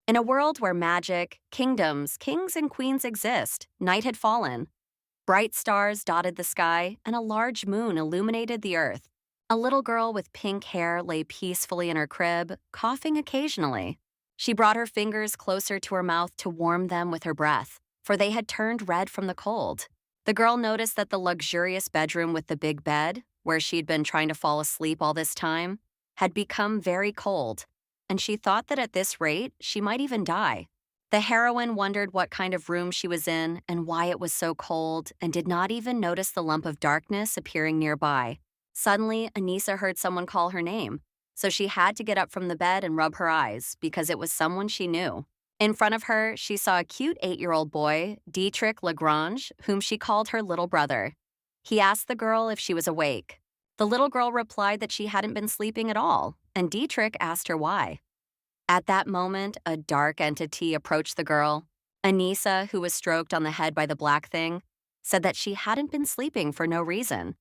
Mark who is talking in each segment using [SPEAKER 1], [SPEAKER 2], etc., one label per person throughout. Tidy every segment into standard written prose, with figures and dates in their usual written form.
[SPEAKER 1] In a world where magic, kingdoms, kings, and queens exist, night had fallen. Bright stars dotted the sky, and a large moon illuminated the earth. A little girl with pink hair lay peacefully in her crib, coughing occasionally. She brought her fingers closer to her mouth to warm them with her breath, for they had turned red from the cold. The girl noticed that the luxurious bedroom with the big bed, where she'd been trying to fall asleep all this time, had become very cold, and she thought that at this rate, she might even die. The heroine wondered what kind of room she was in and why it was so cold, and did not even notice the lump of darkness appearing nearby. Suddenly, Anissa heard someone call her name, so she had to get up from the bed and rub her eyes because it was someone she knew. In front of her, she saw a cute 8-year-old boy, Dietrich Lagrange, whom she called her little brother. He asked the girl if she was awake. The little girl replied that she hadn't been sleeping at all, and Dietrich asked her why. At that moment, a dark entity approached the girl. Anissa, who was stroked on the head by the black thing, said that she hadn't been sleeping for no reason.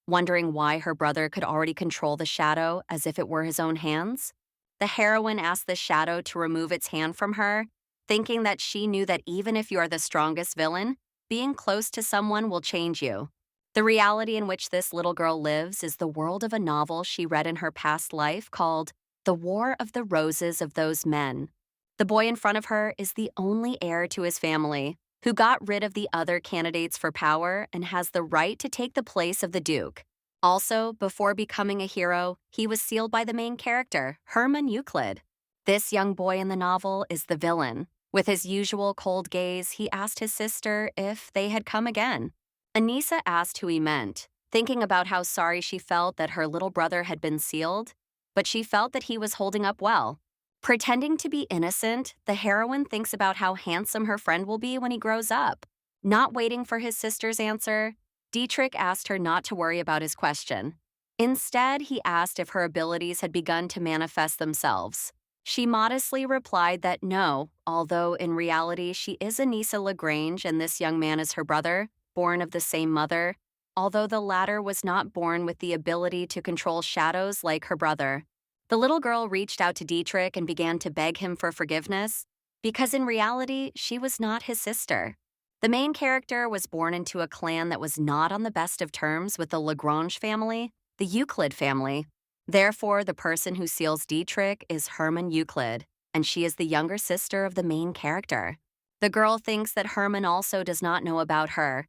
[SPEAKER 1] Wondering why her brother could already control the shadow as if it were his own hands, the heroine asked the shadow to remove its hand from her, thinking that she knew that even if you are the strongest villain, being close to someone will change you. The reality in which this little girl lives is the world of a novel she read in her past life called The War of the Roses of Those Men. The boy in front of her is the only heir to his family, who got rid of the other candidates for power and has the right to take the place of the Duke. Also, before becoming a hero, he was sealed by the main character, Herman Euclid. This young boy in the novel is the villain. With his usual cold gaze, he asked his sister if they had come again. Anissa asked who he meant, thinking about how sorry she felt that her little brother had been sealed, but she felt that he was holding up well. Pretending to be innocent, the heroine thinks about how handsome her friend will be when he grows up. Not waiting for his sister's answer, Dietrich asked her not to worry about his question. Instead, he asked if her abilities had begun to manifest themselves. She modestly replied that no, although in reality she is Anissa Lagrange and this young man is her brother, born of the same mother, although the latter was not born with the ability to control shadows like her brother. The little girl reached out to Dietrich and began to beg him for forgiveness, because in reality, she was not his sister. The main character was born into a clan that was not on the best of terms with the Lagrange family, the Euclid family. Therefore, the person who seals Dietrich is Herman Euclid, and she is the younger sister of the main character. The girl thinks that Herman also does not know about her,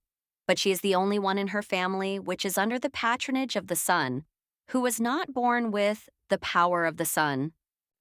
[SPEAKER 1] but she is the only one in her family which is under the patronage of the sun, who was not born with the power of the sun.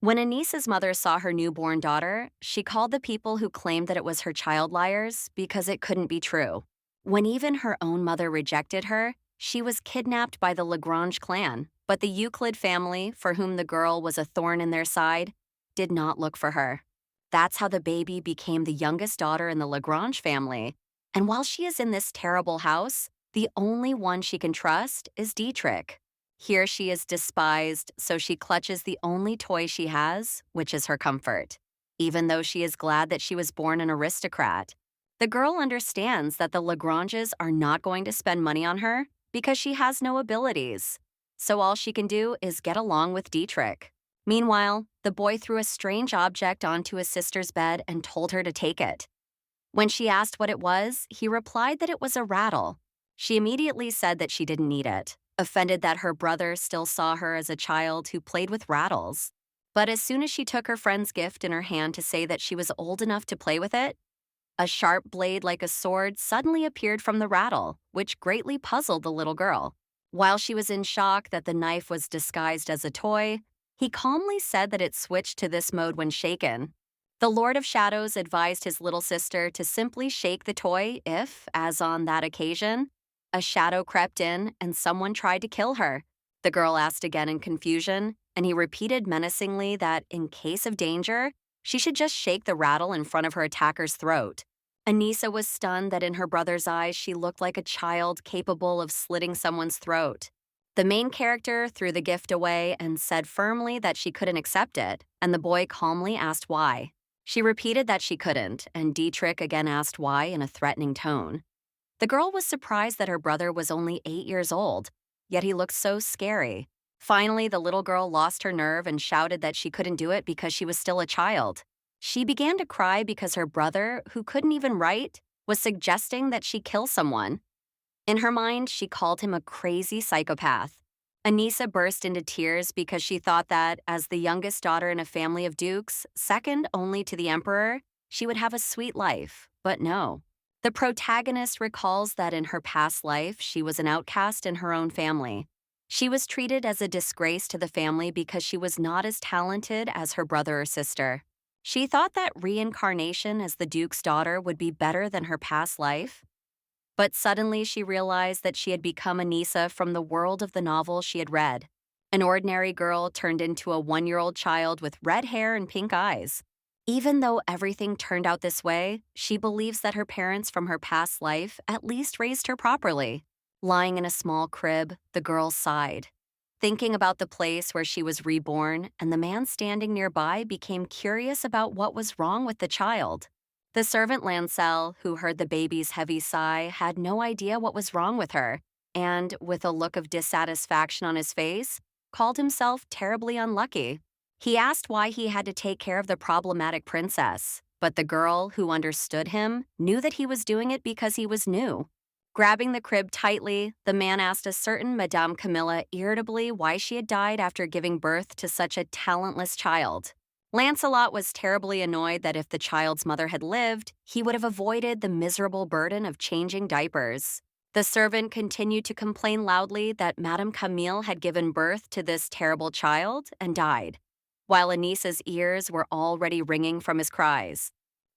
[SPEAKER 1] When Anissa's mother saw her newborn daughter, she called the people who claimed that it was her child liars because it couldn't be true. When even her own mother rejected her, she was kidnapped by the Lagrange clan, but the Euclid family, for whom the girl was a thorn in their side, did not look for her. That's how the baby became the youngest daughter in the Lagrange family. And while she is in this terrible house, the only one she can trust is Dietrich. Here she is despised, so she clutches the only toy she has, which is her comfort, even though she is glad that she was born an aristocrat. The girl understands that the Lagranges are not going to spend money on her because she has no abilities, so all she can do is get along with Dietrich. Meanwhile, the boy threw a strange object onto his sister's bed and told her to take it. When she asked what it was, he replied that it was a rattle. She immediately said that she didn't need it, offended that her brother still saw her as a child who played with rattles. But as soon as she took her friend's gift in her hand to say that she was old enough to play with it, a sharp blade like a sword suddenly appeared from the rattle, which greatly puzzled the little girl. While she was in shock that the knife was disguised as a toy, he calmly said that it switched to this mode when shaken. The Lord of Shadows advised his little sister to simply shake the toy if, as on that occasion, a shadow crept in and someone tried to kill her. The girl asked again in confusion, and he repeated menacingly that in case of danger, she should just shake the rattle in front of her attacker's throat. Anissa was stunned that in her brother's eyes she looked like a child capable of slitting someone's throat. The main character threw the gift away and said firmly that she couldn't accept it, and the boy calmly asked why. She repeated that she couldn't, and Dietrich again asked why in a threatening tone. The girl was surprised that her brother was only 8 years old, yet he looked so scary. Finally, the little girl lost her nerve and shouted that she couldn't do it because she was still a child. She began to cry because her brother, who couldn't even write, was suggesting that she kill someone. In her mind, she called him a crazy psychopath. Anissa burst into tears because she thought that, as the youngest daughter in a family of dukes, second only to the emperor, she would have a sweet life. But no. The protagonist recalls that in her past life, she was an outcast in her own family. She was treated as a disgrace to the family because she was not as talented as her brother or sister. She thought that reincarnation as the duke's daughter would be better than her past life. But suddenly she realized that she had become Anissa from the world of the novel she had read. An ordinary girl turned into a 1-year-old child with red hair and pink eyes. Even though everything turned out this way, she believes that her parents from her past life at least raised her properly. Lying in a small crib, the girl sighed. Thinking about the place where she was reborn and the man standing nearby became curious about what was wrong with the child. The servant Lancel, who heard the baby's heavy sigh, had no idea what was wrong with her, and, with a look of dissatisfaction on his face, called himself terribly unlucky. He asked why he had to take care of the problematic princess, but the girl, who understood him, knew that he was doing it because he was new. Grabbing the crib tightly, the man asked a certain Madame Camilla irritably why she had died after giving birth to such a talentless child. Lancelot was terribly annoyed that if the child's mother had lived, he would have avoided the miserable burden of changing diapers. The servant continued to complain loudly that Madame Camille had given birth to this terrible child and died, while Anissa's ears were already ringing from his cries.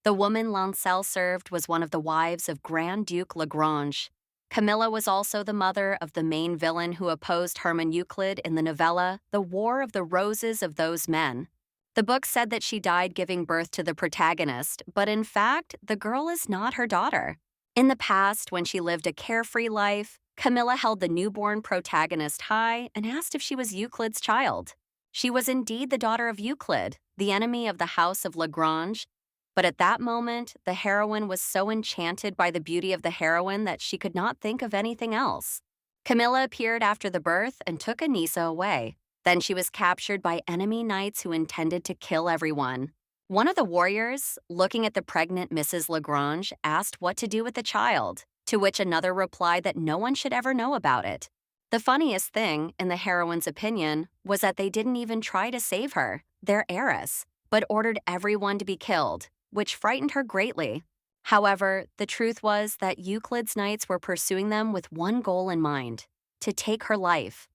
[SPEAKER 1] The woman Lancel served was one of the wives of Grand Duke Lagrange. Camilla was also the mother of the main villain who opposed Hermann Euclid in the novella The War of the Roses of Those Men. The book said that she died giving birth to the protagonist, but in fact, the girl is not her daughter. In the past, when she lived a carefree life, Camilla held the newborn protagonist high and asked if she was Euclid's child. She was indeed the daughter of Euclid, the enemy of the House of Lagrange, but at that moment, the heroine was so enchanted by the beauty of the heroine that she could not think of anything else. Camilla appeared after the birth and took Anissa away. Then she was captured by enemy knights who intended to kill everyone. One of the warriors, looking at the pregnant Mrs. Lagrange, asked what to do with the child, to which another replied that no one should ever know about it. The funniest thing, in the heroine's opinion, was that they didn't even try to save her, their heiress, but ordered everyone to be killed, which frightened her greatly. However, the truth was that Euclid's knights were pursuing them with one goal in mind: to take her life.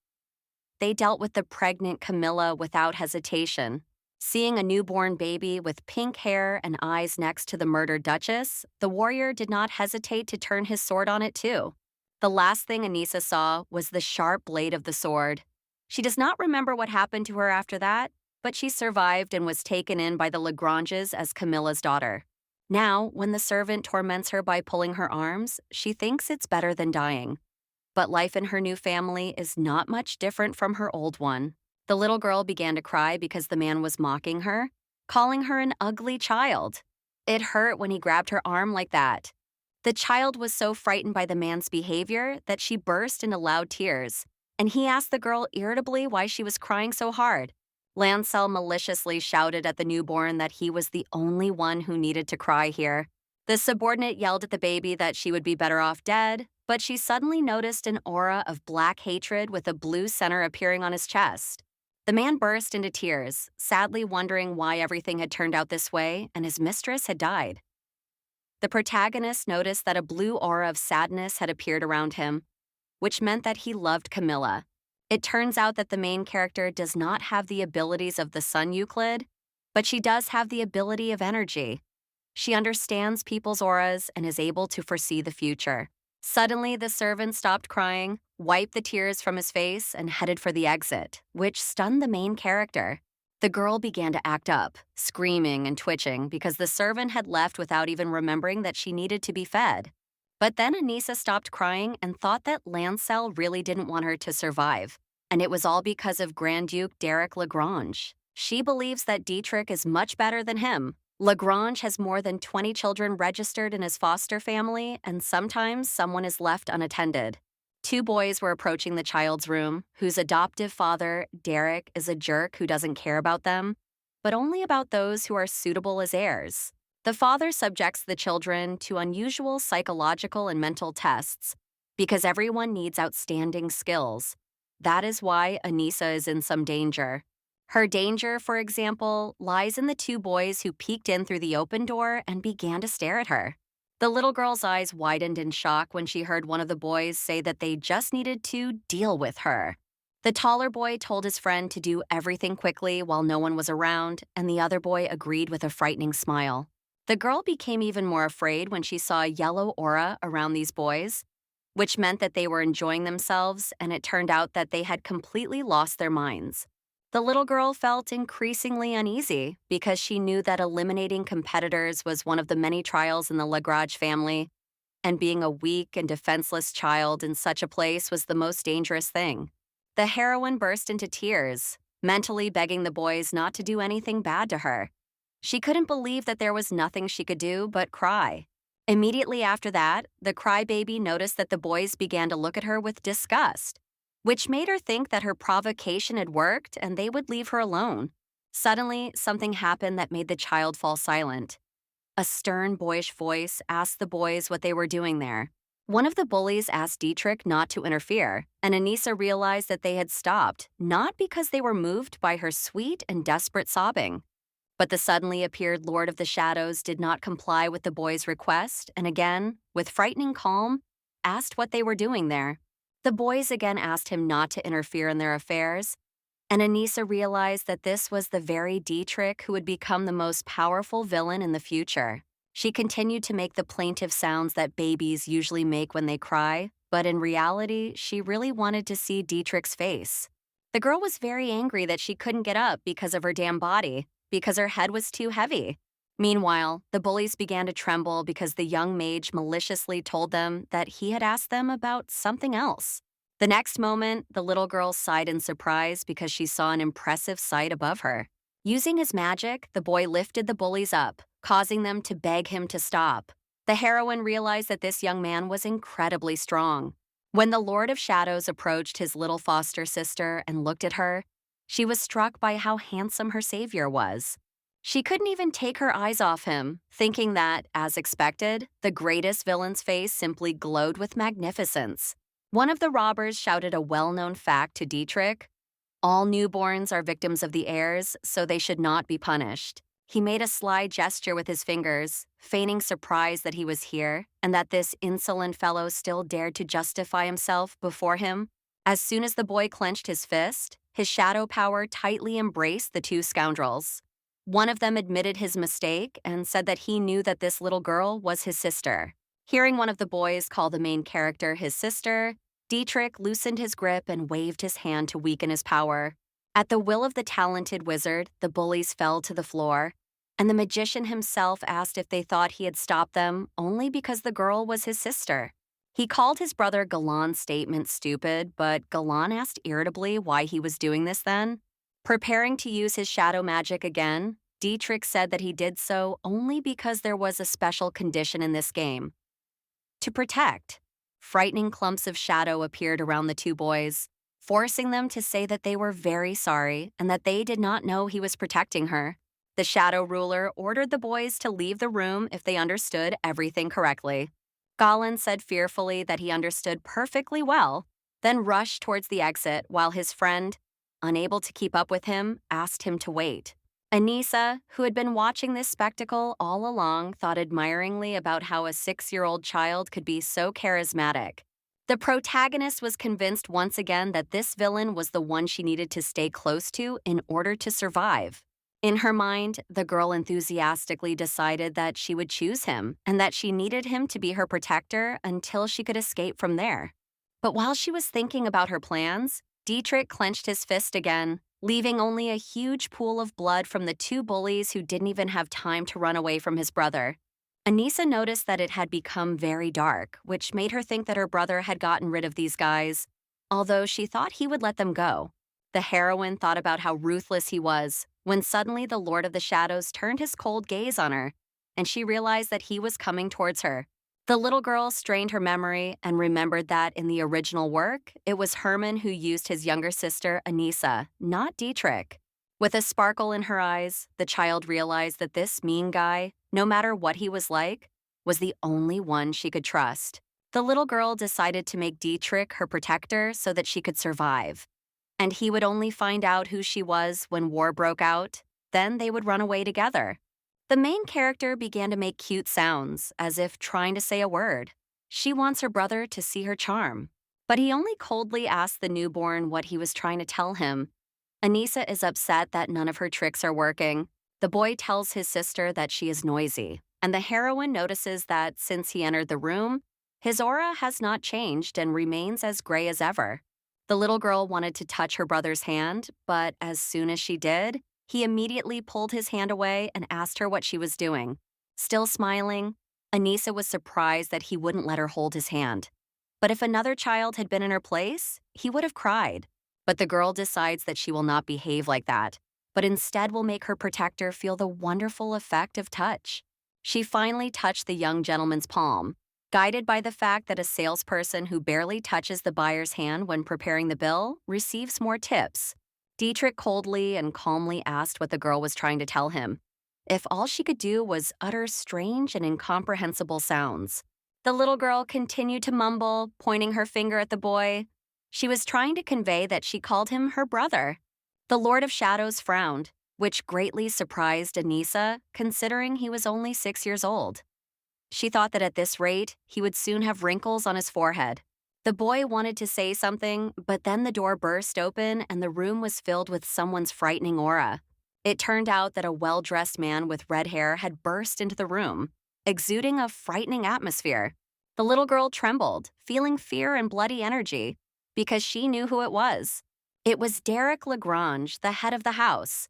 [SPEAKER 1] They dealt with the pregnant Camilla without hesitation. Seeing a newborn baby with pink hair and eyes next to the murdered Duchess, the warrior did not hesitate to turn his sword on it too. The last thing Anissa saw was the sharp blade of the sword. She does not remember what happened to her after that, but she survived and was taken in by the Lagranges as Camilla's daughter. Now, when the servant torments her by pulling her arms, she thinks it's better than dying. But life in her new family is not much different from her old one. The little girl began to cry because the man was mocking her, calling her an ugly child. It hurt when he grabbed her arm like that. The child was so frightened by the man's behavior that she burst into loud tears, and he asked the girl irritably why she was crying so hard. Lancel maliciously shouted at the newborn that he was the only one who needed to cry here. The subordinate yelled at the baby that she would be better off dead, but she suddenly noticed an aura of black hatred with a blue center appearing on his chest. The man burst into tears, sadly wondering why everything had turned out this way and his mistress had died. The protagonist noticed that a blue aura of sadness had appeared around him, which meant that he loved Camilla. It turns out that the main character does not have the abilities of the son Euclid, but she does have the ability of energy. She understands people's auras and is able to foresee the future. Suddenly, the servant stopped crying, wiped the tears from his face, and headed for the exit, which stunned the main character. The girl began to act up, screaming and twitching because the servant had left without even remembering that she needed to be fed. But then Anissa stopped crying and thought that Lancel really didn't want her to survive, and it was all because of Grand Duke Derek Lagrange. She believes that Dietrich is much better than him. Lagrange has more than 20 children registered in his foster family, and sometimes someone is left unattended. 2 boys were approaching the child's room, whose adoptive father, Derek, is a jerk who doesn't care about them. but only about those who are suitable as heirs. The father subjects the children to unusual psychological and mental tests because everyone needs outstanding skills. That is why Anissa is in some danger. Her danger, for example, lies in the two boys who peeked in through the open door and began to stare at her. The little girl's eyes widened in shock when she heard one of the boys say that they just needed to deal with her. The taller boy told his friend to do everything quickly while no one was around, and the other boy agreed with a frightening smile. The girl became even more afraid when she saw a yellow aura around these boys, which meant that they were enjoying themselves, and it turned out that they had completely lost their minds. The little girl felt increasingly uneasy because she knew that eliminating competitors was one of the many trials in the Lagrange family, and being a weak and defenseless child in such a place was the most dangerous thing. The heroine burst into tears, mentally begging the boys not to do anything bad to her. She couldn't believe that there was nothing she could do but cry. Immediately after that, the crybaby noticed that the boys began to look at her with disgust, which made her think that her provocation had worked and they would leave her alone. Suddenly, something happened that made the child fall silent. A stern, boyish voice asked the boys what they were doing there. One of the bullies asked Dietrich not to interfere, and Anissa realized that they had stopped, not because they were moved by her sweet and desperate sobbing. But the suddenly appeared Lord of the Shadows did not comply with the boys' request, and again, with frightening calm, asked what they were doing there. The boys again asked him not to interfere in their affairs, and Anissa realized that this was the very Dietrich who would become the most powerful villain in the future. She continued to make the plaintive sounds that babies usually make when they cry, but in reality, she really wanted to see Dietrich's face. The girl was very angry that she couldn't get up because of her damn body, because her head was too heavy. Meanwhile, the bullies began to tremble because the young mage maliciously told them that he had asked them about something else. The next moment, the little girl sighed in surprise because she saw an impressive sight above her. Using his magic, the boy lifted the bullies up, causing them to beg him to stop. The heroine realized that this young man was incredibly strong. When the Lord of Shadows approached his little foster sister and looked at her, she was struck by how handsome her savior was. She couldn't even take her eyes off him, thinking that, as expected, the greatest villain's face simply glowed with magnificence. One of the robbers shouted a well-known fact to Dietrich: all newborns are victims of the heirs, so they should not be punished. He made a sly gesture with his fingers, feigning surprise that he was here and that this insolent fellow still dared to justify himself before him. As soon as the boy clenched his fist, his shadow power tightly embraced the two scoundrels. One of them admitted his mistake and said that he knew that this little girl was his sister. Hearing one of the boys call the main character his sister, Dietrich loosened his grip and waved his hand to weaken his power. At the will of the talented wizard, the bullies fell to the floor, and the magician himself asked if they thought he had stopped them only because the girl was his sister. He called his brother Galan's statement stupid, but Galan asked irritably why he was doing this then. Preparing to use his shadow magic again, Dietrich said that he did so only because there was a special condition in this game: to protect. Frightening clumps of shadow appeared around the two boys, forcing them to say that they were very sorry and that they did not know he was protecting her. The shadow ruler ordered the boys to leave the room if they understood everything correctly. Galan said fearfully that he understood perfectly well, then rushed towards the exit while his friend, unable to keep up with him, asked him to wait. Anissa, who had been watching this spectacle all along, thought admiringly about how a 6-year-old child could be so charismatic. The protagonist was convinced once again that this villain was the one she needed to stay close to in order to survive. In her mind, the girl enthusiastically decided that she would choose him and that she needed him to be her protector until she could escape from there. But while she was thinking about her plans, Dietrich clenched his fist again, leaving only a huge pool of blood from the two bullies who didn't even have time to run away from his brother. Anissa noticed that it had become very dark, which made her think that her brother had gotten rid of these guys, although she thought he would let them go. The heroine thought about how ruthless he was, when suddenly the Lord of the Shadows turned his cold gaze on her, and she realized that he was coming towards her. The little girl strained her memory and remembered that in the original work, it was Herman who used his younger sister, Anissa, not Dietrich. With a sparkle in her eyes, the child realized that this mean guy, no matter what he was like, was the only one she could trust. The little girl decided to make Dietrich her protector so that she could survive. And he would only find out who she was when war broke out. Then they would run away together. The main character began to make cute sounds, as if trying to say a word. She wants her brother to see her charm. But he only coldly asked the newborn what he was trying to tell him. Anissa is upset that none of her tricks are working. The boy tells his sister that she is noisy, and the heroine notices that since he entered the room, his aura has not changed and remains as gray as ever. The little girl wanted to touch her brother's hand, but as soon as she did, he immediately pulled his hand away and asked her what she was doing. Still smiling, Anissa was surprised that he wouldn't let her hold his hand. But if another child had been in her place, he would have cried. But the girl decides that she will not behave like that, but instead will make her protector feel the wonderful effect of touch. She finally touched the young gentleman's palm, guided by the fact that a salesperson who barely touches the buyer's hand when preparing the bill receives more tips. Dietrich coldly and calmly asked what the girl was trying to tell him. If all she could do was utter strange and incomprehensible sounds. The little girl continued to mumble, pointing her finger at the boy. She was trying to convey that she called him her brother. The Lord of Shadows frowned, which greatly surprised Anissa, considering he was only 6 years old. She thought that at this rate, he would soon have wrinkles on his forehead. The boy wanted to say something, but then the door burst open and the room was filled with someone's frightening aura. It turned out that a well-dressed man with red hair had burst into the room, exuding a frightening atmosphere. The little girl trembled, feeling fear and bloody energy, because she knew who it was. It was Derek Lagrange, the head of the house.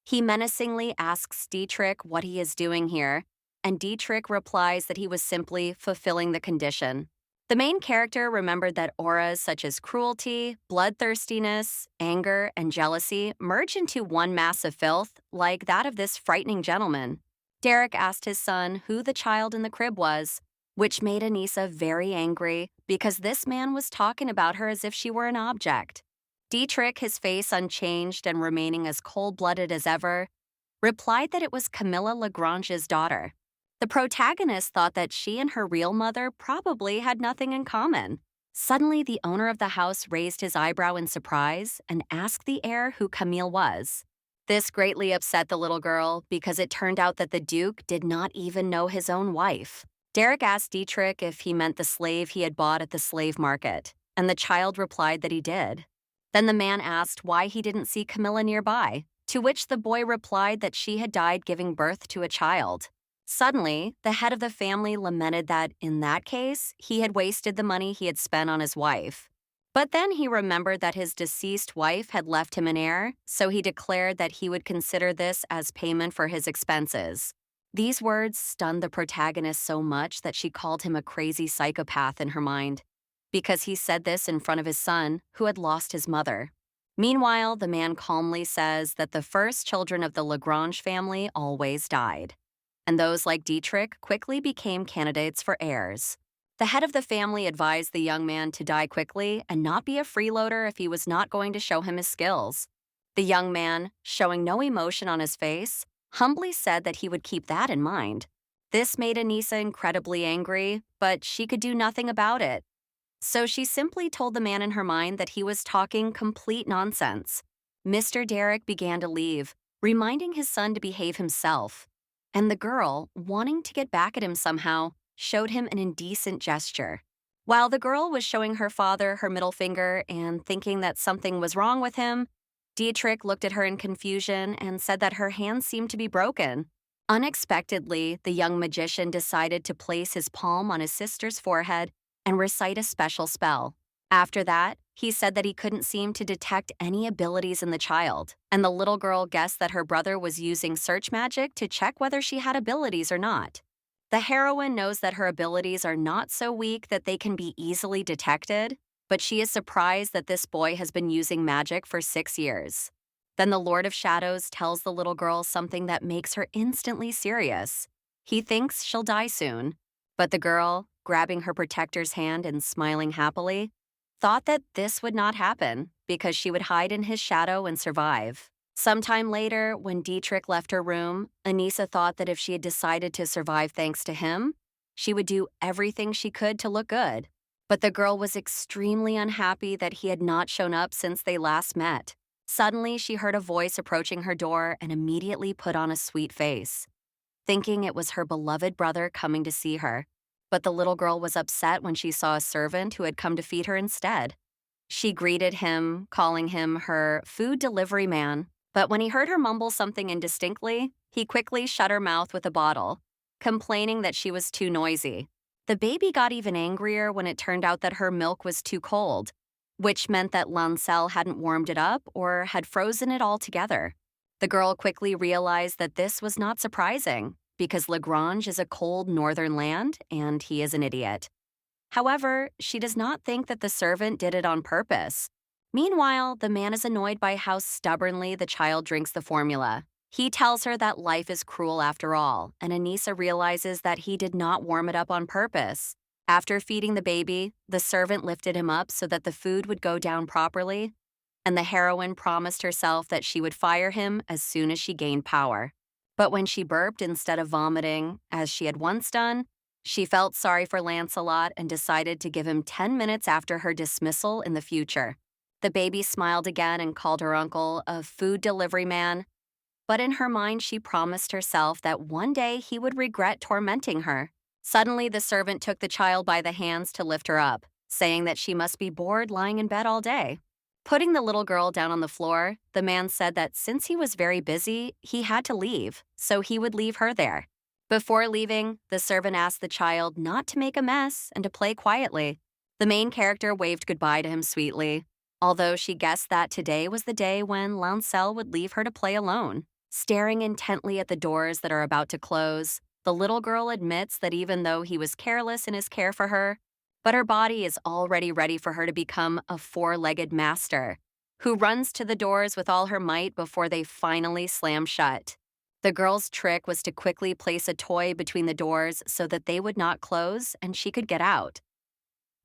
[SPEAKER 1] He menacingly asks Dietrich what he is doing here, and Dietrich replies that he was simply fulfilling the condition. The main character remembered that auras such as cruelty, bloodthirstiness, anger, and jealousy merge into one mass of filth, like that of this frightening gentleman. Derek asked his son who the child in the crib was, which made Anissa very angry because this man was talking about her as if she were an object. Dietrich, his face unchanged and remaining as cold-blooded as ever, replied that it was Camilla Lagrange's daughter. The protagonist thought that she and her real mother probably had nothing in common. Suddenly, the owner of the house raised his eyebrow in surprise and asked the heir who Camille was. This greatly upset the little girl because it turned out that the Duke did not even know his own wife. Derek asked Dietrich if he meant the slave he had bought at the slave market, and the child replied that he did. Then the man asked why he didn't see Camilla nearby, to which the boy replied that she had died giving birth to a child. Suddenly, the head of the family lamented that, in that case, he had wasted the money he had spent on his wife. But then he remembered that his deceased wife had left him an heir, so he declared that he would consider this as payment for his expenses. These words stunned the protagonist so much that she called him a crazy psychopath in her mind, because he said this in front of his son, who had lost his mother. Meanwhile, the man calmly says that the first children of the Lagrange family always died, and those like Dietrich quickly became candidates for heirs. The head of the family advised the young man to die quickly and not be a freeloader if he was not going to show him his skills. The young man, showing no emotion on his face, humbly said that he would keep that in mind. This made Anissa incredibly angry, but she could do nothing about it. So she simply told the man in her mind that he was talking complete nonsense. Mr. Derek began to leave, reminding his son to behave himself. And the girl, wanting to get back at him somehow, showed him an indecent gesture. While the girl was showing her father her middle finger and thinking that something was wrong with him, Dietrich looked at her in confusion and said that her hand seemed to be broken. Unexpectedly, the young magician decided to place his palm on his sister's forehead and recite a special spell. After that, he said that he couldn't seem to detect any abilities in the child, and the little girl guessed that her brother was using search magic to check whether she had abilities or not. The heroine knows that her abilities are not so weak that they can be easily detected, but she is surprised that this boy has been using magic for 6 years. Then the Lord of Shadows tells the little girl something that makes her instantly serious. He thinks she'll die soon, but the girl, grabbing her protector's hand and smiling happily, thought that this would not happen because she would hide in his shadow and survive. Sometime later, when Dietrich left her room, Anissa thought that if she had decided to survive thanks to him, she would do everything she could to look good. But the girl was extremely unhappy that he had not shown up since they last met. Suddenly, she heard a voice approaching her door and immediately put on a sweet face, thinking it was her beloved brother coming to see her. But the little girl was upset when she saw a servant who had come to feed her instead. She greeted him, calling him her food delivery man, but when he heard her mumble something indistinctly, he quickly shut her mouth with a bottle, complaining that she was too noisy. The baby got even angrier when it turned out that her milk was too cold, which meant that Lancel hadn't warmed it up or had frozen it altogether. The girl quickly realized that this was not surprising, because Lagrange is a cold northern land and he is an idiot. However, she does not think that the servant did it on purpose. Meanwhile, the man is annoyed by how stubbornly the child drinks the formula. He tells her that life is cruel after all, and Anissa realizes that he did not warm it up on purpose. After feeding the baby, the servant lifted him up so that the food would go down properly, and the heroine promised herself that she would fire him as soon as she gained power. But when she burped instead of vomiting, as she had once done, she felt sorry for Lancelot and decided to give him 10 minutes after her dismissal in the future. The baby smiled again and called her uncle a food delivery man, but in her mind she promised herself that one day he would regret tormenting her. Suddenly, the servant took the child by the hands to lift her up, saying that she must be bored lying in bed all day. Putting the little girl down on the floor, the man said that since he was very busy, he had to leave, so he would leave her there. Before leaving, the servant asked the child not to make a mess and to play quietly. The main character waved goodbye to him sweetly, although she guessed that today was the day when Lancel would leave her to play alone. Staring intently at the doors that are about to close, the little girl admits that even though he was careless in his care for her, but her body is already ready for her to become a four-legged master, who runs to the doors with all her might before they finally slam shut. The girl's trick was to quickly place a toy between the doors so that they would not close and she could get out.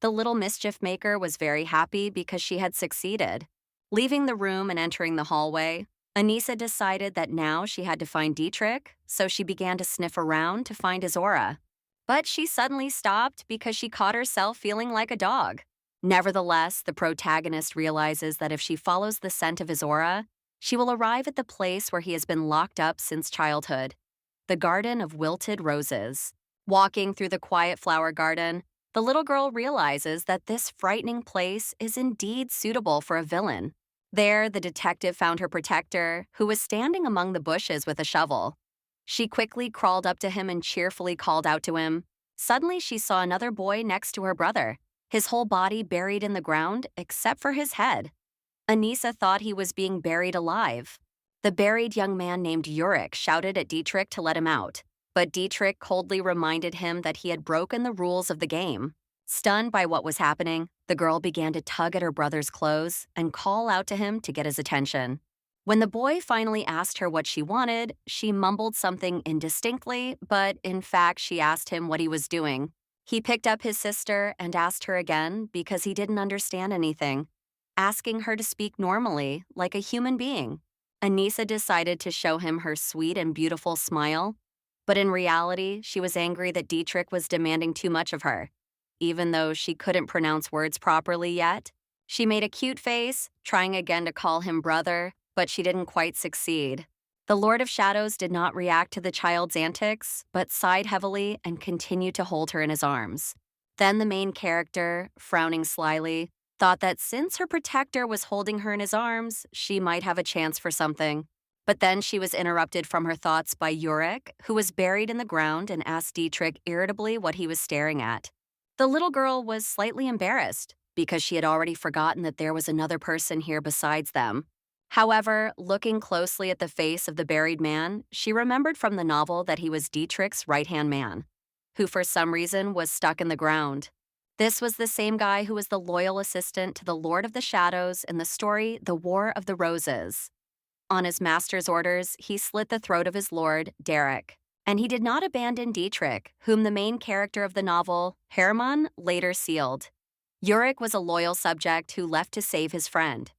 [SPEAKER 1] The little mischief maker was very happy because she had succeeded. Leaving the room and entering the hallway, Anissa decided that now she had to find Dietrich, so she began to sniff around to find his aura. But she suddenly stopped because she caught herself feeling like a dog. Nevertheless, the protagonist realizes that if she follows the scent of his aura, she will arrive at the place where he has been locked up since childhood, the Garden of Wilted Roses. Walking through the quiet flower garden, the little girl realizes that this frightening place is indeed suitable for a villain. There, the detective found her protector, who was standing among the bushes with a shovel. She quickly crawled up to him and cheerfully called out to him. Suddenly, she saw another boy next to her brother, his whole body buried in the ground except for his head. Anissa thought he was being buried alive. The buried young man named Ulrich shouted at Dietrich to let him out, but Dietrich coldly reminded him that he had broken the rules of the game. Stunned by what was happening, the girl began to tug at her brother's clothes and call out to him to get his attention. When the boy finally asked her what she wanted, she mumbled something indistinctly, but in fact she asked him what he was doing. He picked up his sister and asked her again because he didn't understand anything, asking her to speak normally, like a human being. Anissa decided to show him her sweet and beautiful smile, but in reality, she was angry that Dietrich was demanding too much of her. Even though she couldn't pronounce words properly yet, she made a cute face, trying again to call him brother, but she didn't quite succeed. The Lord of Shadows did not react to the child's antics, but sighed heavily and continued to hold her in his arms. Then the main character, frowning slyly, thought that since her protector was holding her in his arms, she might have a chance for something. But then she was interrupted from her thoughts by Ulrich, who was buried in the ground and asked Dietrich irritably what he was staring at. The little girl was slightly embarrassed because she had already forgotten that there was another person here besides them. However, looking closely at the face of the buried man, she remembered from the novel that he was Dietrich's right-hand man, who for some reason was stuck in the ground. This was the same guy who was the loyal assistant to the Lord of the Shadows in the story The War of the Roses. On his master's orders, he slit the throat of his lord, Derek, and he did not abandon Dietrich, whom the main character of the novel, Hermann, later sealed. Ulrich was a loyal subject who left to save his friend.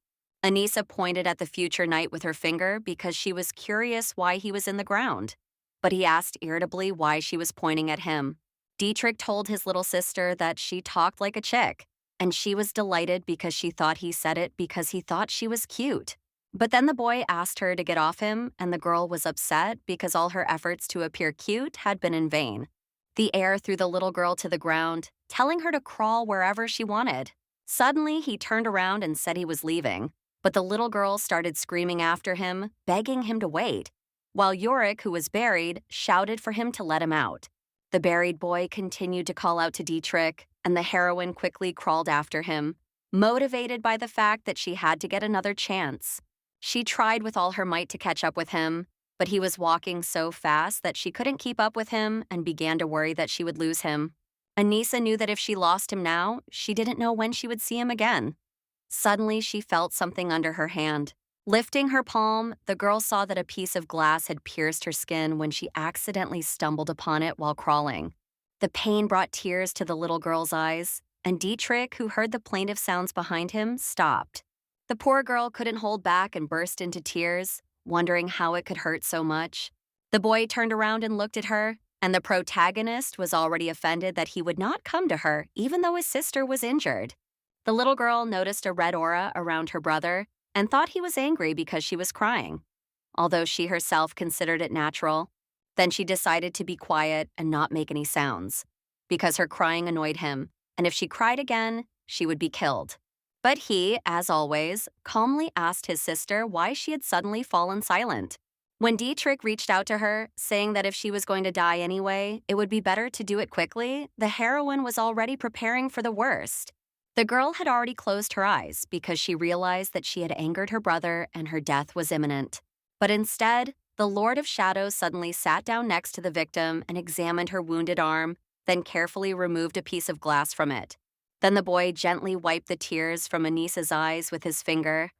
[SPEAKER 1] Anissa pointed at the future knight with her finger because she was curious why he was in the ground. But he asked irritably why she was pointing at him. Dietrich told his little sister that she talked like a chick, and she was delighted because she thought he said it because he thought she was cute. But then the boy asked her to get off him, and the girl was upset because all her efforts to appear cute had been in vain. The air threw the little girl to the ground, telling her to crawl wherever she wanted. Suddenly, he turned around and said he was leaving, but the little girl started screaming after him, begging him to wait, while Yorick, who was buried, shouted for him to let him out. The buried boy continued to call out to Dietrich, and the heroine quickly crawled after him, motivated by the fact that she had to get another chance. She tried with all her might to catch up with him, but he was walking so fast that she couldn't keep up with him and began to worry that she would lose him. Anissa knew that if she lost him now, she didn't know when she would see him again. Suddenly, she felt something under her hand. Lifting her palm, the girl saw that a piece of glass had pierced her skin when she accidentally stumbled upon it while crawling. The pain brought tears to the little girl's eyes, and Dietrich, who heard the plaintive sounds behind him, stopped. The poor girl couldn't hold back and burst into tears, wondering how it could hurt so much. The boy turned around and looked at her, and the protagonist was already offended that he would not come to her even though his sister was injured. The little girl noticed a red aura around her brother and thought he was angry because she was crying, although she herself considered it natural. Then she decided to be quiet and not make any sounds, because her crying annoyed him, and if she cried again, she would be killed. But he, as always, calmly asked his sister why she had suddenly fallen silent. When Dietrich reached out to her, saying that if she was going to die anyway, it would be better to do it quickly, the heroine was already preparing for the worst. The girl had already closed her eyes because she realized that she had angered her brother and her death was imminent. But instead, the Lord of Shadows suddenly sat down next to the victim and examined her wounded arm, then carefully removed a piece of glass from it. Then the boy gently wiped the tears from Anissa's eyes with his finger.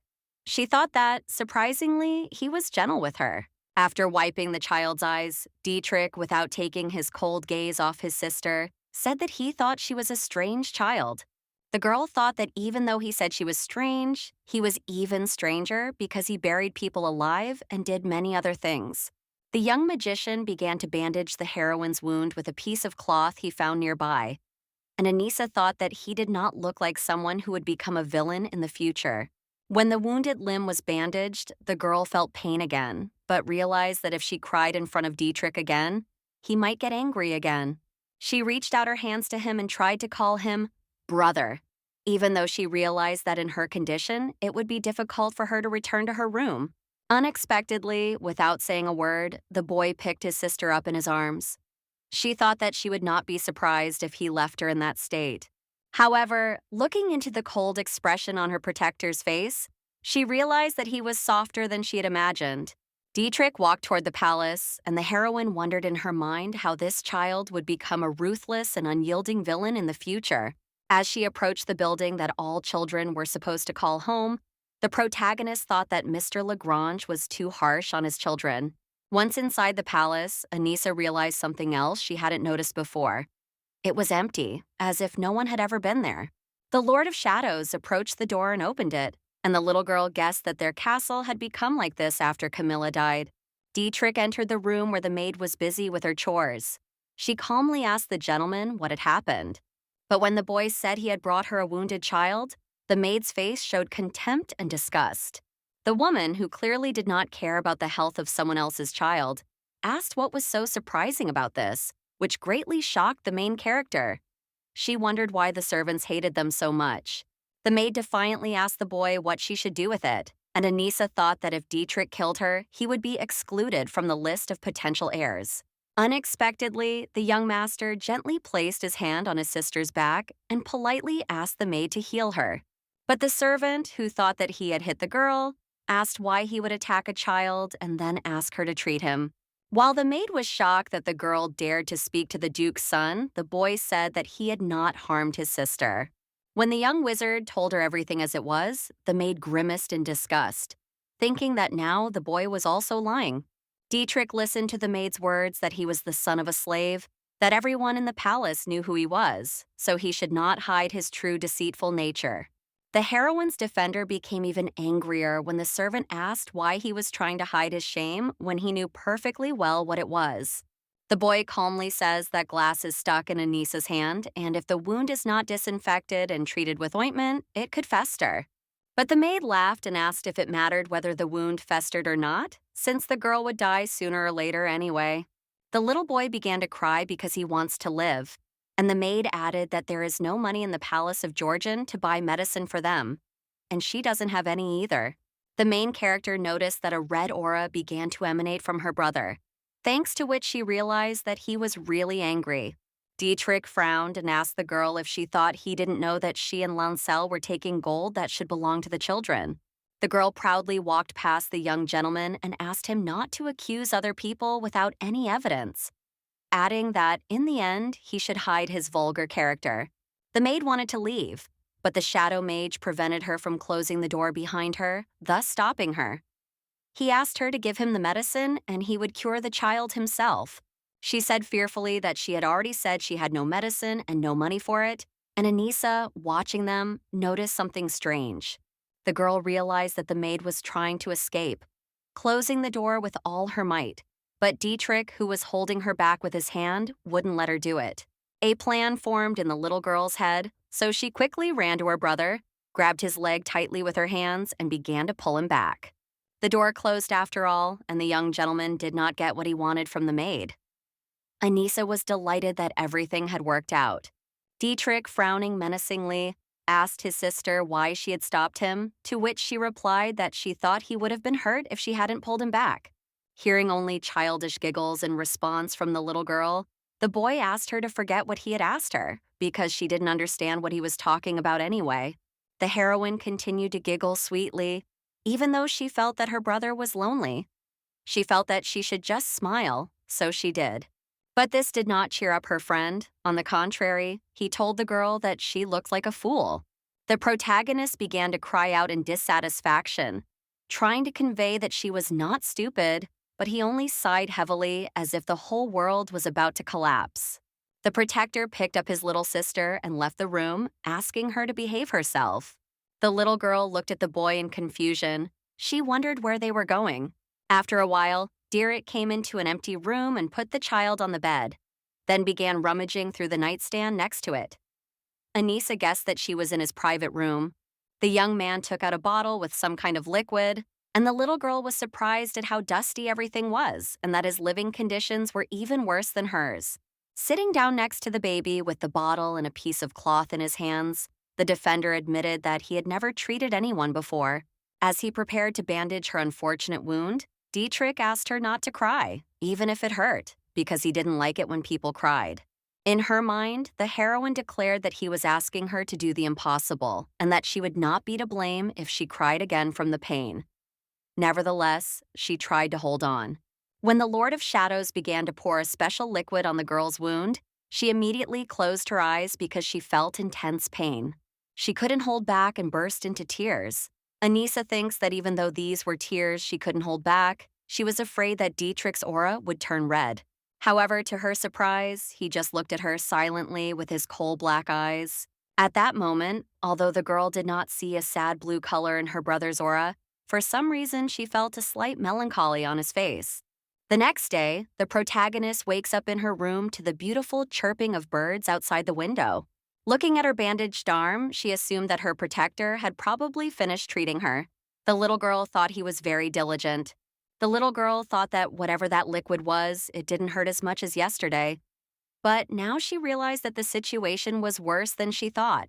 [SPEAKER 1] She thought that, surprisingly, he was gentle with her. After wiping the child's eyes, Dietrich, without taking his cold gaze off his sister, said that he thought she was a strange child. The girl thought that even though he said she was strange, he was even stranger because he buried people alive and did many other things. The young magician began to bandage the heroine's wound with a piece of cloth he found nearby, and Anissa thought that he did not look like someone who would become a villain in the future. When the wounded limb was bandaged, the girl felt pain again, but realized that if she cried in front of Dietrich again, he might get angry again. She reached out her hands to him and tried to call him brother, even though she realized that in her condition, it would be difficult for her to return to her room. Unexpectedly, without saying a word, the boy picked his sister up in his arms. She thought that she would not be surprised if he left her in that state. However, looking into the cold expression on her protector's face, she realized that he was softer than she had imagined. Dietrich walked toward the palace, and the heroine wondered in her mind how this child would become a ruthless and unyielding villain in the future. As she approached the building that all children were supposed to call home, the protagonist thought that Mr. Lagrange was too harsh on his children. Once inside the palace, Anissa realized something else she hadn't noticed before. It was empty, as if no one had ever been there. The Lord of Shadows approached the door and opened it, and the little girl guessed that their castle had become like this after Camilla died. Dietrich entered the room where the maid was busy with her chores. She calmly asked the gentleman what had happened. But when the boy said he had brought her a wounded child, the maid's face showed contempt and disgust. The woman, who clearly did not care about the health of someone else's child, asked what was so surprising about this, which greatly shocked the main character. She wondered why the servants hated them so much. The maid defiantly asked the boy what she should do with it, and Anissa thought that if Dietrich killed her, he would be excluded from the list of potential heirs. Unexpectedly, the young master gently placed his hand on his sister's back and politely asked the maid to heal her. But the servant, who thought that he had hit the girl, asked why he would attack a child and then ask her to treat him. While the maid was shocked that the girl dared to speak to the duke's son, the boy said that he had not harmed his sister. When the young wizard told her everything as it was, the maid grimaced in disgust, thinking that now the boy was also lying. Dietrich listened to the maid's words that he was the son of a slave, that everyone in the palace knew who he was, so he should not hide his true deceitful nature. The heroine's defender became even angrier when the servant asked why he was trying to hide his shame when he knew perfectly well what it was. The boy calmly says that glass is stuck in Anissa's hand, and if the wound is not disinfected and treated with ointment, it could fester. But the maid laughed and asked if it mattered whether the wound festered or not, since the girl would die sooner or later anyway. The little boy began to cry because he wants to live, and the maid added that there is no money in the palace of Georgian to buy medicine for them, and she doesn't have any either. The main character noticed that a red aura began to emanate from her brother, thanks to which she realized that he was really angry. Dietrich frowned and asked the girl if she thought he didn't know that she and Lancel were taking gold that should belong to the children. The girl proudly walked past the young gentleman and asked him not to accuse other people without any evidence, adding that, in the end, he should hide his vulgar character. The maid wanted to leave, but the shadow mage prevented her from closing the door behind her, thus stopping her. He asked her to give him the medicine and he would cure the child himself. She said fearfully that she had already said she had no medicine and no money for it, and Anissa, watching them, noticed something strange. The girl realized that the maid was trying to escape, closing the door with all her might. But Dietrich, who was holding her back with his hand, wouldn't let her do it. A plan formed in the little girl's head, so she quickly ran to her brother, grabbed his leg tightly with her hands, and began to pull him back. The door closed after all, and the young gentleman did not get what he wanted from the maid. Anissa was delighted that everything had worked out. Dietrich, frowning menacingly, asked his sister why she had stopped him, to which she replied that she thought he would have been hurt if she hadn't pulled him back. Hearing only childish giggles in response from the little girl, the boy asked her to forget what he had asked her, because she didn't understand what he was talking about anyway. The heroine continued to giggle sweetly, even though she felt that her brother was lonely. She felt that she should just smile, so she did. But this did not cheer up her friend. On the contrary, he told the girl that she looked like a fool. The protagonist began to cry out in dissatisfaction, trying to convey that she was not stupid, but he only sighed heavily as if the whole world was about to collapse. The protector picked up his little sister and left the room, asking her to behave herself. The little girl looked at the boy in confusion. She wondered where they were going. After a while, Dietrich came into an empty room and put the child on the bed, then began rummaging through the nightstand next to it. Anissa guessed that she was in his private room. The young man took out a bottle with some kind of liquid, and the little girl was surprised at how dusty everything was and that his living conditions were even worse than hers. Sitting down next to the baby with the bottle and a piece of cloth in his hands, the defender admitted that he had never treated anyone before. As he prepared to bandage her unfortunate wound, Dietrich asked her not to cry, even if it hurt, because he didn't like it when people cried. In her mind, the heroine declared that he was asking her to do the impossible and that she would not be to blame if she cried again from the pain. Nevertheless, she tried to hold on. When the Lord of Shadows began to pour a special liquid on the girl's wound, she immediately closed her eyes because she felt intense pain. She couldn't hold back and burst into tears. Anissa thinks that even though these were tears she couldn't hold back, she was afraid that Dietrich's aura would turn red. However, to her surprise, he just looked at her silently with his coal-black eyes. At that moment, although the girl did not see a sad blue color in her brother's aura, for some reason she felt a slight melancholy on his face. The next day, the protagonist wakes up in her room to the beautiful chirping of birds outside the window. Looking at her bandaged arm, she assumed that her protector had probably finished treating her. The little girl thought he was very diligent. The little girl thought that whatever that liquid was, it didn't hurt as much as yesterday. But now she realized that the situation was worse than she thought.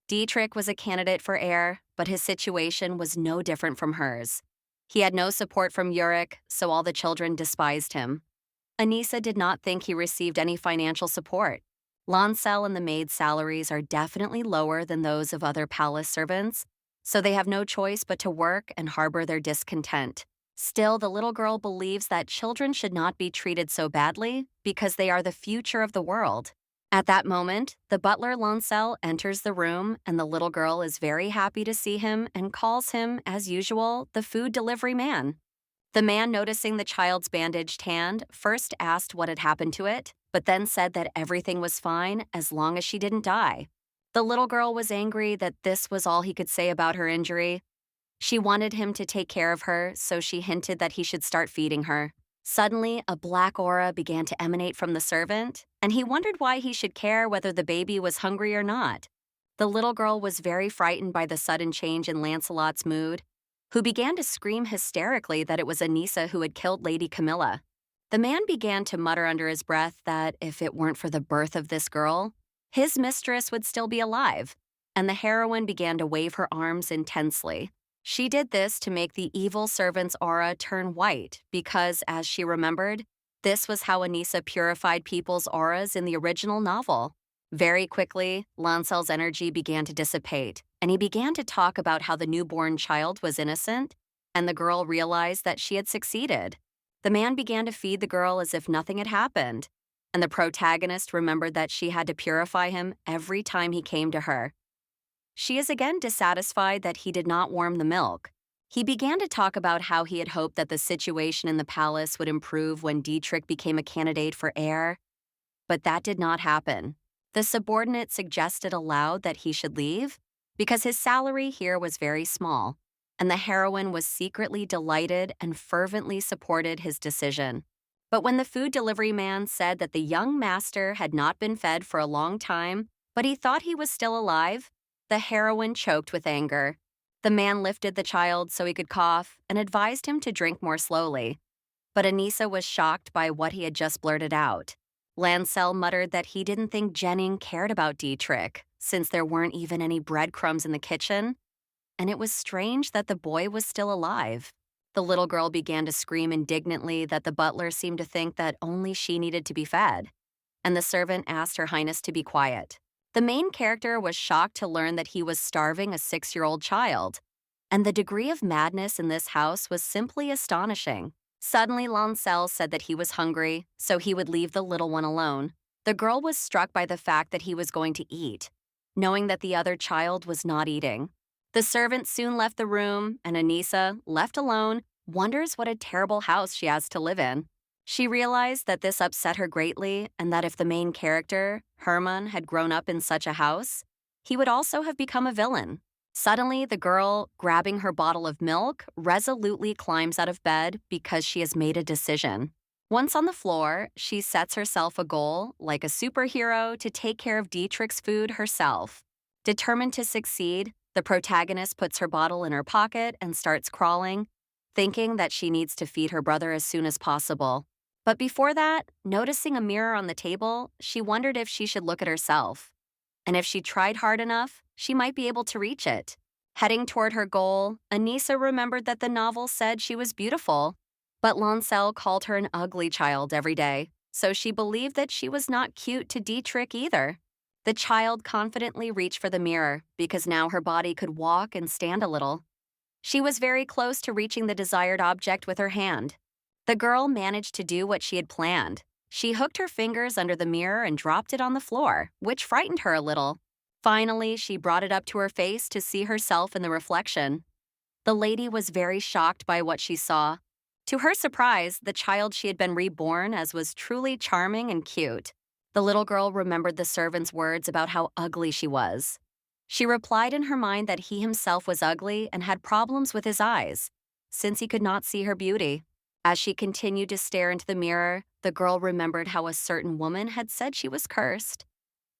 [SPEAKER 1] Dietrich was a candidate for heir, but his situation was no different from hers. He had no support from Yurik, so all the children despised him. Anissa did not think he received any financial support. Lancel and the maid's salaries are definitely lower than those of other palace servants, so they have no choice but to work and harbor their discontent. Still, the little girl believes that children should not be treated so badly because they are the future of the world. At that moment, the butler Lancel enters the room and the little girl is very happy to see him and calls him, as usual, the food delivery man. The man, noticing the child's bandaged hand, first asked what had happened to it, but then said that everything was fine as long as she didn't die. The little girl was angry that this was all he could say about her injury. She wanted him to take care of her, so she hinted that he should start feeding her. Suddenly, a black aura began to emanate from the servant, and he wondered why he should care whether the baby was hungry or not. The little girl was very frightened by the sudden change in Lancelot's mood, who began to scream hysterically that it was Anissa who had killed Lady Camilla. The man began to mutter under his breath that if it weren't for the birth of this girl, his mistress would still be alive, and the heroine began to wave her arms intensely. She did this to make the evil servant's aura turn white because, as she remembered, this was how Anissa purified people's auras in the original novel. Very quickly, Lancel's energy began to dissipate, and he began to talk about how the newborn child was innocent, and the girl realized that she had succeeded. The man began to feed the girl as if nothing had happened, and the protagonist remembered that she had to purify him every time he came to her. She is again dissatisfied that he did not warm the milk. He began to talk about how he had hoped that the situation in the palace would improve when Dietrich became a candidate for heir, but that did not happen. The subordinate suggested aloud that he should leave because his salary here was very small, and the heroine was secretly delighted and fervently supported his decision. But when the food delivery man said that the young master had not been fed for a long time, but he thought he was still alive, the heroine choked with anger. The man lifted the child so he could cough and advised him to drink more slowly. But Anissa was shocked by what he had just blurted out. Lancel muttered that he didn't think Jennings cared about Dietrich, since there weren't even any breadcrumbs in the kitchen, and it was strange that the boy was still alive. The little girl began to scream indignantly that the butler seemed to think that only she needed to be fed, and the servant asked Her Highness to be quiet. The main character was shocked to learn that he was starving a 6-year-old child, and the degree of madness in this house was simply astonishing. Suddenly, Lancel said that he was hungry, so he would leave the little one alone. The girl was struck by the fact that he was going to eat, knowing that the other child was not eating. The servant soon left the room, and Anissa, left alone, wonders what a terrible house she has to live in. She realized that this upset her greatly, and that if the main character, Hermann, had grown up in such a house, he would also have become a villain. Suddenly, the girl, grabbing her bottle of milk, resolutely climbs out of bed because she has made a decision. Once on the floor, she sets herself a goal, like a superhero, to take care of Dietrich's food herself. Determined to succeed, the protagonist puts her bottle in her pocket and starts crawling, thinking that she needs to feed her brother as soon as possible. But before that, noticing a mirror on the table, she wondered if she should look at herself. And if she tried hard enough, she might be able to reach it. Heading toward her goal, Anissa remembered that the novel said she was beautiful, but Lancel called her an ugly child every day, so she believed that she was not cute to Dietrich either. The child confidently reached for the mirror because now her body could walk and stand a little. She was very close to reaching the desired object with her hand. The girl managed to do what she had planned. She hooked her fingers under the mirror and dropped it on the floor, which frightened her a little. Finally, she brought it up to her face to see herself in the reflection. The lady was very shocked by what she saw. To her surprise, the child she had been reborn as was truly charming and cute. The little girl remembered the servant's words about how ugly she was. She replied in her mind that he himself was ugly and had problems with his eyes, since he could not see her beauty. As she continued to stare into the mirror, the girl remembered how a certain woman had said she was cursed.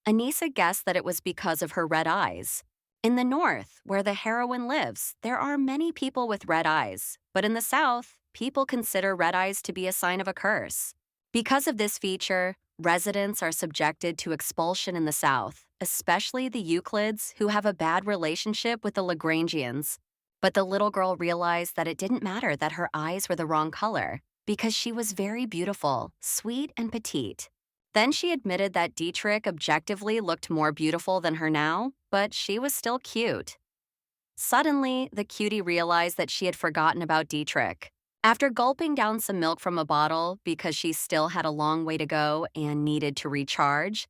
[SPEAKER 1] Anissa guessed that it was because of her red eyes. In the north, where the heroine lives, there are many people with red eyes, but in the south, people consider red eyes to be a sign of a curse. Because of this feature, residents are subjected to expulsion in the south, especially the Euclids, who have a bad relationship with the Lagrangians. But the little girl realized that it didn't matter that her eyes were the wrong color, because she was very beautiful, sweet, and petite. Then she admitted that Dietrich objectively looked more beautiful than her now, but she was still cute. Suddenly, the cutie realized that she had forgotten about Dietrich. After gulping down some milk from a bottle because she still had a long way to go and needed to recharge,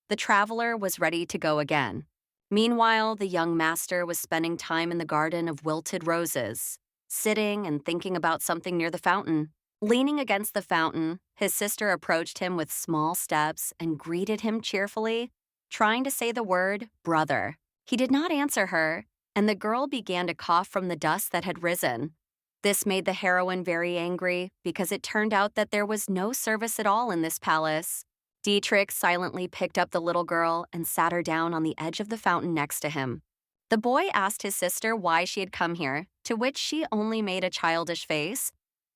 [SPEAKER 1] the traveler was ready to go again. Meanwhile, the young master was spending time in the garden of wilted roses, sitting and thinking about something near the fountain. Leaning against the fountain, his sister approached him with small steps and greeted him cheerfully. trying to say the word brother. He did not answer her, and the girl began to cough from the dust that had risen. This made the heroine very angry because it turned out that there was no service at all in this palace. Dietrich silently picked up the little girl and sat her down on the edge of the fountain next to him. The boy asked his sister why she had come here, to which she only made a childish face.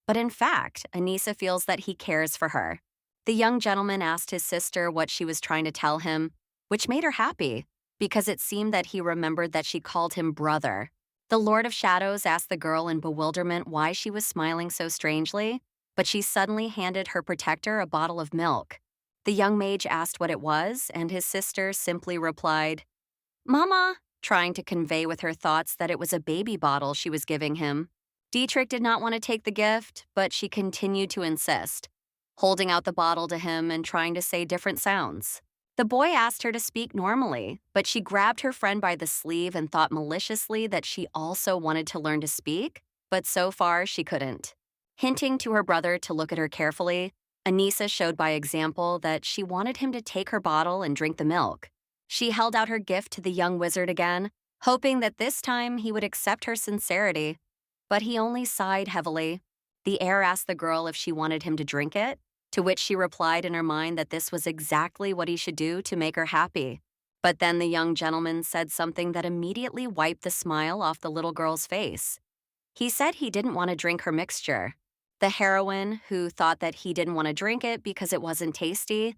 [SPEAKER 1] But in fact, Anissa feels that he cares for her. The young gentleman asked his sister what she was trying to tell him, which made her happy, because it seemed that he remembered that she called him brother. The Lord of Shadows asked the girl in bewilderment why she was smiling so strangely, but she suddenly handed her protector a bottle of milk. The young mage asked what it was, and his sister simply replied, "Mama," trying to convey with her thoughts that it was a baby bottle she was giving him. Dietrich did not want to take the gift, but she continued to insist, holding out the bottle to him and trying to say different sounds. The boy asked her to speak normally, but she grabbed her friend by the sleeve and thought maliciously that she also wanted to learn to speak, but so far she couldn't. Hinting to her brother to look at her carefully, Anissa showed by example that she wanted him to take her bottle and drink the milk. She held out her gift to the young wizard again, hoping that this time he would accept her sincerity, but he only sighed heavily. The heir asked the girl if she wanted him to drink it, to which she replied in her mind that this was exactly what he should do to make her happy. But then the young gentleman said something that immediately wiped the smile off the little girl's face. He said he didn't want to drink her mixture. The heroine, who thought that he didn't want to drink it because it wasn't tasty,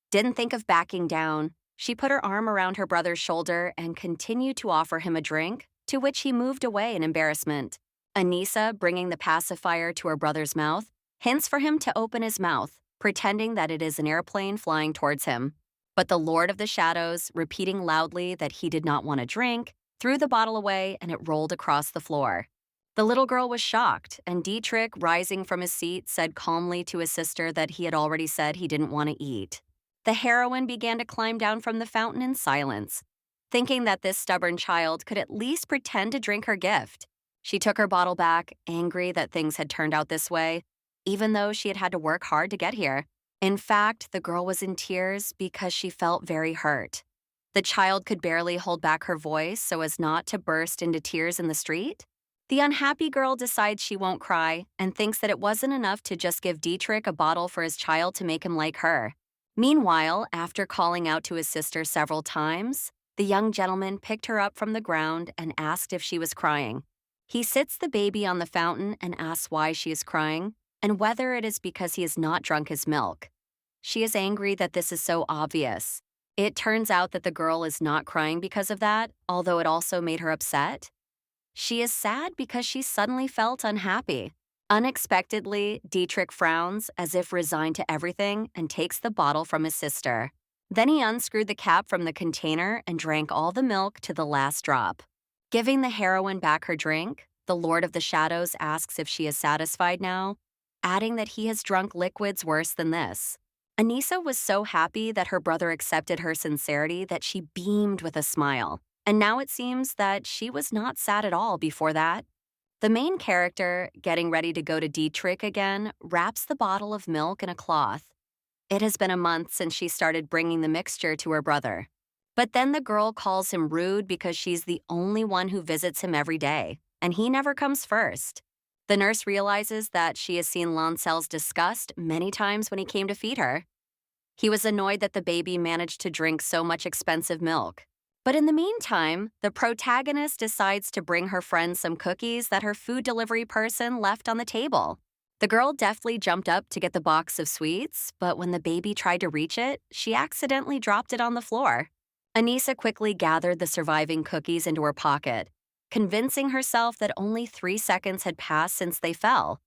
[SPEAKER 1] didn't think of backing down. She put her arm around her brother's shoulder and continued to offer him a drink, to which he moved away in embarrassment. Anissa, bringing the pacifier to her brother's mouth, hints for him to open his mouth, pretending that it is an airplane flying towards him. But the Lord of the Shadows, repeating loudly that he did not want to drink, threw the bottle away and it rolled across the floor. The little girl was shocked, and Dietrich, rising from his seat, said calmly to his sister that he had already said he didn't want to eat. The heroine began to climb down from the fountain in silence, thinking that this stubborn child could at least pretend to drink her gift. She took her bottle back, angry that things had turned out this way, even though she had had to work hard to get here. In fact, the girl was in tears because she felt very hurt. The child could barely hold back her voice so as not to burst into tears in the street. The unhappy girl decides she won't cry and thinks that it wasn't enough to just give Dietrich a bottle for his child to make him like her. Meanwhile, after calling out to his sister several times, the young gentleman picked her up from the ground and asked if she was crying. He sits the baby on the fountain and asks why she is crying, and whether it is because he has not drunk his milk. She is angry that this is so obvious. It turns out that the girl is not crying because of that, although it also made her upset. She is sad because she suddenly felt unhappy. Unexpectedly, Dietrich frowns as if resigned to everything and takes the bottle from his sister. Then he unscrewed the cap from the container and drank all the milk to the last drop. Giving the heroine back her drink, the Lord of the Shadows asks if she is satisfied now, adding that he has drunk liquids worse than this. Anissa was so happy that her brother accepted her sincerity that she beamed with a smile. And now it seems that she was not sad at all before that. The main character, getting ready to go to Dietrich again, wraps the bottle of milk in a cloth. It has been a month since she started bringing the mixture to her brother. But then the girl calls him rude because she's the only one who visits him every day, and he never comes first. The nurse realizes that she has seen Lancel's disgust many times when he came to feed her. He was annoyed that the baby managed to drink so much expensive milk. But in the meantime, the protagonist decides to bring her friend some cookies that her food delivery person left on the table. The girl deftly jumped up to get the box of sweets, but when the baby tried to reach it, she accidentally dropped it on the floor. Anissa quickly gathered the surviving cookies into her pocket, convincing herself that only 3 seconds had passed since they fell,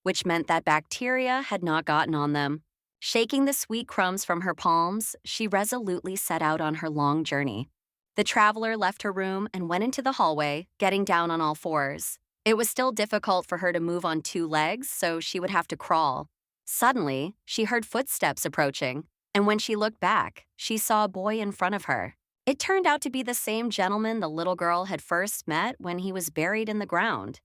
[SPEAKER 1] which meant that bacteria had not gotten on them. Shaking the sweet crumbs from her palms, she resolutely set out on her long journey. The traveler left her room and went into the hallway, getting down on all fours. It was still difficult for her to move on 2 legs, so she would have to crawl. Suddenly, she heard footsteps approaching, and when she looked back, she saw a boy in front of her. It turned out to be the same gentleman the little girl had first met when he was buried in the ground.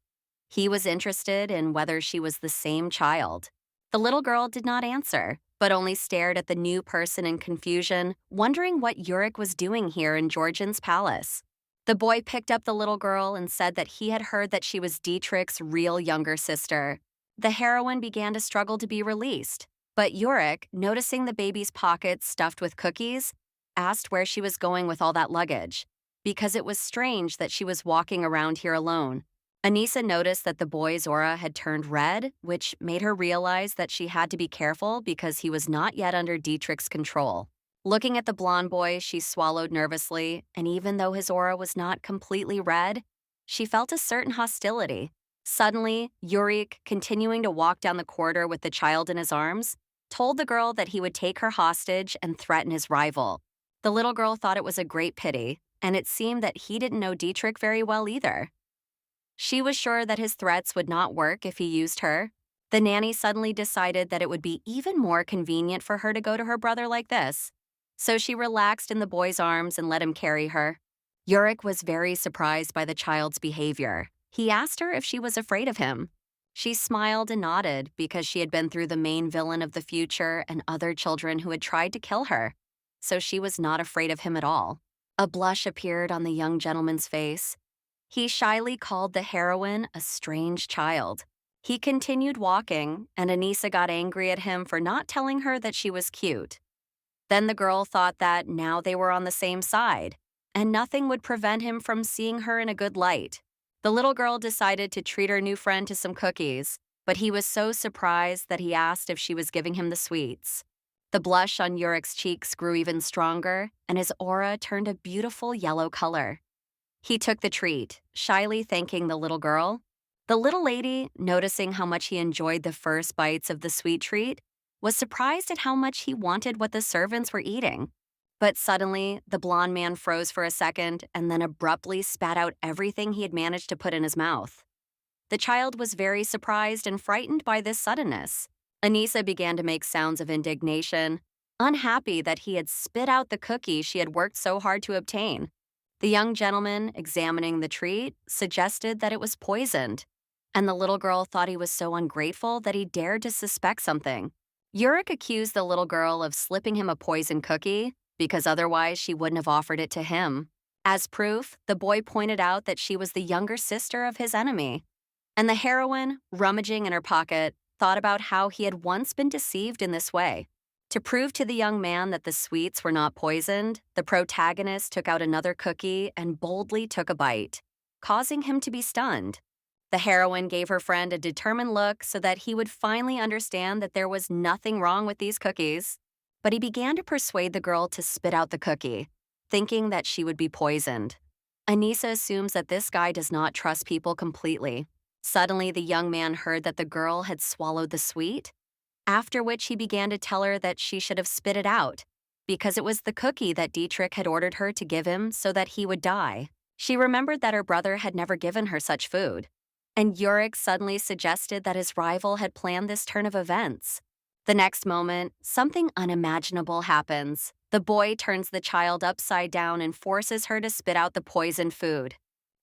[SPEAKER 1] He was interested in whether she was the same child. The little girl did not answer, but only stared at the new person in confusion, wondering what Yurik was doing here in Georgian's palace. The boy picked up the little girl and said that he had heard that she was Dietrich's real younger sister. The heroine began to struggle to be released, but Yurik, noticing the baby's pockets stuffed with cookies, asked where she was going with all that luggage, because it was strange that she was walking around here alone. Anissa noticed that the boy's aura had turned red, which made her realize that she had to be careful because he was not yet under Dietrich's control. Looking at the blonde boy, she swallowed nervously, and even though his aura was not completely red, she felt a certain hostility. Suddenly, Yurik, continuing to walk down the corridor with the child in his arms, told the girl that he would take her hostage and threaten his rival. The little girl thought it was a great pity, and it seemed that he didn't know Dietrich very well either. She was sure that his threats would not work if he used her. The nanny suddenly decided that it would be even more convenient for her to go to her brother like this. So she relaxed in the boy's arms and let him carry her. Yurik was very surprised by the child's behavior. He asked her if she was afraid of him. She smiled and nodded because she had been through the main villain of the future and other children who had tried to kill her. So she was not afraid of him at all. A blush appeared on the young gentleman's face. He shyly called the heroine a strange child. He continued walking, and Anissa got angry at him for not telling her that she was cute. Then the girl thought that now they were on the same side, and nothing would prevent him from seeing her in a good light. The little girl decided to treat her new friend to some cookies, but he was so surprised that he asked if she was giving him the sweets. The blush on Yurik's cheeks grew even stronger, and his aura turned a beautiful yellow color. He took the treat, shyly thanking the little girl. The little lady, noticing how much he enjoyed the first bites of the sweet treat, was surprised at how much he wanted what the servants were eating. But suddenly, the blonde man froze for a second and then abruptly spat out everything he had managed to put in his mouth. The child was very surprised and frightened by this suddenness. Anissa began to make sounds of indignation, unhappy that he had spit out the cookie she had worked so hard to obtain. The young gentleman, examining the treat, suggested that it was poisoned, and the little girl thought he was so ungrateful that he dared to suspect something. Yurik accused the little girl of slipping him a poisoned cookie, because otherwise she wouldn't have offered it to him. As proof, the boy pointed out that she was the younger sister of his enemy. And the heroine, rummaging in her pocket, thought about how he had once been deceived in this way. To prove to the young man that the sweets were not poisoned, the protagonist took out another cookie and boldly took a bite, causing him to be stunned. The heroine gave her friend a determined look so that he would finally understand that there was nothing wrong with these cookies. But he began to persuade the girl to spit out the cookie, thinking that she would be poisoned. Anissa assumes that this guy does not trust people completely. Suddenly, the young man heard that the girl had swallowed the sweet, after which he began to tell her that she should have spit it out, because it was the cookie that Dietrich had ordered her to give him so that he would die. She remembered that her brother had never given her such food. And Yurik suddenly suggested that his rival had planned this turn of events. The next moment, something unimaginable happens. The boy turns the child upside down and forces her to spit out the poisoned food.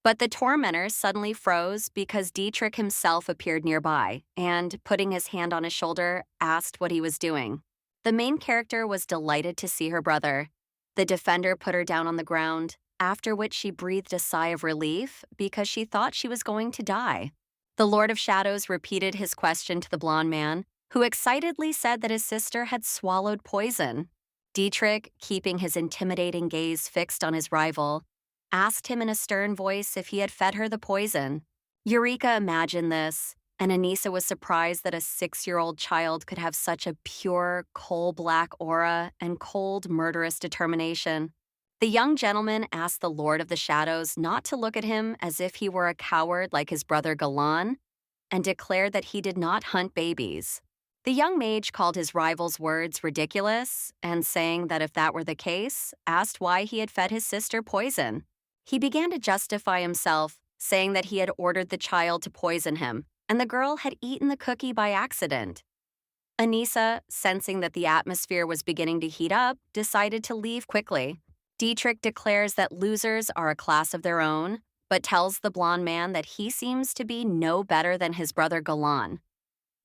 [SPEAKER 1] But the tormentor suddenly froze because Dietrich himself appeared nearby and, putting his hand on his shoulder, asked what he was doing. The main character was delighted to see her brother. The defender put her down on the ground, after which she breathed a sigh of relief because she thought she was going to die. The Lord of Shadows repeated his question to the blonde man, who excitedly said that his sister had swallowed poison. Dietrich, keeping his intimidating gaze fixed on his rival, asked him in a stern voice if he had fed her the poison. Eureka imagined this, and Anissa was surprised that a 6-year-old child could have such a pure, coal-black aura and cold, murderous determination. The young gentleman asked the Lord of the Shadows not to look at him as if he were a coward like his brother Galan, and declared that he did not hunt babies. The young mage called his rival's words ridiculous, and saying that if that were the case, asked why he had fed his sister poison. He began to justify himself, saying that he had ordered the child to poison him, and the girl had eaten the cookie by accident. Anissa, sensing that the atmosphere was beginning to heat up, decided to leave quickly. Dietrich declares that losers are a class of their own, but tells the blonde man that he seems to be no better than his brother Galan.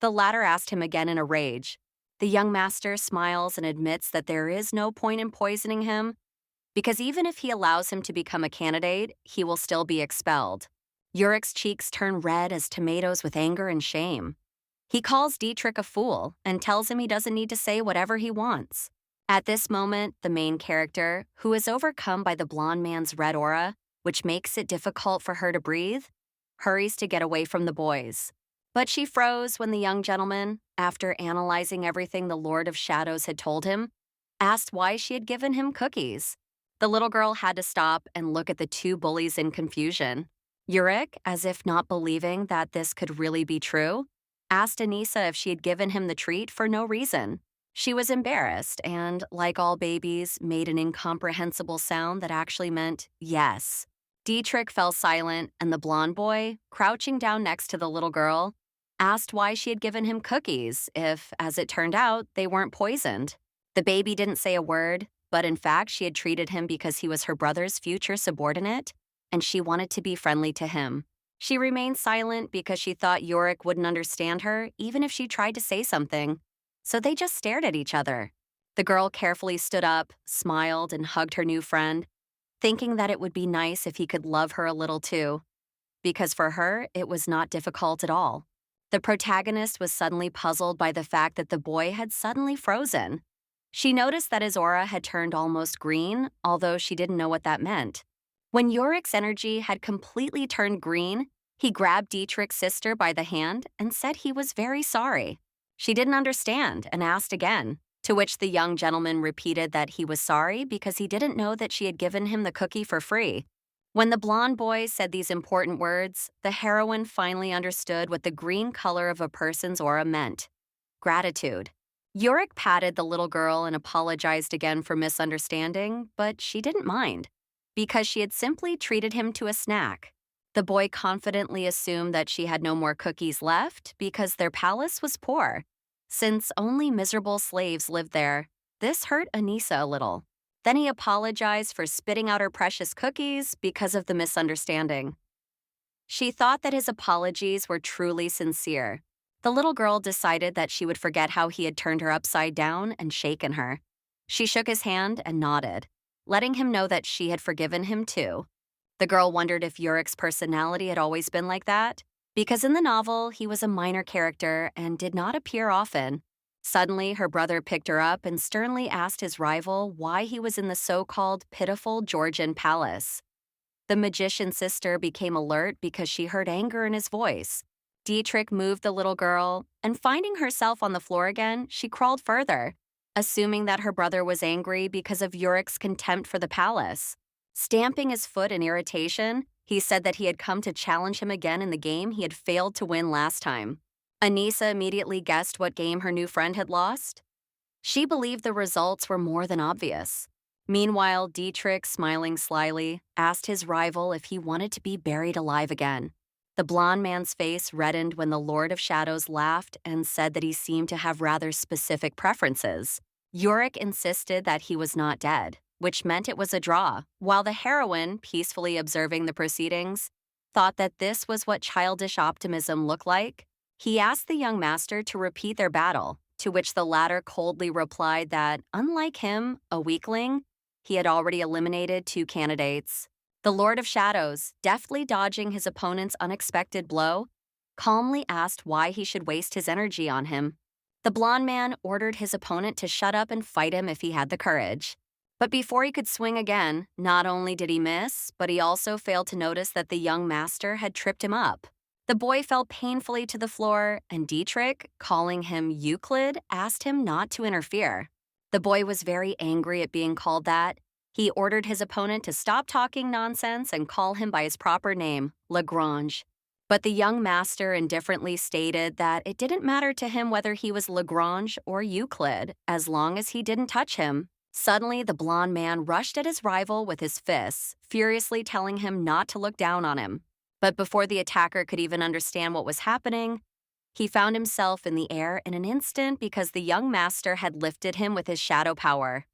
[SPEAKER 1] The latter asked him again in a rage, The young master smiles and admits that there is no point in poisoning him, because even if he allows him to become a candidate, he will still be expelled. Urich's cheeks turn red as tomatoes with anger and shame. He calls Dietrich a fool and tells him he doesn't need to say whatever he wants. At this moment, the main character, who is overcome by the blonde man's red aura, which makes it difficult for her to breathe, hurries to get away from the boys. But she froze when the young gentleman, after analyzing everything the Lord of Shadows had told him, asked why she had given him cookies. The little girl had to stop and look at the two bullies in confusion. Urich, as if not believing that this could really be true, asked Anissa if she had given him the treat for no reason. She was embarrassed and, like all babies, made an incomprehensible sound that actually meant yes. Dietrich fell silent, and the blonde boy, crouching down next to the little girl, asked why she had given him cookies if, as it turned out, they weren't poisoned. The baby didn't say a word, but in fact she had treated him because he was her brother's future subordinate, and she wanted to be friendly to him. She remained silent because she thought Yorick wouldn't understand her even if she tried to say something, so they just stared at each other. The girl carefully stood up, smiled, and hugged her new friend, thinking that it would be nice if he could love her a little too, because for her, it was not difficult at all. The protagonist was suddenly puzzled by the fact that the boy had suddenly frozen. She noticed that his aura had turned almost green, although she didn't know what that meant. When Yorick's energy had completely turned green, he grabbed Dietrich's sister by the hand and said he was very sorry. She didn't understand and asked again, to which the young gentleman repeated that he was sorry because he didn't know that she had given him the cookie for free. When the blonde boy said these important words, the heroine finally understood what the green color of a person's aura meant: gratitude. Yorick patted the little girl and apologized again for misunderstanding, but she didn't mind, because she had simply treated him to a snack. The boy confidently assumed that she had no more cookies left because their palace was poor. Since only miserable slaves lived there, this hurt Anissa a little. Then he apologized for spitting out her precious cookies because of the misunderstanding. She thought that his apologies were truly sincere. The little girl decided that she would forget how he had turned her upside down and shaken her. She shook his hand and nodded, letting him know that she had forgiven him too. The girl wondered if Yorick's personality had always been like that, because in the novel, he was a minor character and did not appear often. Suddenly, her brother picked her up and sternly asked his rival why he was in the so-called pitiful Georgian palace. The magician's sister became alert because she heard anger in his voice. Dietrich moved the little girl, and finding herself on the floor again, she crawled further, assuming that her brother was angry because of Yorick's contempt for the palace. Stamping his foot in irritation, he said that he had come to challenge him again in the game he had failed to win last time. Anissa immediately guessed what game her new friend had lost. She believed the results were more than obvious. Meanwhile, Dietrich, smiling slyly, asked his rival if he wanted to be buried alive again. The blonde man's face reddened when the Lord of Shadows laughed and said that he seemed to have rather specific preferences. Yorick insisted that he was not dead, which meant it was a draw, while the heroine, peacefully observing the proceedings, thought that this was what childish optimism looked like. He asked the young master to repeat their battle, to which the latter coldly replied that, unlike him, a weakling, he had already eliminated 2 candidates. The Lord of Shadows, deftly dodging his opponent's unexpected blow, calmly asked why he should waste his energy on him. The blonde man ordered his opponent to shut up and fight him if he had the courage. But before he could swing again, not only did he miss, but he also failed to notice that the young master had tripped him up. The boy fell painfully to the floor, and Dietrich, calling him Euclid, asked him not to interfere. The boy was very angry at being called that. He ordered his opponent to stop talking nonsense and call him by his proper name, Lagrange. But the young master indifferently stated that it didn't matter to him whether he was Lagrange or Euclid, as long as he didn't touch him. Suddenly, the blonde man rushed at his rival with his fists, furiously telling him not to look down on him. But before the attacker could even understand what was happening, he found himself in the air in an instant because the young master had lifted him with his shadow power.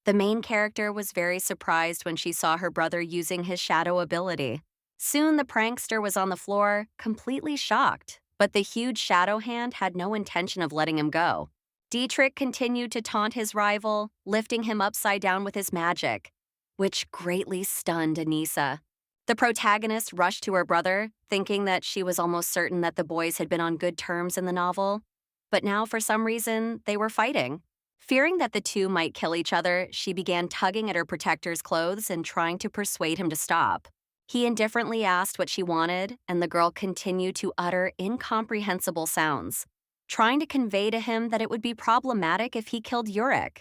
[SPEAKER 1] The main character was very surprised when she saw her brother using his shadow ability. Soon the prankster was on the floor, completely shocked, but the huge shadow hand had no intention of letting him go. Dietrich continued to taunt his rival, lifting him upside down with his magic, which greatly stunned Anissa. The protagonist rushed to her brother, thinking that she was almost certain that the boys had been on good terms in the novel. But now, for some reason, they were fighting. Fearing that the two might kill each other, she began tugging at her protector's clothes and trying to persuade him to stop. He indifferently asked what she wanted, and the girl continued to utter incomprehensible sounds, trying to convey to him that it would be problematic if he killed Yurik,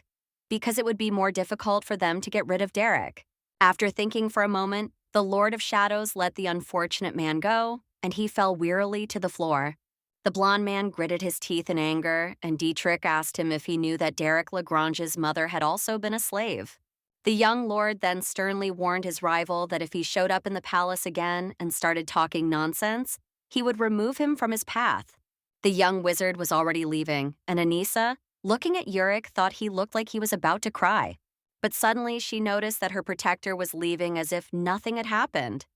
[SPEAKER 1] because it would be more difficult for them to get rid of Derek. After thinking for a moment, the Lord of Shadows let the unfortunate man go, and he fell wearily to the floor. The blond man gritted his teeth in anger, and Dietrich asked him if he knew that Derek Lagrange's mother had also been a slave. The young lord then sternly warned his rival that if he showed up in the palace again and started talking nonsense, he would remove him from his path. The young wizard was already leaving, and Anissa, looking at Yurik, thought he looked like he was about to cry. But suddenly she noticed that her protector was leaving as if nothing had happened.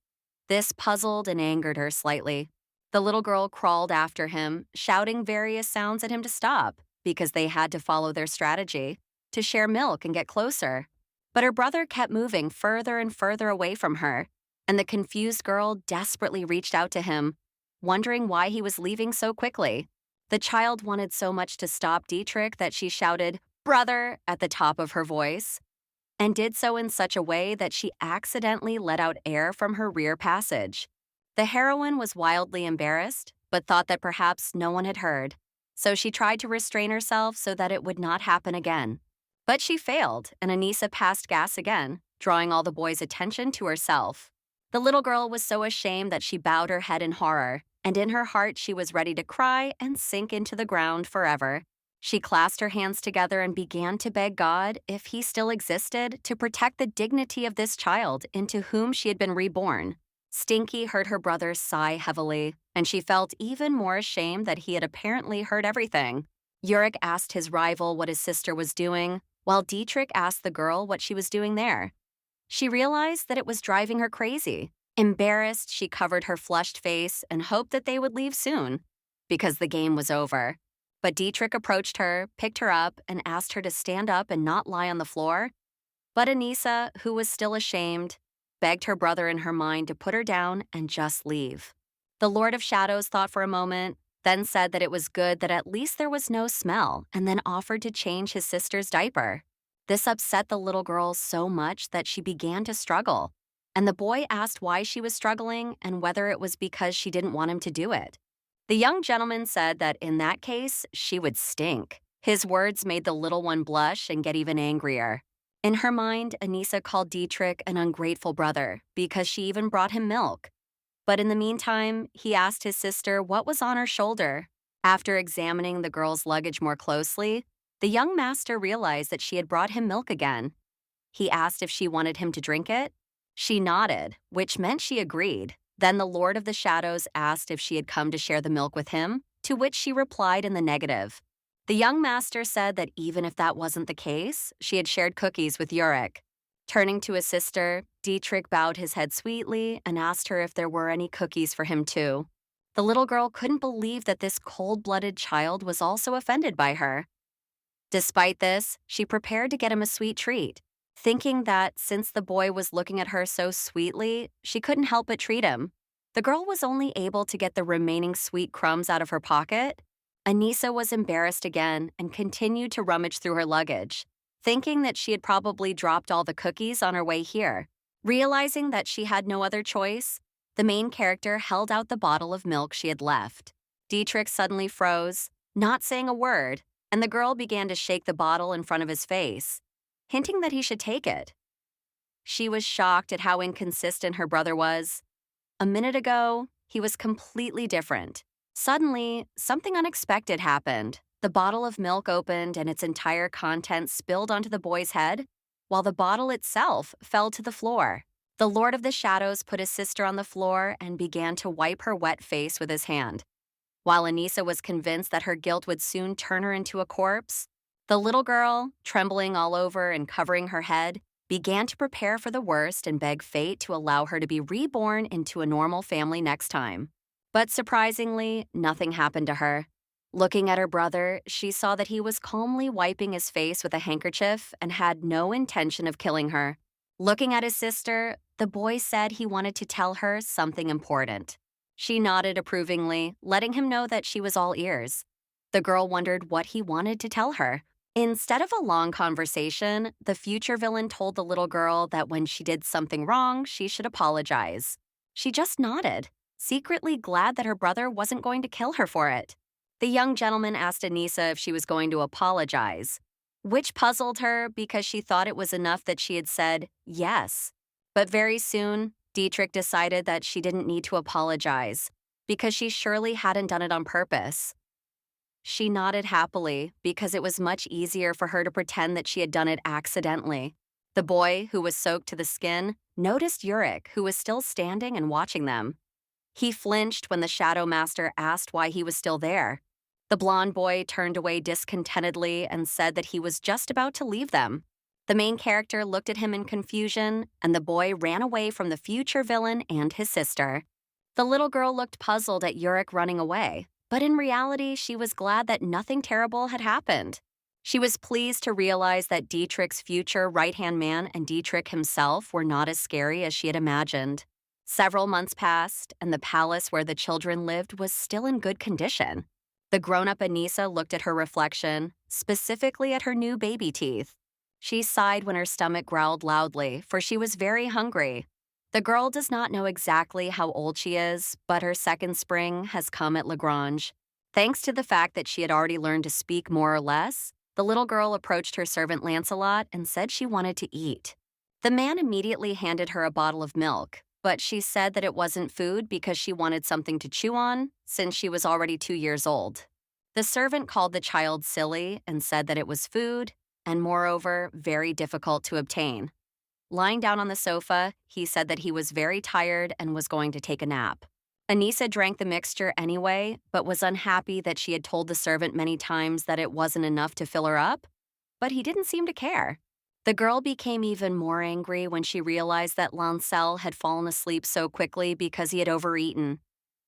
[SPEAKER 1] This puzzled and angered her slightly. The little girl crawled after him, shouting various sounds at him to stop, because they had to follow their strategy, to share milk and get closer. But her brother kept moving further and further away from her, and the confused girl desperately reached out to him, wondering why he was leaving so quickly. The child wanted so much to stop Dietrich that she shouted, "Brother," at the top of her voice, and did so in such a way that she accidentally let out air from her rear passage. The heroine was wildly embarrassed, but thought that perhaps no one had heard, so she tried to restrain herself so that it would not happen again. But she failed, and Anissa passed gas again, drawing all the boys' attention to herself. The little girl was so ashamed that she bowed her head in horror, and in her heart she was ready to cry and sink into the ground forever. She clasped her hands together and began to beg God, if he still existed, to protect the dignity of this child into whom she had been reborn. Stinky heard her brother sigh heavily, and she felt even more ashamed that he had apparently heard everything. Yurik asked his rival what his sister was doing, while Dietrich asked the girl what she was doing there. She realized that it was driving her crazy. Embarrassed, she covered her flushed face and hoped that they would leave soon, because the game was over. But Dietrich approached her, picked her up, and asked her to stand up and not lie on the floor. But Anissa, who was still ashamed, begged her brother in her mind to put her down and just leave. The Lord of Shadows thought for a moment, then said that it was good that at least there was no smell, and then offered to change his sister's diaper. This upset the little girl so much that she began to struggle, and the boy asked why she was struggling and whether it was because she didn't want him to do it. The young gentleman said that in that case, she would stink. His words made the little one blush and get even angrier. In her mind, Anissa called Dietrich an ungrateful brother because she even brought him milk. But in the meantime, he asked his sister what was on her shoulder. After examining the girl's luggage more closely, the young master realized that she had brought him milk again. He asked if she wanted him to drink it. She nodded, which meant she agreed. Then the Lord of the Shadows asked if she had come to share the milk with him, to which she replied in the negative. The young master said that even if that wasn't the case, she had shared cookies with Yurik. Turning to his sister, Dietrich bowed his head sweetly and asked her if there were any cookies for him too. The little girl couldn't believe that this cold-blooded child was also offended by her. Despite this, she prepared to get him a sweet treat, thinking that since the boy was looking at her so sweetly, she couldn't help but treat him. The girl was only able to get the remaining sweet crumbs out of her pocket. Anissa was embarrassed again and continued to rummage through her luggage, thinking that she had probably dropped all the cookies on her way here. Realizing that she had no other choice, the main character held out the bottle of milk she had left. Dietrich suddenly froze, not saying a word, and the girl began to shake the bottle in front of his face, hinting that he should take it. She was shocked at how inconsistent her brother was. A minute ago, he was completely different. Suddenly, something unexpected happened. The bottle of milk opened and its entire contents spilled onto the boy's head, while the bottle itself fell to the floor. The Lord of the Shadows put his sister on the floor and began to wipe her wet face with his hand. While Anissa was convinced that her guilt would soon turn her into a corpse, the little girl, trembling all over and covering her head, began to prepare for the worst and beg fate to allow her to be reborn into a normal family next time. But surprisingly, nothing happened to her. Looking at her brother, she saw that he was calmly wiping his face with a handkerchief and had no intention of killing her. Looking at his sister, the boy said he wanted to tell her something important. She nodded approvingly, letting him know that she was all ears. The girl wondered what he wanted to tell her. Instead of a long conversation, the future villain told the little girl that when she did something wrong, she should apologize. She just nodded, secretly glad that her brother wasn't going to kill her for it. The young gentleman asked Anissa if she was going to apologize, which puzzled her because she thought it was enough that she had said yes. But very soon, Dietrich decided that she didn't need to apologize because she surely hadn't done it on purpose. She nodded happily because it was much easier for her to pretend that she had done it accidentally. The boy, who was soaked to the skin, noticed Yurik, who was still standing and watching them. He flinched when the Shadow Master asked why he was still there. The blond boy turned away discontentedly and said that he was just about to leave them. The main character looked at him in confusion, and the boy ran away from the future villain and his sister. The little girl looked puzzled at Yurik running away, but in reality, she was glad that nothing terrible had happened. She was pleased to realize that Dietrich's future right-hand man and Dietrich himself were not as scary as she had imagined. Several months passed, and the palace where the children lived was still in good condition. The grown-up Anissa looked at her reflection, specifically at her new baby teeth. She sighed when her stomach growled loudly, for she was very hungry. The girl does not know exactly how old she is, but her second spring has come at Lagrange. Thanks to the fact that she had already learned to speak more or less, the little girl approached her servant Lancelot and said she wanted to eat. The man immediately handed her a bottle of milk, but she said that it wasn't food because she wanted something to chew on, since she was already 2 years old. The servant called the child silly and said that it was food, and moreover, very difficult to obtain. Lying down on the sofa, he said that he was very tired and was going to take a nap. Anissa drank the mixture anyway, but was unhappy that she had told the servant many times that it wasn't enough to fill her up, but he didn't seem to care. The girl became even more angry when she realized that Lancel had fallen asleep so quickly because he had overeaten.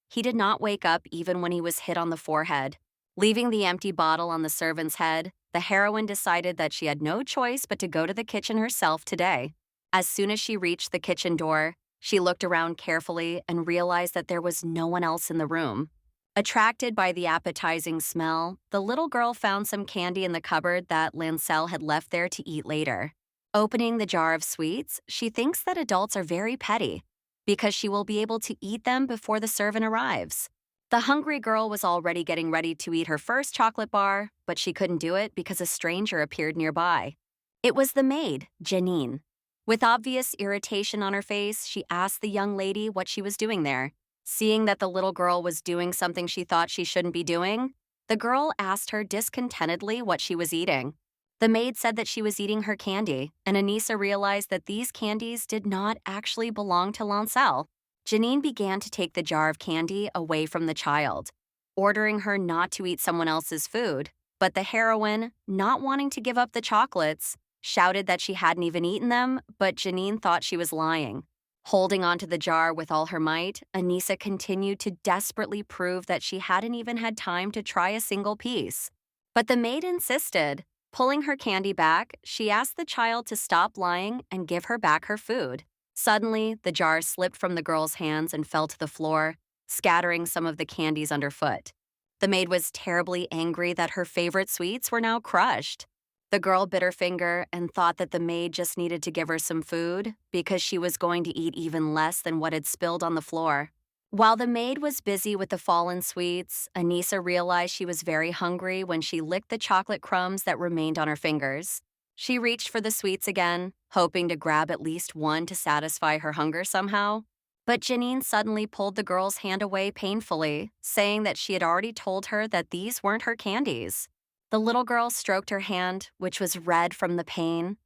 [SPEAKER 1] He did not wake up even when he was hit on the forehead. Leaving the empty bottle on the servant's head, the heroine decided that she had no choice but to go to the kitchen herself today. As soon as she reached the kitchen door, she looked around carefully and realized that there was no one else in the room. Attracted by the appetizing smell, the little girl found some candy in the cupboard that Lancel had left there to eat later. Opening the jar of sweets, she thinks that adults are very petty because she will be able to eat them before the servant arrives. The hungry girl was already getting ready to eat her first chocolate bar, but she couldn't do it because a stranger appeared nearby. It was the maid, Janine. With obvious irritation on her face, she asked the young lady what she was doing there. Seeing that the little girl was doing something she thought she shouldn't be doing, the girl asked her discontentedly what she was eating. The maid said that she was eating her candy, and Anissa realized that these candies did not actually belong to Lancel. Janine began to take the jar of candy away from the child, ordering her not to eat someone else's food, but the heroine, not wanting to give up the chocolates, shouted that she hadn't even eaten them, but Janine thought she was lying. Holding onto the jar with all her might, Anissa continued to desperately prove that she hadn't even had time to try a single piece. But the maid insisted. Pulling her candy back, she asked the child to stop lying and give her back her food. Suddenly, the jar slipped from the girl's hands and fell to the floor, scattering some of the candies underfoot. The maid was terribly angry that her favorite sweets were now crushed. The girl bit her finger and thought that the maid just needed to give her some food because she was going to eat even less than what had spilled on the floor. While the maid was busy with the fallen sweets, Anissa realized she was very hungry when she licked the chocolate crumbs that remained on her fingers. She reached for the sweets again, hoping to grab at least one to satisfy her hunger somehow. But Janine suddenly pulled the girl's hand away painfully, saying that she had already told her that these weren't her candies. The little girl stroked her hand, which was red from the pain.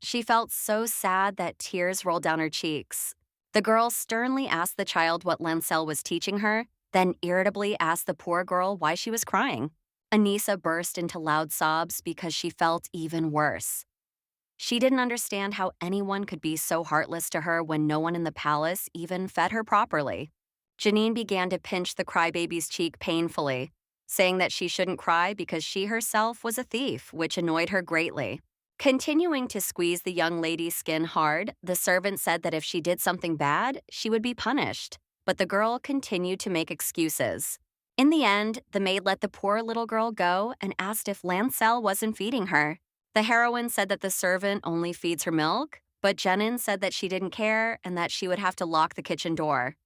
[SPEAKER 1] She felt so sad that tears rolled down her cheeks. The girl sternly asked the child what Lancel was teaching her, then irritably asked the poor girl why she was crying. Anissa burst into loud sobs because she felt even worse. She didn't understand how anyone could be so heartless to her when no one in the palace even fed her properly. Janine began to pinch the crybaby's cheek painfully. saying that she shouldn't cry because she herself was a thief, which annoyed her greatly. Continuing to squeeze the young lady's skin hard, the servant said that if she did something bad, she would be punished. But the girl continued to make excuses. In the end, the maid let the poor little girl go and asked if Lancel wasn't feeding her. The heroine said that the servant only feeds her milk, but Jenin said that she didn't care and that she would have to lock the kitchen door.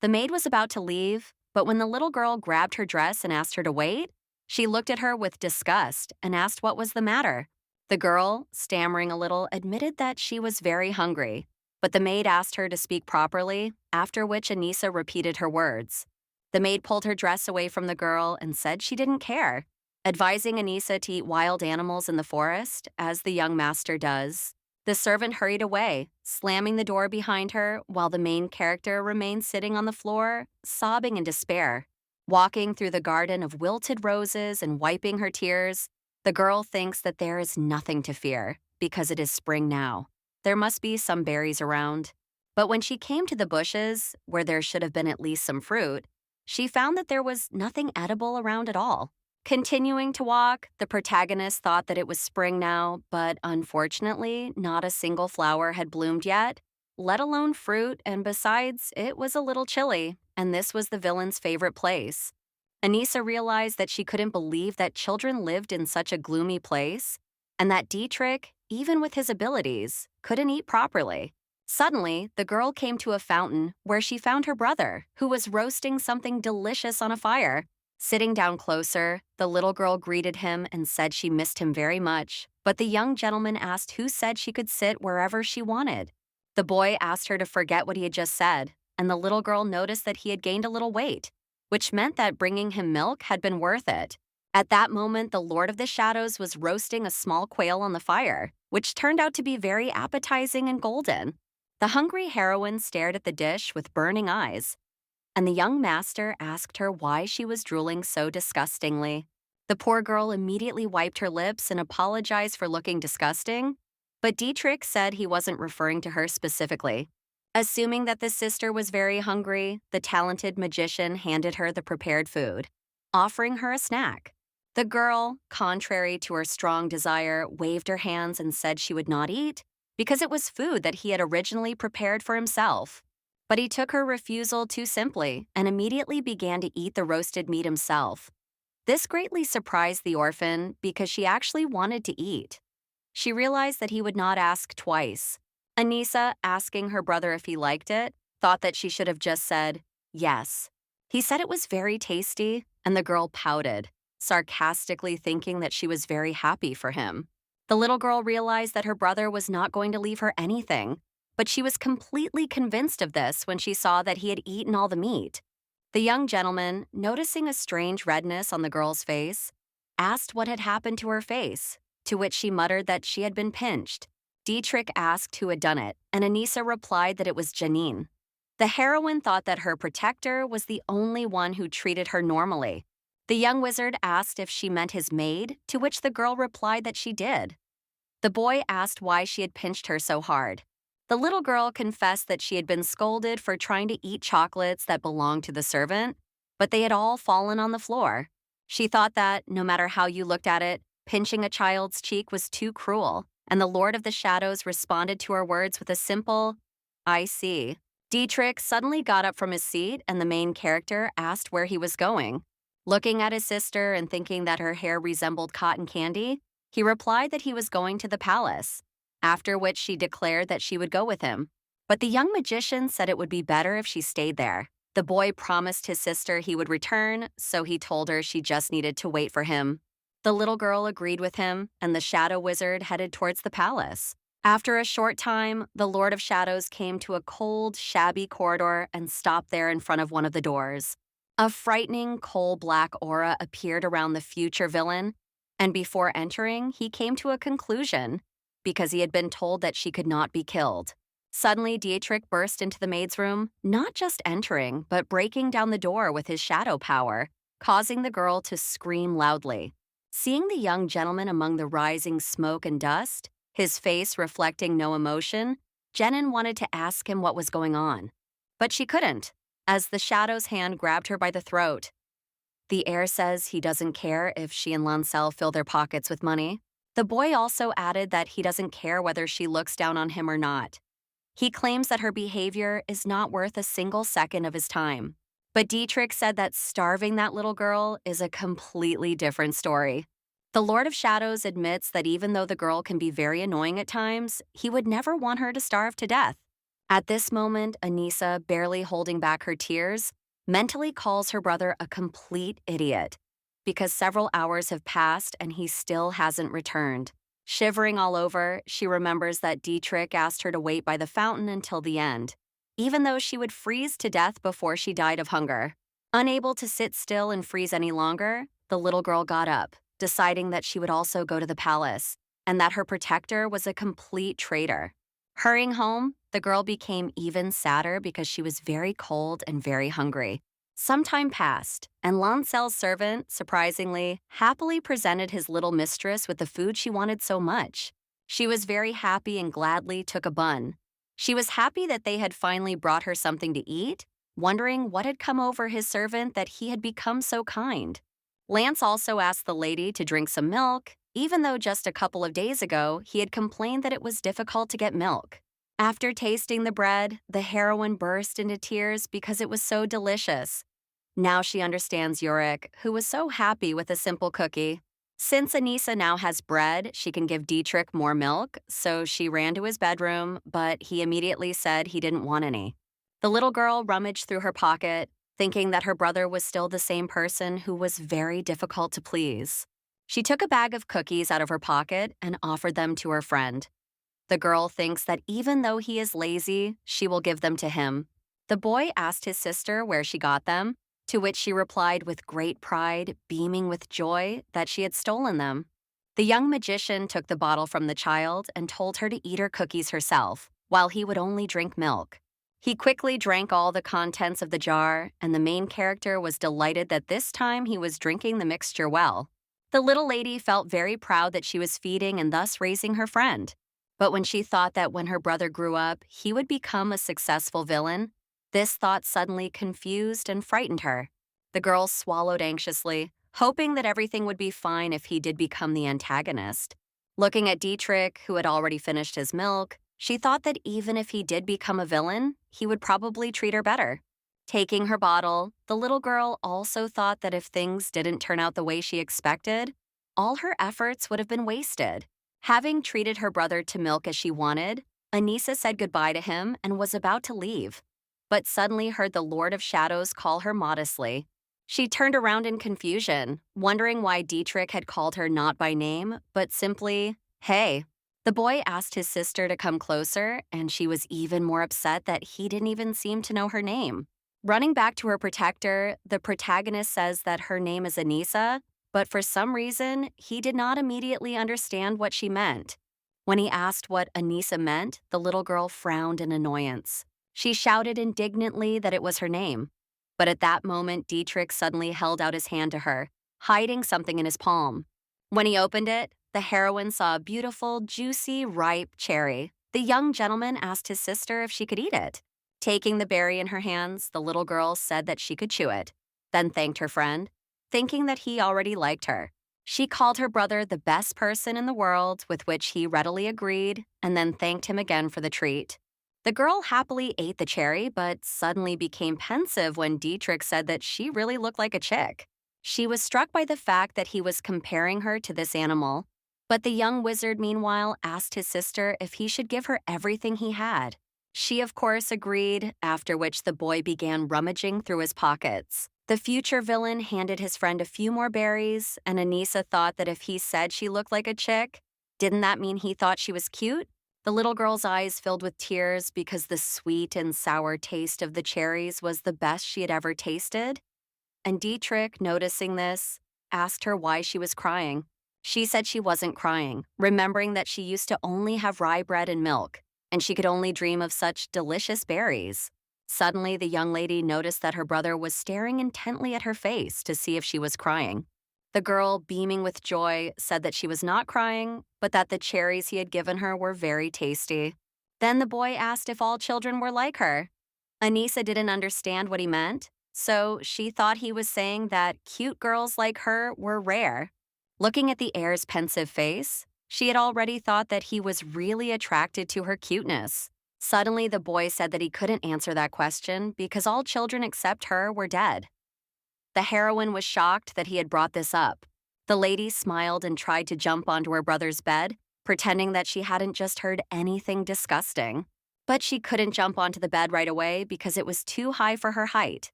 [SPEAKER 1] The maid was about to leave, but when the little girl grabbed her dress and asked her to wait, she looked at her with disgust and asked what was the matter. The girl, stammering a little, admitted that she was very hungry, but the maid asked her to speak properly, after which Anissa repeated her words. The maid pulled her dress away from the girl and said she didn't care, advising Anissa to eat wild animals in the forest, as the young master does. The servant hurried away, slamming the door behind her, while the main character remained sitting on the floor, sobbing in despair. Walking through the garden of wilted roses and wiping her tears, the girl thinks that there is nothing to fear, because it is spring now. There must be some berries around. But when she came to the bushes, where there should have been at least some fruit, she found that there was nothing edible around at all. Continuing to walk, the protagonist thought that it was spring now, but unfortunately, not a single flower had bloomed yet, let alone fruit, and besides, it was a little chilly, and this was the villain's favorite place. Anissa realized that she couldn't believe that children lived in such a gloomy place, and that Dietrich, even with his abilities, couldn't eat properly. Suddenly, the girl came to a fountain where she found her brother, who was roasting something delicious on a fire. Sitting down closer, the little girl greeted him and said she missed him very much, but the young gentleman asked who said she could sit wherever she wanted. The boy asked her to forget what he had just said, and the little girl noticed that he had gained a little weight, which meant that bringing him milk had been worth it. At that moment, the Lord of the Shadows was roasting a small quail on the fire, which turned out to be very appetizing and golden. The hungry heroine stared at the dish with burning eyes, and the young master asked her why she was drooling so disgustingly. The poor girl immediately wiped her lips and apologized for looking disgusting, but Dietrich said he wasn't referring to her specifically. Assuming that the sister was very hungry, the talented magician handed her the prepared food, offering her a snack. The girl, contrary to her strong desire, waved her hands and said she would not eat because it was food that he had originally prepared for himself. But he took her refusal too simply and immediately began to eat the roasted meat himself. This greatly surprised the orphan because she actually wanted to eat. She realized that he would not ask twice. Anissa, asking her brother if he liked it, thought that she should have just said, yes. He said it was very tasty, and the girl pouted, sarcastically thinking that she was very happy for him. The little girl realized that her brother was not going to leave her anything, but she was completely convinced of this when she saw that he had eaten all the meat. The young gentleman, noticing a strange redness on the girl's face, asked what had happened to her face, to which she muttered that she had been pinched. Dietrich asked who had done it, and Anissa replied that it was Janine. The heroine thought that her protector was the only one who treated her normally. The young wizard asked if she meant his maid, to which the girl replied that she did. The boy asked why she had pinched her so hard. The little girl confessed that she had been scolded for trying to eat chocolates that belonged to the servant, but they had all fallen on the floor. She thought that, no matter how you looked at it, pinching a child's cheek was too cruel, and the Lord of the Shadows responded to her words with a simple, I see. Dietrich suddenly got up from his seat, and the main character asked where he was going. Looking at his sister and thinking that her hair resembled cotton candy, he replied that he was going to the palace, after which she declared that she would go with him. But the young magician said it would be better if she stayed there. The boy promised his sister he would return, so he told her she just needed to wait for him. The little girl agreed with him, and the shadow wizard headed towards the palace. After a short time, the Lord of Shadows came to a cold, shabby corridor and stopped there in front of one of the doors. A frightening, coal-black aura appeared around the future villain, and before entering, he came to a conclusion, because he had been told that she could not be killed. Suddenly, Dietrich burst into the maid's room, not just entering, but breaking down the door with his shadow power, causing the girl to scream loudly. Seeing the young gentleman among the rising smoke and dust, his face reflecting no emotion, Jenin wanted to ask him what was going on. But she couldn't, as the shadow's hand grabbed her by the throat. The heir says he doesn't care if she and Lancel fill their pockets with money. The boy also added that he doesn't care whether she looks down on him or not. He claims that her behavior is not worth a single second of his time. But Dietrich said that starving that little girl is a completely different story. The Lord of Shadows admits that even though the girl can be very annoying at times, he would never want her to starve to death. At this moment, Anissa, barely holding back her tears, mentally calls her brother a complete idiot because several hours have passed and he still hasn't returned. Shivering all over, she remembers that Dietrich asked her to wait by the fountain until the end, even though she would freeze to death before she died of hunger. Unable to sit still and freeze any longer, the little girl got up, deciding that she would also go to the palace, and that her protector was a complete traitor. Hurrying home, the girl became even sadder because she was very cold and very hungry. Some time passed, and Lancel's servant, surprisingly, happily presented his little mistress with the food she wanted so much. She was very happy and gladly took a bun. She was happy that they had finally brought her something to eat, wondering what had come over his servant that he had become so kind. Lance also asked the lady to drink some milk, even though just a couple of days ago he had complained that it was difficult to get milk. After tasting the bread, the heroine burst into tears because it was so delicious. Now she understands Yorick, who was so happy with a simple cookie. Since Anissa now has bread, she can give Dietrich more milk, so she ran to his bedroom, but he immediately said he didn't want any. The little girl rummaged through her pocket, thinking that her brother was still the same person who was very difficult to please. She took a bag of cookies out of her pocket and offered them to her friend. The girl thinks that even though he is lazy, she will give them to him. The boy asked his sister where she got them, to which she replied with great pride, beaming with joy, that she had stolen them. The young magician took the bottle from the child and told her to eat her cookies herself, while he would only drink milk. He quickly drank all the contents of the jar, and the main character was delighted that this time he was drinking the mixture well. The little lady felt very proud that she was feeding and thus raising her friend. But when she thought that when her brother grew up, he would become a successful villain, this thought suddenly confused and frightened her. The girl swallowed anxiously, hoping that everything would be fine if he did become the antagonist. Looking at Dietrich, who had already finished his milk, she thought that even if he did become a villain, he would probably treat her better. Taking her bottle, the little girl also thought that if things didn't turn out the way she expected, all her efforts would have been wasted. Having treated her brother to milk as she wanted, Anissa said goodbye to him and was about to leave, but suddenly heard the Lord of Shadows call her modestly. She turned around in confusion, wondering why Dietrich had called her not by name, but simply, "Hey." The boy asked his sister to come closer, and she was even more upset that he didn't even seem to know her name. Running back to her protector, the protagonist says that her name is Anissa, but for some reason, he did not immediately understand what she meant. When he asked what Anissa meant, the little girl frowned in annoyance. She shouted indignantly that it was her name. But at that moment, Dietrich suddenly held out his hand to her, hiding something in his palm. When he opened it, the heroine saw a beautiful, juicy, ripe cherry. The young gentleman asked his sister if she could eat it. Taking the berry in her hands, the little girl said that she could chew it, then thanked her friend, thinking that he already liked her. She called her brother the best person in the world, with which he readily agreed, and then thanked him again for the treat. The girl happily ate the cherry, but suddenly became pensive when Dietrich said that she really looked like a chick. She was struck by the fact that he was comparing her to this animal, but the young wizard, meanwhile, asked his sister if he should give her everything he had. She, of course, agreed, after which the boy began rummaging through his pockets. The future villain handed his friend a few more berries, and Anissa thought that if he said she looked like a chick, didn't that mean he thought she was cute? The little girl's eyes filled with tears because the sweet and sour taste of the cherries was the best she had ever tasted. And Dietrich, noticing this, asked her why she was crying. She said she wasn't crying, remembering that she used to only have rye bread and milk, and she could only dream of such delicious berries. Suddenly, the young lady noticed that her brother was staring intently at her face to see if she was crying. The girl, beaming with joy, said that she was not crying, but that the cherries he had given her were very tasty. Then the boy asked if all children were like her. Anissa didn't understand what he meant, so she thought he was saying that cute girls like her were rare. Looking at the heir's pensive face, she had already thought that he was really attracted to her cuteness. Suddenly, the boy said that he couldn't answer that question because all children except her were dead. The heroine was shocked that he had brought this up. The lady smiled and tried to jump onto her brother's bed, pretending that she hadn't just heard anything disgusting. But she couldn't jump onto the bed right away because it was too high for her height.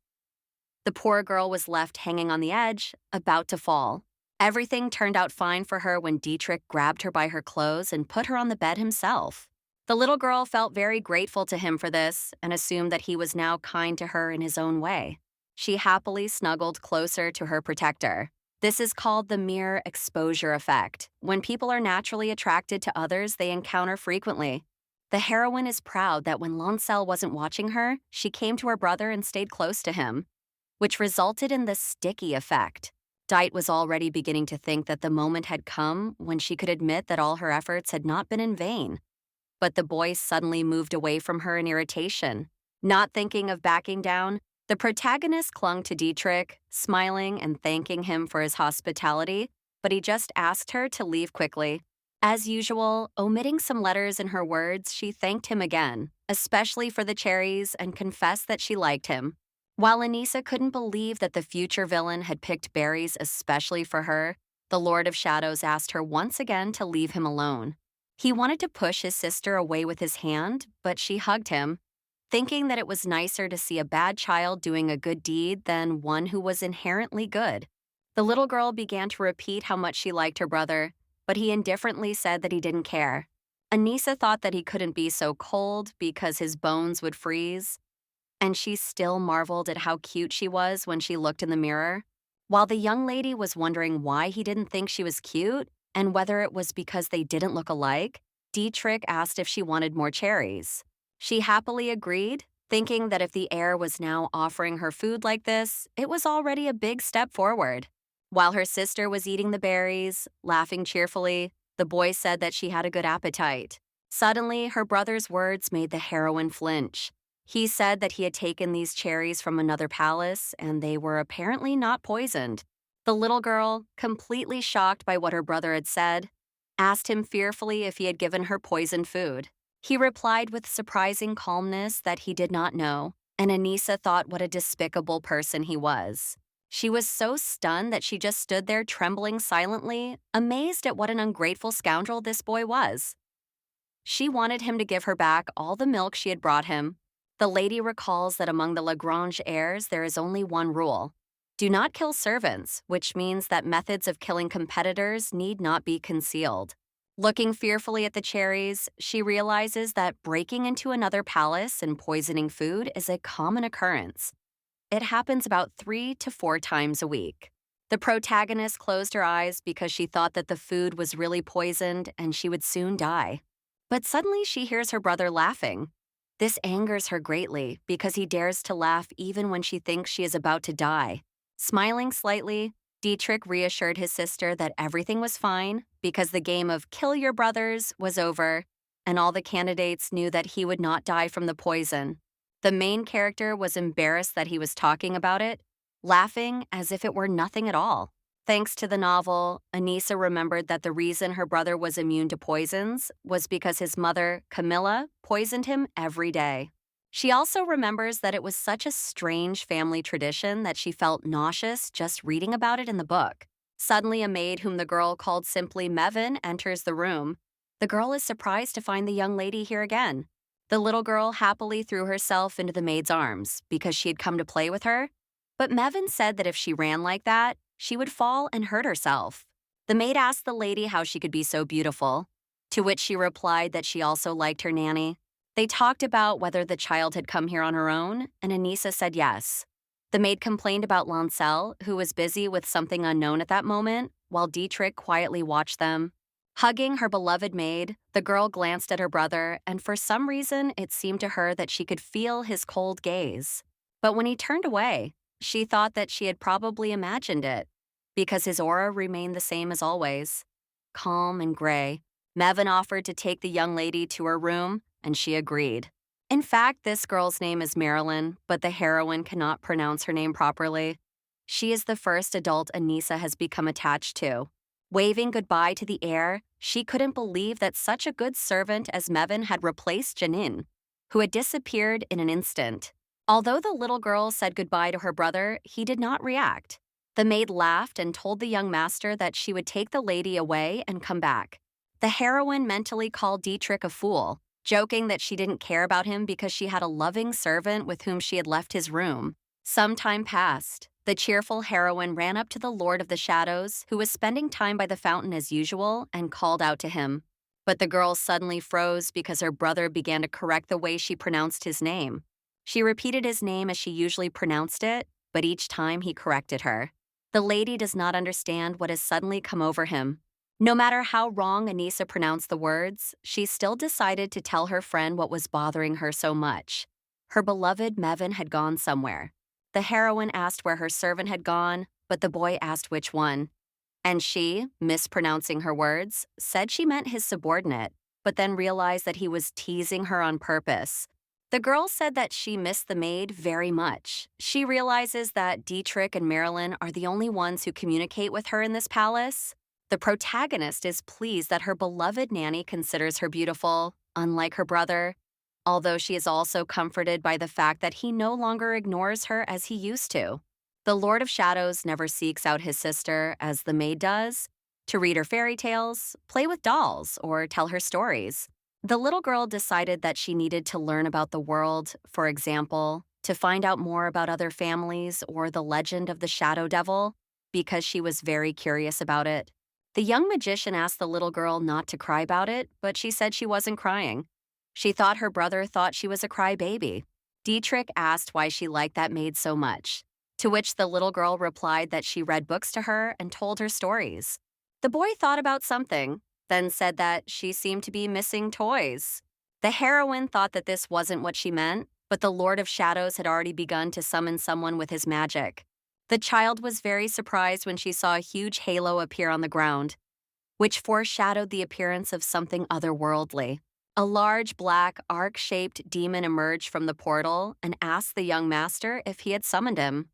[SPEAKER 1] The poor girl was left hanging on the edge, about to fall. Everything turned out fine for her when Dietrich grabbed her by her clothes and put her on the bed himself. The little girl felt very grateful to him for this and assumed that he was now kind to her in his own way. She happily snuggled closer to her protector. This is called the mirror exposure effect. When people are naturally attracted to others they encounter frequently. The heroine is proud that when Lancel wasn't watching her, she came to her brother and stayed close to him, which resulted in the sticky effect. Dite was already beginning to think that the moment had come when she could admit that all her efforts had not been in vain. But the boy suddenly moved away from her in irritation. Not thinking of backing down, the protagonist clung to Dietrich, smiling and thanking him for his hospitality, but he just asked her to leave quickly. As usual, omitting some letters in her words, she thanked him again, especially for the cherries, and confessed that she liked him. While Anissa couldn't believe that the future villain had picked berries especially for her, the Lord of Shadows asked her once again to leave him alone. He wanted to push his sister away with his hand, but she hugged him, thinking that it was nicer to see a bad child doing a good deed than one who was inherently good. The little girl began to repeat how much she liked her brother, but he indifferently said that he didn't care. Anissa thought that he couldn't be so cold because his bones would freeze, and she still marveled at how cute she was when she looked in the mirror. While the young lady was wondering why he didn't think she was cute and whether it was because they didn't look alike, Dietrich asked if she wanted more cherries. She happily agreed, thinking that if the heir was now offering her food like this, it was already a big step forward. While her sister was eating the berries, laughing cheerfully, the boy said that she had a good appetite. Suddenly, her brother's words made the heroine flinch. He said that he had taken these cherries from another palace and they were apparently not poisoned. The little girl, completely shocked by what her brother had said, asked him fearfully if he had given her poisoned food. He replied with surprising calmness that he did not know, and Anissa thought what a despicable person he was. She was so stunned that she just stood there trembling silently, amazed at what an ungrateful scoundrel this boy was. She wanted him to give her back all the milk she had brought him. The lady recalls that among the Lagrange heirs there is only one rule. Do not kill servants, which means that methods of killing competitors need not be concealed. Looking fearfully at the cherries, she realizes that breaking into another palace and poisoning food is a common occurrence. It happens about 3 to 4 times a week. The protagonist closed her eyes because she thought that the food was really poisoned and she would soon die. But suddenly she hears her brother laughing. This angers her greatly because he dares to laugh even when she thinks she is about to die. Smiling slightly, Dietrich reassured his sister that everything was fine because the game of kill your brothers was over, and all the candidates knew that he would not die from the poison. The main character was embarrassed that he was talking about it, laughing as if it were nothing at all. Thanks to the novel, Anissa remembered that the reason her brother was immune to poisons was because his mother, Camilla, poisoned him every day. She also remembers that it was such a strange family tradition that she felt nauseous just reading about it in the book. Suddenly, a maid whom the girl called simply Mevin enters the room. The girl is surprised to find the young lady here again. The little girl happily threw herself into the maid's arms because she had come to play with her, but Mevin said that if she ran like that, she would fall and hurt herself. The maid asked the lady how she could be so beautiful, to which she replied that she also liked her nanny. They talked about whether the child had come here on her own, and Anissa said yes. The maid complained about Lancel, who was busy with something unknown at that moment, while Dietrich quietly watched them. Hugging her beloved maid, the girl glanced at her brother, and for some reason it seemed to her that she could feel his cold gaze. But when he turned away, she thought that she had probably imagined it, because his aura remained the same as always, calm and gray. Mevin offered to take the young lady to her room, and she agreed. In fact, this girl's name is Marilyn, but the heroine cannot pronounce her name properly. She is the first adult Anissa has become attached to. Waving goodbye to the heir, she couldn't believe that such a good servant as Mevin had replaced Janine, who had disappeared in an instant. Although the little girl said goodbye to her brother, he did not react. The maid laughed and told the young master that she would take the lady away and come back. The heroine mentally called Dietrich a fool, joking that she didn't care about him because she had a loving servant with whom she had left his room. Some time passed. The cheerful heroine ran up to the Lord of the Shadows, who was spending time by the fountain as usual, and called out to him. But the girl suddenly froze because her brother began to correct the way she pronounced his name. She repeated his name as she usually pronounced it, but each time he corrected her. The lady does not understand what has suddenly come over him. No matter how wrong Anissa pronounced the words, she still decided to tell her friend what was bothering her so much. Her beloved Mevin had gone somewhere. The heroine asked where her servant had gone, but the boy asked which one. And she, mispronouncing her words, said she meant his subordinate, but then realized that he was teasing her on purpose. The girl said that she missed the maid very much. She realizes that Dietrich and Marilyn are the only ones who communicate with her in this palace. The protagonist is pleased that her beloved nanny considers her beautiful, unlike her brother, although she is also comforted by the fact that he no longer ignores her as he used to. The Lord of Shadows never seeks out his sister, as the maid does, to read her fairy tales, play with dolls, or tell her stories. The little girl decided that she needed to learn about the world, for example, to find out more about other families or the legend of the Shadow Devil, because she was very curious about it. The young magician asked the little girl not to cry about it, but she said she wasn't crying. She thought her brother thought she was a crybaby. Dietrich asked why she liked that maid so much, to which the little girl replied that she read books to her and told her stories. The boy thought about something, then said that she seemed to be missing toys. The heroine thought that this wasn't what she meant, but the Lord of Shadows had already begun to summon someone with his magic. The child was very surprised when she saw a huge halo appear on the ground, which foreshadowed the appearance of something otherworldly. A large black arc-shaped demon emerged from the portal and asked the young master if he had summoned him.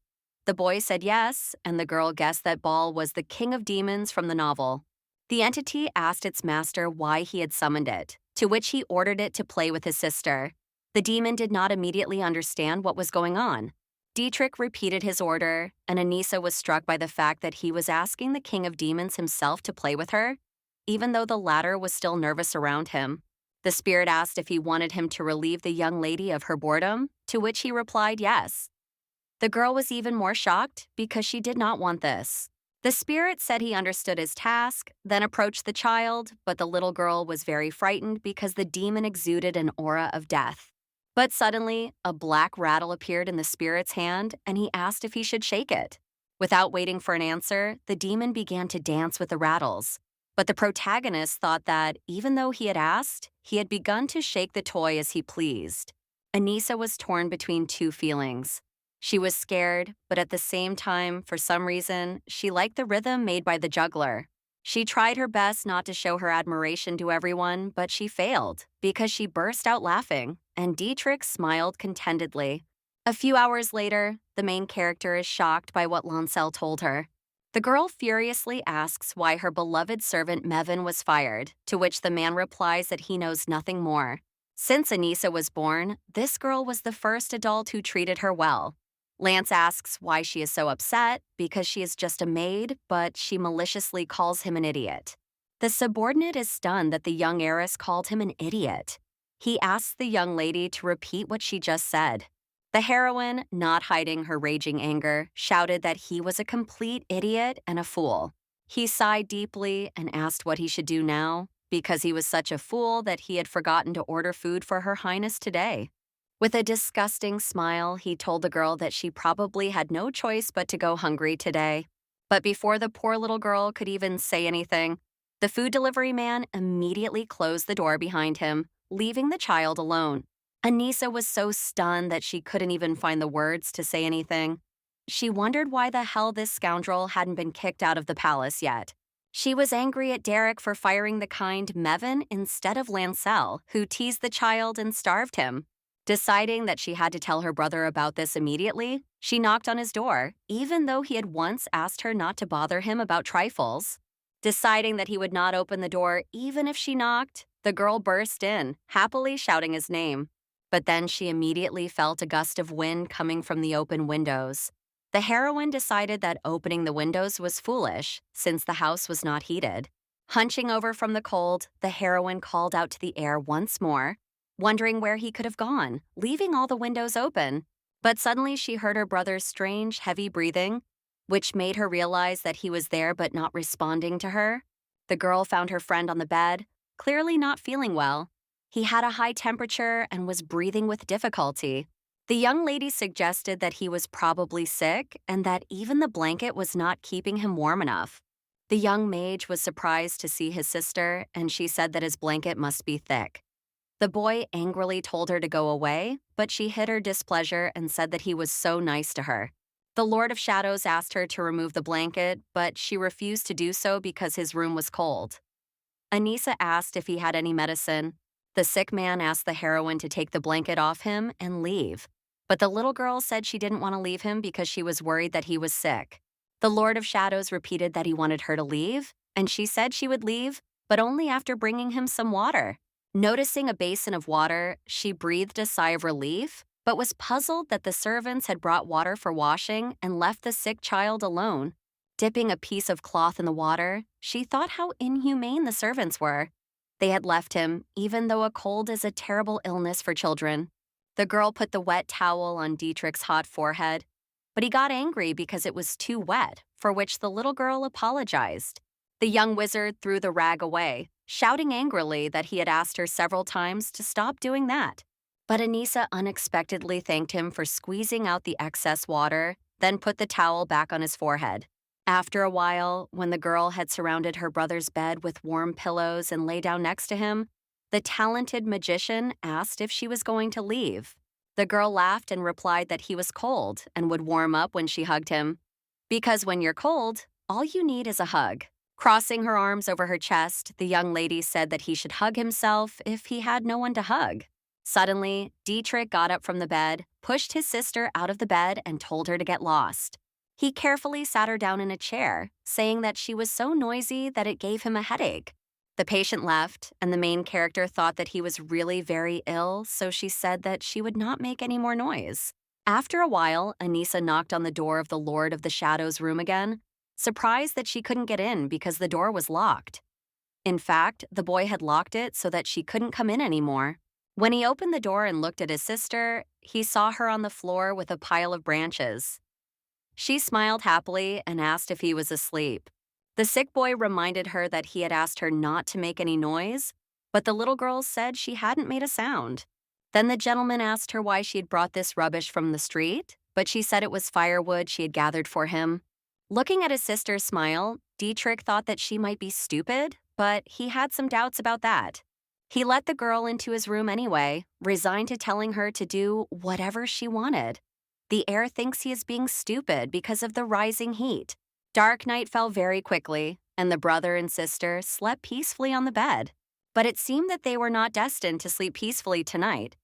[SPEAKER 1] The boy said yes, and the girl guessed that Baal was the king of demons from the novel. The entity asked its master why he had summoned it, to which he ordered it to play with his sister. The demon did not immediately understand what was going on. Dietrich repeated his order, and Anissa was struck by the fact that he was asking the king of demons himself to play with her, even though the latter was still nervous around him. The spirit asked if he wanted him to relieve the young lady of her boredom, to which he replied yes. The girl was even more shocked because she did not want this. The spirit said he understood his task, then approached the child, but the little girl was very frightened because the demon exuded an aura of death. But suddenly, a black rattle appeared in the spirit's hand, and he asked if he should shake it. Without waiting for an answer, the demon began to dance with the rattles. But the protagonist thought that, even though he had asked, he had begun to shake the toy as he pleased. Anissa was torn between two feelings. She was scared, but at the same time, for some reason, she liked the rhythm made by the juggler. She tried her best not to show her admiration to everyone, but she failed because she burst out laughing, and Dietrich smiled contentedly. A few hours later, the main character is shocked by what Lancel told her. The girl furiously asks why her beloved servant Mevin was fired, to which the man replies that he knows nothing more. Since Anissa was born, this girl was the first adult who treated her well. Lance asks why she is so upset, because she is just a maid, but she maliciously calls him an idiot. The subordinate is stunned that the young heiress called him an idiot. He asks the young lady to repeat what she just said. The heroine, not hiding her raging anger, shouted that he was a complete idiot and a fool. He sighed deeply and asked what he should do now, because he was such a fool that he had forgotten to order food for Her Highness today. With a disgusting smile, he told the girl that she probably had no choice but to go hungry today. But before the poor little girl could even say anything, the food delivery man immediately closed the door behind him, leaving the child alone. Anissa was so stunned that she couldn't even find the words to say anything. She wondered why the hell this scoundrel hadn't been kicked out of the palace yet. She was angry at Derek for firing the kind Mevin instead of Lancel, who teased the child and starved him. Deciding that she had to tell her brother about this immediately, she knocked on his door, even though he had once asked her not to bother him about trifles. Deciding that he would not open the door even if she knocked, the girl burst in, happily shouting his name. But then she immediately felt a gust of wind coming from the open windows. The heroine decided that opening the windows was foolish, since the house was not heated. Hunching over from the cold, the heroine called out to the air once more, wondering where he could have gone, leaving all the windows open. But suddenly she heard her brother's strange, heavy breathing, which made her realize that he was there but not responding to her. The girl found her friend on the bed, clearly not feeling well. He had a high temperature and was breathing with difficulty. The young lady suggested that he was probably sick and that even the blanket was not keeping him warm enough. The young mage was surprised to see his sister, and she said that his blanket must be thick. The boy angrily told her to go away, but she hid her displeasure and said that he was so nice to her. The Lord of Shadows asked her to remove the blanket, but she refused to do so because his room was cold. Anissa asked if he had any medicine. The sick man asked the heroine to take the blanket off him and leave. But the little girl said she didn't want to leave him because she was worried that he was sick. The Lord of Shadows repeated that he wanted her to leave, and she said she would leave, but only after bringing him some water. Noticing a basin of water, she breathed a sigh of relief, but was puzzled that the servants had brought water for washing and left the sick child alone. Dipping a piece of cloth in the water, she thought how inhumane the servants were. They had left him, even though a cold is a terrible illness for children. The girl put the wet towel on Dietrich's hot forehead, but he got angry because it was too wet, for which the little girl apologized. The young wizard threw the rag away, shouting angrily that he had asked her several times to stop doing that. But Anissa unexpectedly thanked him for squeezing out the excess water, then put the towel back on his forehead. After a while, when the girl had surrounded her brother's bed with warm pillows and lay down next to him, the talented magician asked if she was going to leave. The girl laughed and replied that he was cold and would warm up when she hugged him. Because when you're cold, all you need is a hug. Crossing her arms over her chest, the young lady said that he should hug himself if he had no one to hug. Suddenly, Dietrich got up from the bed, pushed his sister out of the bed, and told her to get lost. He carefully sat her down in a chair, saying that she was so noisy that it gave him a headache. The patient left, and the main character thought that he was really very ill, so she said that she would not make any more noise. After a while, Anissa knocked on the door of the Lord of the Shadows' room again, surprised that she couldn't get in because the door was locked. In fact, the boy had locked it so that she couldn't come in anymore. When he opened the door and looked at his sister, he saw her on the floor with a pile of branches. She smiled happily and asked if he was asleep. The sick boy reminded her that he had asked her not to make any noise, but the little girl said she hadn't made a sound. Then the gentleman asked her why she had brought this rubbish from the street, but she said it was firewood she had gathered for him. Looking at his sister's smile, Dietrich thought that she might be stupid, but he had some doubts about that. He let the girl into his room anyway, resigned to telling her to do whatever she wanted. The air thinks he is being stupid because of the rising heat. Dark night fell very quickly, and the brother and sister slept peacefully on the bed. But it seemed that they were not destined to sleep peacefully tonight,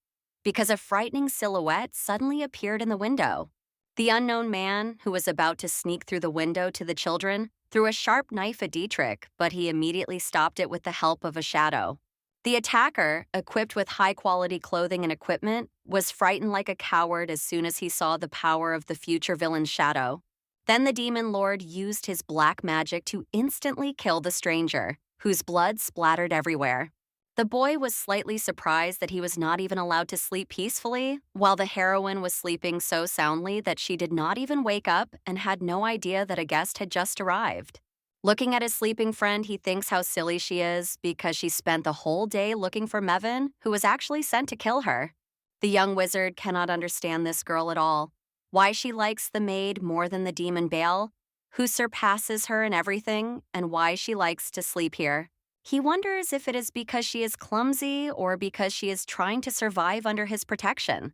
[SPEAKER 1] because a frightening silhouette suddenly appeared in the window. The unknown man, who was about to sneak through the window to the children, threw a sharp knife at Dietrich, but he immediately stopped it with the help of a shadow. The attacker, equipped with high-quality clothing and equipment, was frightened like a coward as soon as he saw the power of the future villain's shadow. Then the demon lord used his black magic to instantly kill the stranger, whose blood splattered everywhere. The boy was slightly surprised that he was not even allowed to sleep peacefully, while the heroine was sleeping so soundly that she did not even wake up and had no idea that a guest had just arrived. Looking at his sleeping friend, he thinks how silly she is because she spent the whole day looking for Mevin, who was actually sent to kill her. The young wizard cannot understand this girl at all. Why she likes the maid more than the demon Baal, who surpasses her in everything, and why she likes to sleep here. He wonders if it is because she is clumsy or because she is trying to survive under his protection.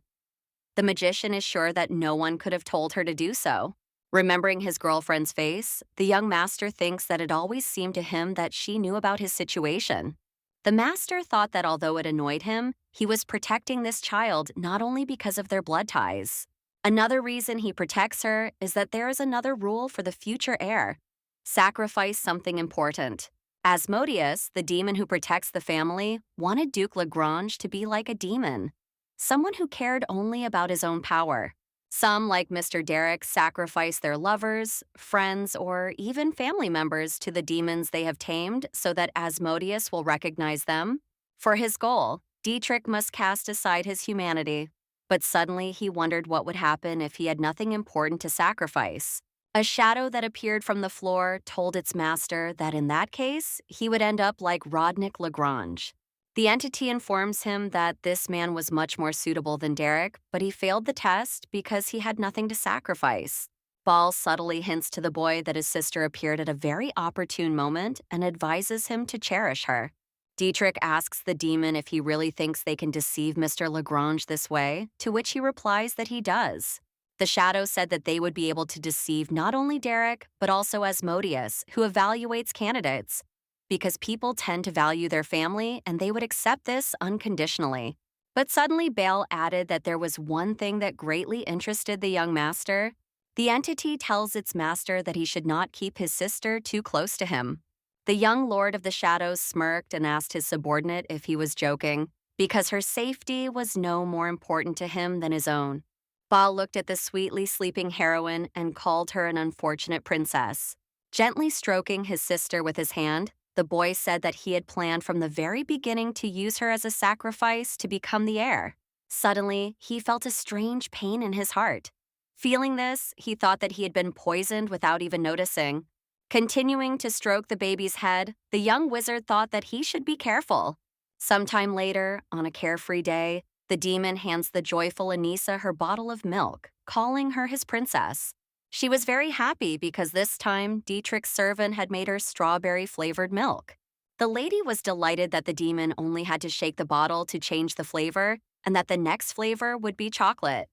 [SPEAKER 1] The magician is sure that no one could have told her to do so. Remembering his girlfriend's face, the young master thinks that it always seemed to him that she knew about his situation. The master thought that although it annoyed him, he was protecting this child not only because of their blood ties. Another reason he protects her is that there is another rule for the future heir: sacrifice something important. Asmodeus, the demon who protects the family, wanted Duke Lagrange to be like a demon, someone who cared only about his own power. Some, like Mr. Derrick, sacrifice their lovers, friends, or even family members to the demons they have tamed so that Asmodeus will recognize them. For his goal, Dietrich must cast aside his humanity. But suddenly he wondered what would happen if he had nothing important to sacrifice. A shadow that appeared from the floor told its master that in that case, he would end up like Roderick Lagrange. The entity informs him that this man was much more suitable than Derek, but he failed the test because he had nothing to sacrifice. Ball subtly hints to the boy that his sister appeared at a very opportune moment and advises him to cherish her. Dietrich asks the demon if he really thinks they can deceive Mr. Lagrange this way, to which he replies that he does. The shadow said that they would be able to deceive not only Derek, but also Asmodeus, who evaluates candidates, because people tend to value their family and they would accept this unconditionally. But suddenly Bale added that there was one thing that greatly interested the young master. The entity tells its master that he should not keep his sister too close to him. The young Lord of the Shadows smirked and asked his subordinate if he was joking, because her safety was no more important to him than his own. Baal looked at the sweetly sleeping heroine and called her an unfortunate princess. Gently stroking his sister with his hand, the boy said that he had planned from the very beginning to use her as a sacrifice to become the heir. Suddenly, he felt a strange pain in his heart. Feeling this, he thought that he had been poisoned without even noticing. Continuing to stroke the baby's head, the young wizard thought that he should be careful. Sometime later, on a carefree day, the demon hands the joyful Anissa her bottle of milk, calling her his princess. She was very happy because this time Dietrich's servant had made her strawberry-flavored milk. The lady was delighted that the demon only had to shake the bottle to change the flavor, and that the next flavor would be chocolate.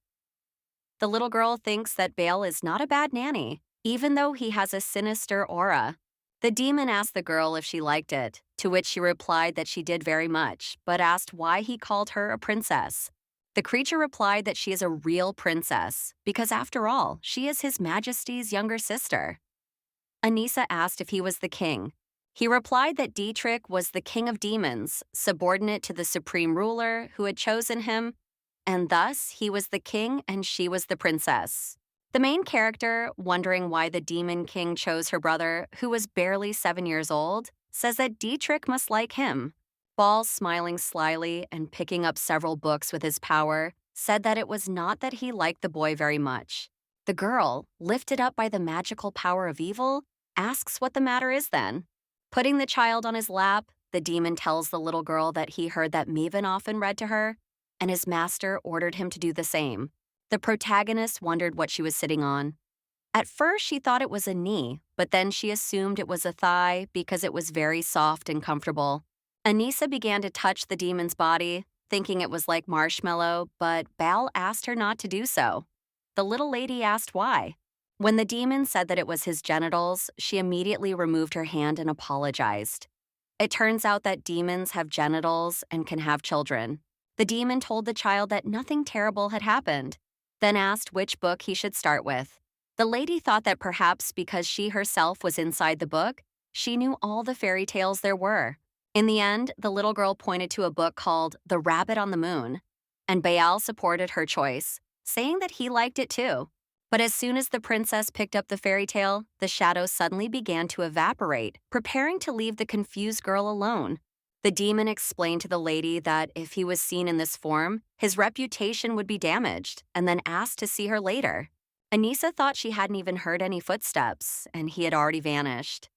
[SPEAKER 1] The little girl thinks that Bale is not a bad nanny, even though he has a sinister aura. The demon asked the girl if she liked it, to which she replied that she did very much, but asked why he called her a princess. The creature replied that she is a real princess, because after all, she is His Majesty's younger sister. Anissa asked if he was the king. He replied that Dietrich was the king of demons, subordinate to the supreme ruler who had chosen him, and thus he was the king and she was the princess. The main character, wondering why the demon king chose her brother, who was barely 7 years old, says that Dietrich must like him. Ball, smiling slyly and picking up several books with his power, said that it was not that he liked the boy very much. The girl, lifted up by the magical power of evil, asks what the matter is then. Putting the child on his lap, the demon tells the little girl that he heard that Maven often read to her, and his master ordered him to do the same. The protagonist wondered what she was sitting on. At first, she thought it was a knee, but then she assumed it was a thigh because it was very soft and comfortable. Anissa began to touch the demon's body, thinking it was like marshmallow, but Bal asked her not to do so. The little lady asked why. When the demon said that it was his genitals, she immediately removed her hand and apologized. It turns out that demons have genitals and can have children. The demon told the child that nothing terrible had happened, then asked which book he should start with. The lady thought that perhaps because she herself was inside the book, she knew all the fairy tales there were. In the end, the little girl pointed to a book called The Rabbit on the Moon, and Baal supported her choice, saying that he liked it too. But as soon as the princess picked up the fairy tale, the shadow suddenly began to evaporate, preparing to leave the confused girl alone. The demon explained to the lady that if he was seen in this form, his reputation would be damaged, and then asked to see her later. Anissa thought she hadn't even heard any footsteps, and he had already vanished.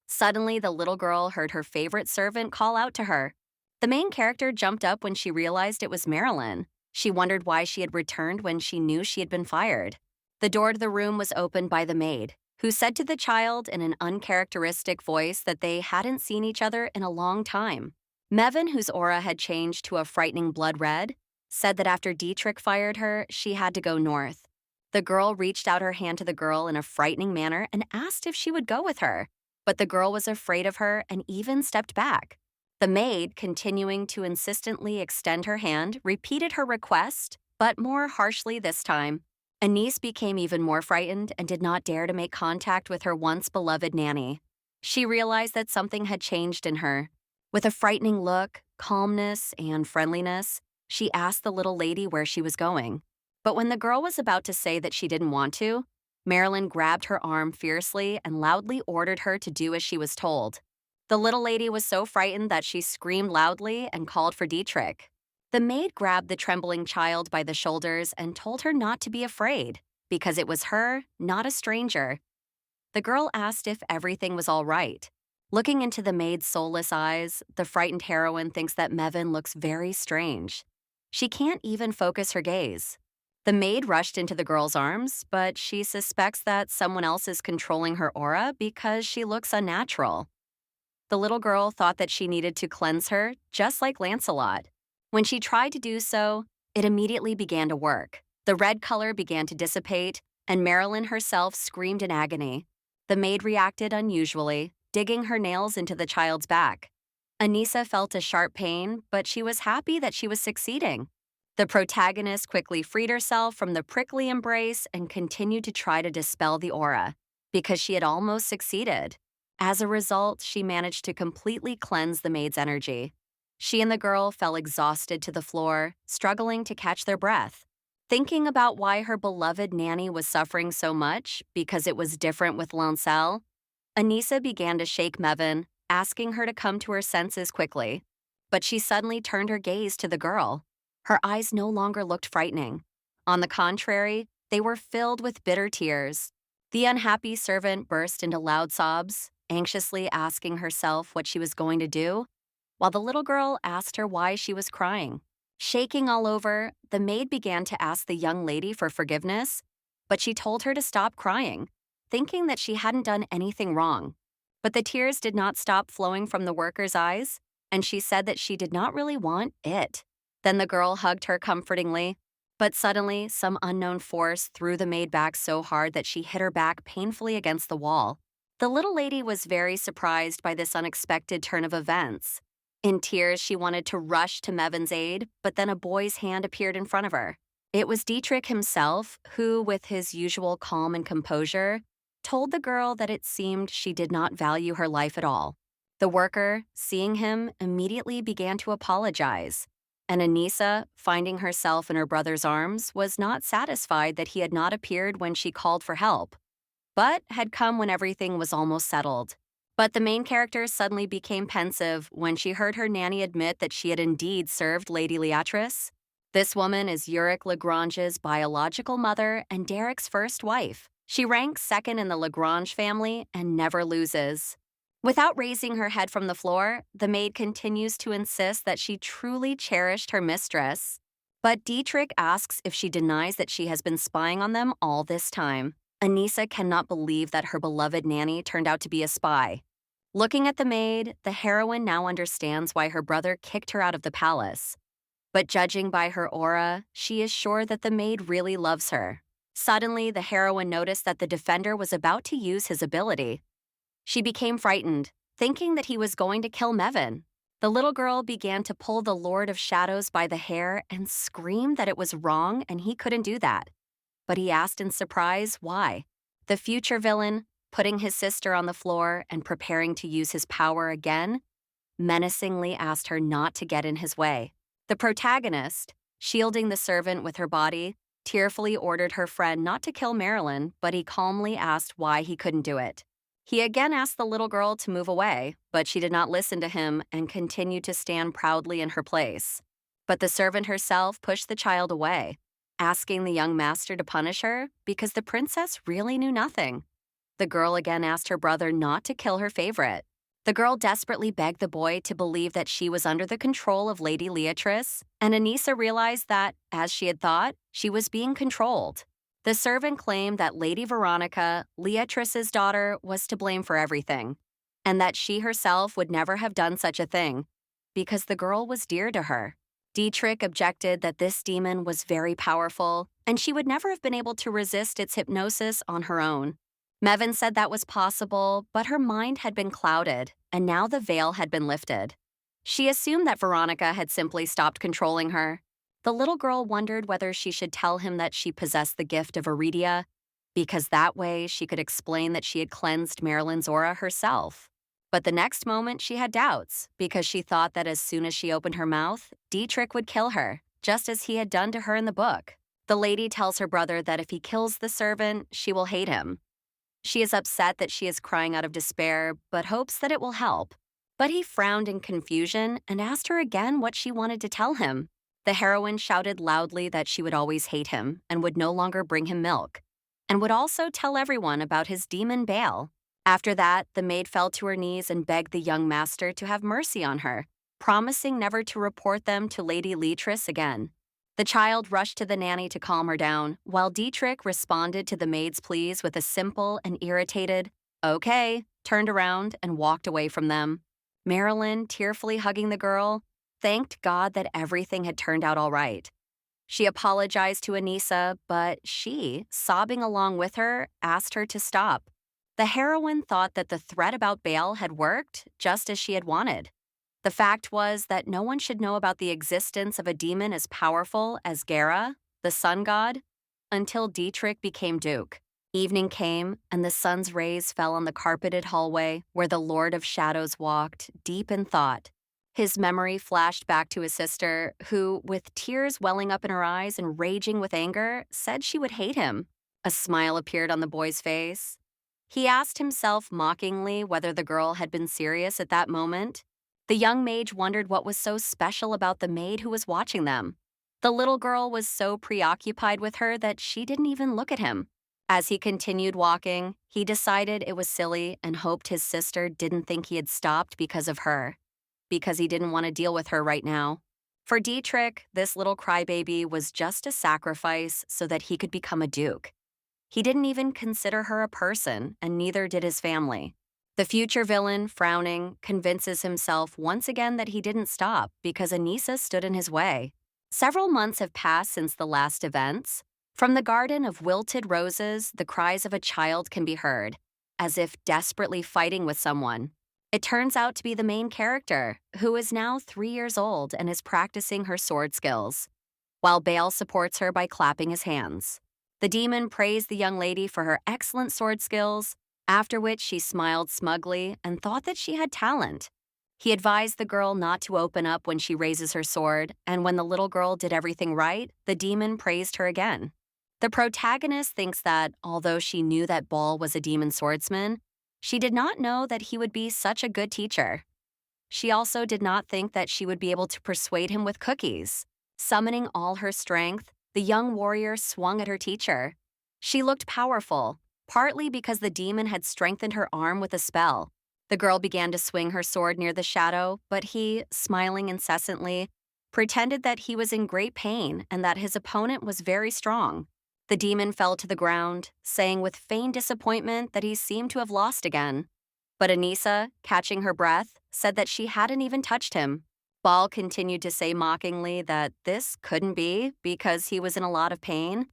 [SPEAKER 1] Suddenly, the little girl heard her favorite servant call out to her. The main character jumped up when she realized it was Marilyn. She wondered why she had returned when she knew she had been fired. The door to the room was opened by the maid, who said to the child in an uncharacteristic voice that they hadn't seen each other in a long time. Mevin, whose aura had changed to a frightening blood red, said that after Dietrich fired her, she had to go north. The girl reached out her hand to the girl in a frightening manner and asked if she would go with her, but the girl was afraid of her and even stepped back. The maid, continuing to insistently extend her hand, repeated her request, but more harshly this time. Anise became even more frightened and did not dare to make contact with her once beloved nanny. She realized that something had changed in her. With a frightening look, calmness, and friendliness, she asked the little lady where she was going. But when the girl was about to say that she didn't want to, Marilyn grabbed her arm fiercely and loudly ordered her to do as she was told. The little lady was so frightened that she screamed loudly and called for Dietrich. The maid grabbed the trembling child by the shoulders and told her not to be afraid, because it was her, not a stranger. The girl asked if everything was all right. Looking into the maid's soulless eyes, the frightened heroine thinks that Mevin looks very strange. She can't even focus her gaze. The maid rushed into the girl's arms, but she suspects that someone else is controlling her aura because she looks unnatural. The little girl thought that she needed to cleanse her, just like Lancelot. When she tried to do so, it immediately began to work. The red color began to dissipate, and Marilyn herself screamed in agony. The maid reacted unusually, digging her nails into the child's back. Anissa felt a sharp pain, but she was happy that she was succeeding. The protagonist quickly freed herself from the prickly embrace and continued to try to dispel the aura, because she had almost succeeded. As a result, she managed to completely cleanse the maid's energy. She and the girl fell exhausted to the floor, struggling to catch their breath. Thinking about why her beloved nanny was suffering so much because it was different with Lancel, Anissa began to shake Mevin, asking her to come to her senses quickly. But she suddenly turned her gaze to the girl. Her eyes no longer looked frightening. On the contrary, they were filled with bitter tears. The unhappy servant burst into loud sobs, anxiously asking herself what she was going to do, while the little girl asked her why she was crying. Shaking all over, the maid began to ask the young lady for forgiveness, but she told her to stop crying, thinking that she hadn't done anything wrong. But the tears did not stop flowing from the worker's eyes, and she said that she did not really want it. Then the girl hugged her comfortingly, but suddenly some unknown force threw the maid back so hard that she hit her back painfully against the wall. The little lady was very surprised by this unexpected turn of events. In tears, she wanted to rush to Mevin's aid, but then a boy's hand appeared in front of her. It was Dietrich himself, who, with his usual calm and composure, told the girl that it seemed she did not value her life at all. The worker, seeing him, immediately began to apologize, and Anissa, finding herself in her brother's arms, was not satisfied that he had not appeared when she called for help, but had come when everything was almost settled. But the main character suddenly became pensive when she heard her nanny admit that she had indeed served Lady Leatrice. This woman is Ulrich Lagrange's biological mother and Derek's first wife. She ranks second in the Lagrange family and never loses. Without raising her head from the floor, the maid continues to insist that she truly cherished her mistress. But Dietrich asks if she denies that she has been spying on them all this time. Anissa cannot believe that her beloved nanny turned out to be a spy. Looking at the maid, the heroine now understands why her brother kicked her out of the palace. But judging by her aura, she is sure that the maid really loves her. Suddenly, the heroine noticed that the defender was about to use his ability. She became frightened, thinking that he was going to kill Mevin. The little girl began to pull the Lord of Shadows by the hair and screamed that it was wrong and he couldn't do that. But he asked in surprise why. The future villain, putting his sister on the floor and preparing to use his power again, menacingly asked her not to get in his way. The protagonist, shielding the servant with her body, tearfully ordered her friend not to kill Marilyn, but he calmly asked why he couldn't do it. He again asked the little girl to move away, but she did not listen to him and continued to stand proudly in her place. But the servant herself pushed the child away, asking the young master to punish her because the princess really knew nothing. The girl again asked her brother not to kill her favorite. The girl desperately begged the boy to believe that she was under the control of Lady Leatrice, and Anissa realized that, as she had thought, she was being controlled. The servant claimed that Lady Veronica, Leatrice's daughter, was to blame for everything, and that she herself would never have done such a thing, because the girl was dear to her. Dietrich objected that this demon was very powerful, and she would never have been able to resist its hypnosis on her own. Mevin said that was possible, but her mind had been clouded, and now the veil had been lifted. She assumed that Veronica had simply stopped controlling her. The little girl wondered whether she should tell him that she possessed the gift of Iridia, because that way she could explain that she had cleansed Marilyn's aura herself. But the next moment she had doubts, because she thought that as soon as she opened her mouth, Dietrich would kill her, just as he had done to her in the book. The lady tells her brother that if he kills the servant, she will hate him. She is upset that she is crying out of despair, but hopes that it will help. But he frowned in confusion and asked her again what she wanted to tell him. The heroine shouted loudly that she would always hate him and would no longer bring him milk, and would also tell everyone about his demon Baal. After that, the maid fell to her knees and begged the young master to have mercy on her, promising never to report them to Lady Leatrice again. The child rushed to the nanny to calm her down, while Dietrich responded to the maid's pleas with a simple and irritated, "Okay," turned around and walked away from them. Marilyn, tearfully hugging the girl, thanked God that everything had turned out all right. She apologized to Anissa, but she, sobbing along with her, asked her to stop. The heroine thought that the threat about Baal had worked, just as she had wanted. The fact was that no one should know about the existence of a demon as powerful as Gera, the sun god, until Dietrich became Duke. Evening came, and the sun's rays fell on the carpeted hallway where the Lord of Shadows walked, deep in thought. His memory flashed back to his sister, who, with tears welling up in her eyes and raging with anger, said she would hate him. A smile appeared on the boy's face. He asked himself mockingly whether the girl had been serious at that moment. The young mage wondered what was so special about the maid who was watching them. The little girl was so preoccupied with her that she didn't even look at him. As he continued walking, he decided it was silly and hoped his sister didn't think he had stopped because of her, because he didn't want to deal with her right now. For Dietrich, this little crybaby was just a sacrifice so that he could become a duke. He didn't even consider her a person, and neither did his family. The future villain, frowning, convinces himself once again that he didn't stop because Anissa stood in his way. Several months have passed since the last events. From the garden of wilted roses, the cries of a child can be heard, as if desperately fighting with someone. It turns out to be the main character, who is now 3 years old and is practicing her sword skills, while Baal supports her by clapping his hands. The demon praised the young lady for her excellent sword skills, after which she smiled smugly and thought that she had talent. He advised the girl not to open up when she raises her sword, and when the little girl did everything right, the demon praised her again. The protagonist thinks that, although she knew that Baal was a demon swordsman, she did not know that he would be such a good teacher. She also did not think that she would be able to persuade him with cookies. Summoning all her strength, the young warrior swung at her teacher. She looked powerful, partly because the demon had strengthened her arm with a spell. The girl began to swing her sword near the shadow, but he, smiling incessantly, pretended that he was in great pain and that his opponent was very strong. The demon fell to the ground, saying with feigned disappointment that he seemed to have lost again. But Anissa, catching her breath, said that she hadn't even touched him. Baal continued to say mockingly that this couldn't be because he was in a lot of pain,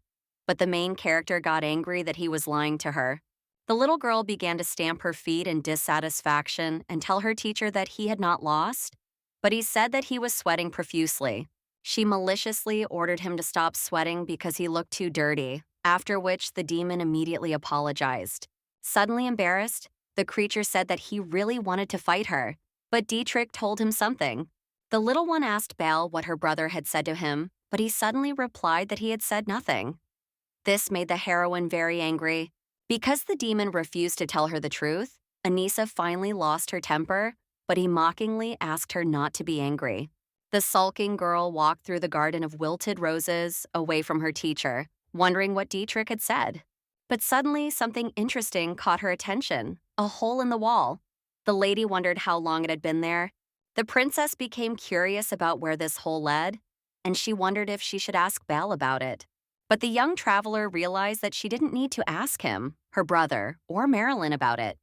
[SPEAKER 1] but the main character got angry that he was lying to her. The little girl began to stamp her feet in dissatisfaction and tell her teacher that he had not lost, but he said that he was sweating profusely. She maliciously ordered him to stop sweating because he looked too dirty, after which the demon immediately apologized. Suddenly embarrassed, the creature said that he really wanted to fight her, but Dietrich told him something. The little one asked Baal what her brother had said to him, but he suddenly replied that he had said nothing. This made the heroine very angry. Because the demon refused to tell her the truth, Anissa finally lost her temper, but he mockingly asked her not to be angry. The sulking girl walked through the garden of wilted roses, away from her teacher, wondering what Dietrich had said. But suddenly, something interesting caught her attention, a hole in the wall. The lady wondered how long it had been there. The princess became curious about where this hole led, and she wondered if she should ask Baal about it. But the young traveler realized that she didn't need to ask him, her brother, or Marilyn about it,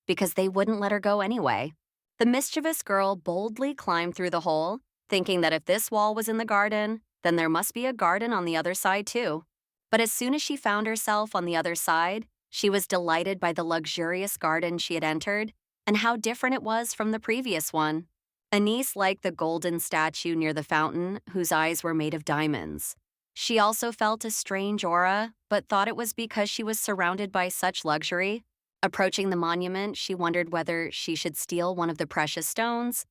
[SPEAKER 1] because they wouldn't let her go anyway. The mischievous girl boldly climbed through the hole, thinking that if this wall was in the garden, then there must be a garden on the other side too. But as soon as she found herself on the other side, she was delighted by the luxurious garden she had entered and how different it was from the previous one. Anise liked the golden statue near the fountain, whose eyes were made of diamonds. She also felt a strange aura, but thought it was because she was surrounded by such luxury. Approaching the monument, she wondered whether she should steal one of the precious stones,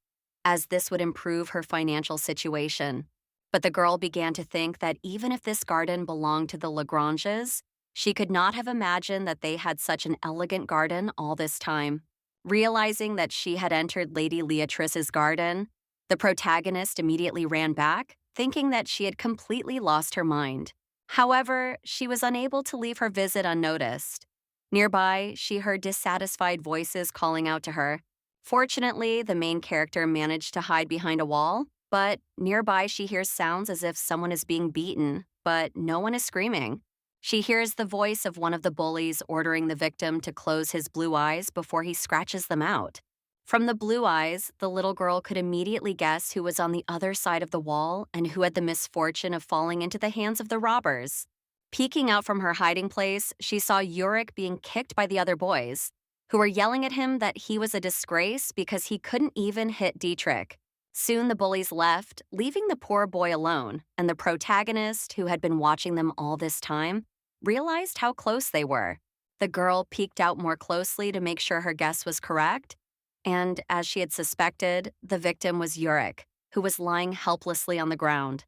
[SPEAKER 1] as this would improve her financial situation. But the girl began to think that even if this garden belonged to the Lagranges, she could not have imagined that they had such an elegant garden all this time. Realizing that she had entered Lady Leatrice's garden, the protagonist immediately ran back, thinking that she had completely lost her mind. However, she was unable to leave her visit unnoticed. Nearby, she heard dissatisfied voices calling out to her. Fortunately, the main character managed to hide behind a wall, but nearby she hears sounds as if someone is being beaten, but no one is screaming. She hears the voice of one of the bullies ordering the victim to close his blue eyes before he scratches them out. From the blue eyes, the little girl could immediately guess who was on the other side of the wall and who had the misfortune of falling into the hands of the robbers. Peeking out from her hiding place, she saw Yurik being kicked by the other boys, who were yelling at him that he was a disgrace because he couldn't even hit Dietrich. Soon the bullies left, leaving the poor boy alone, and the protagonist, who had been watching them all this time, realized how close they were. The girl peeked out more closely to make sure her guess was correct, and as she had suspected, the victim was Yurik, who was lying helplessly on the ground.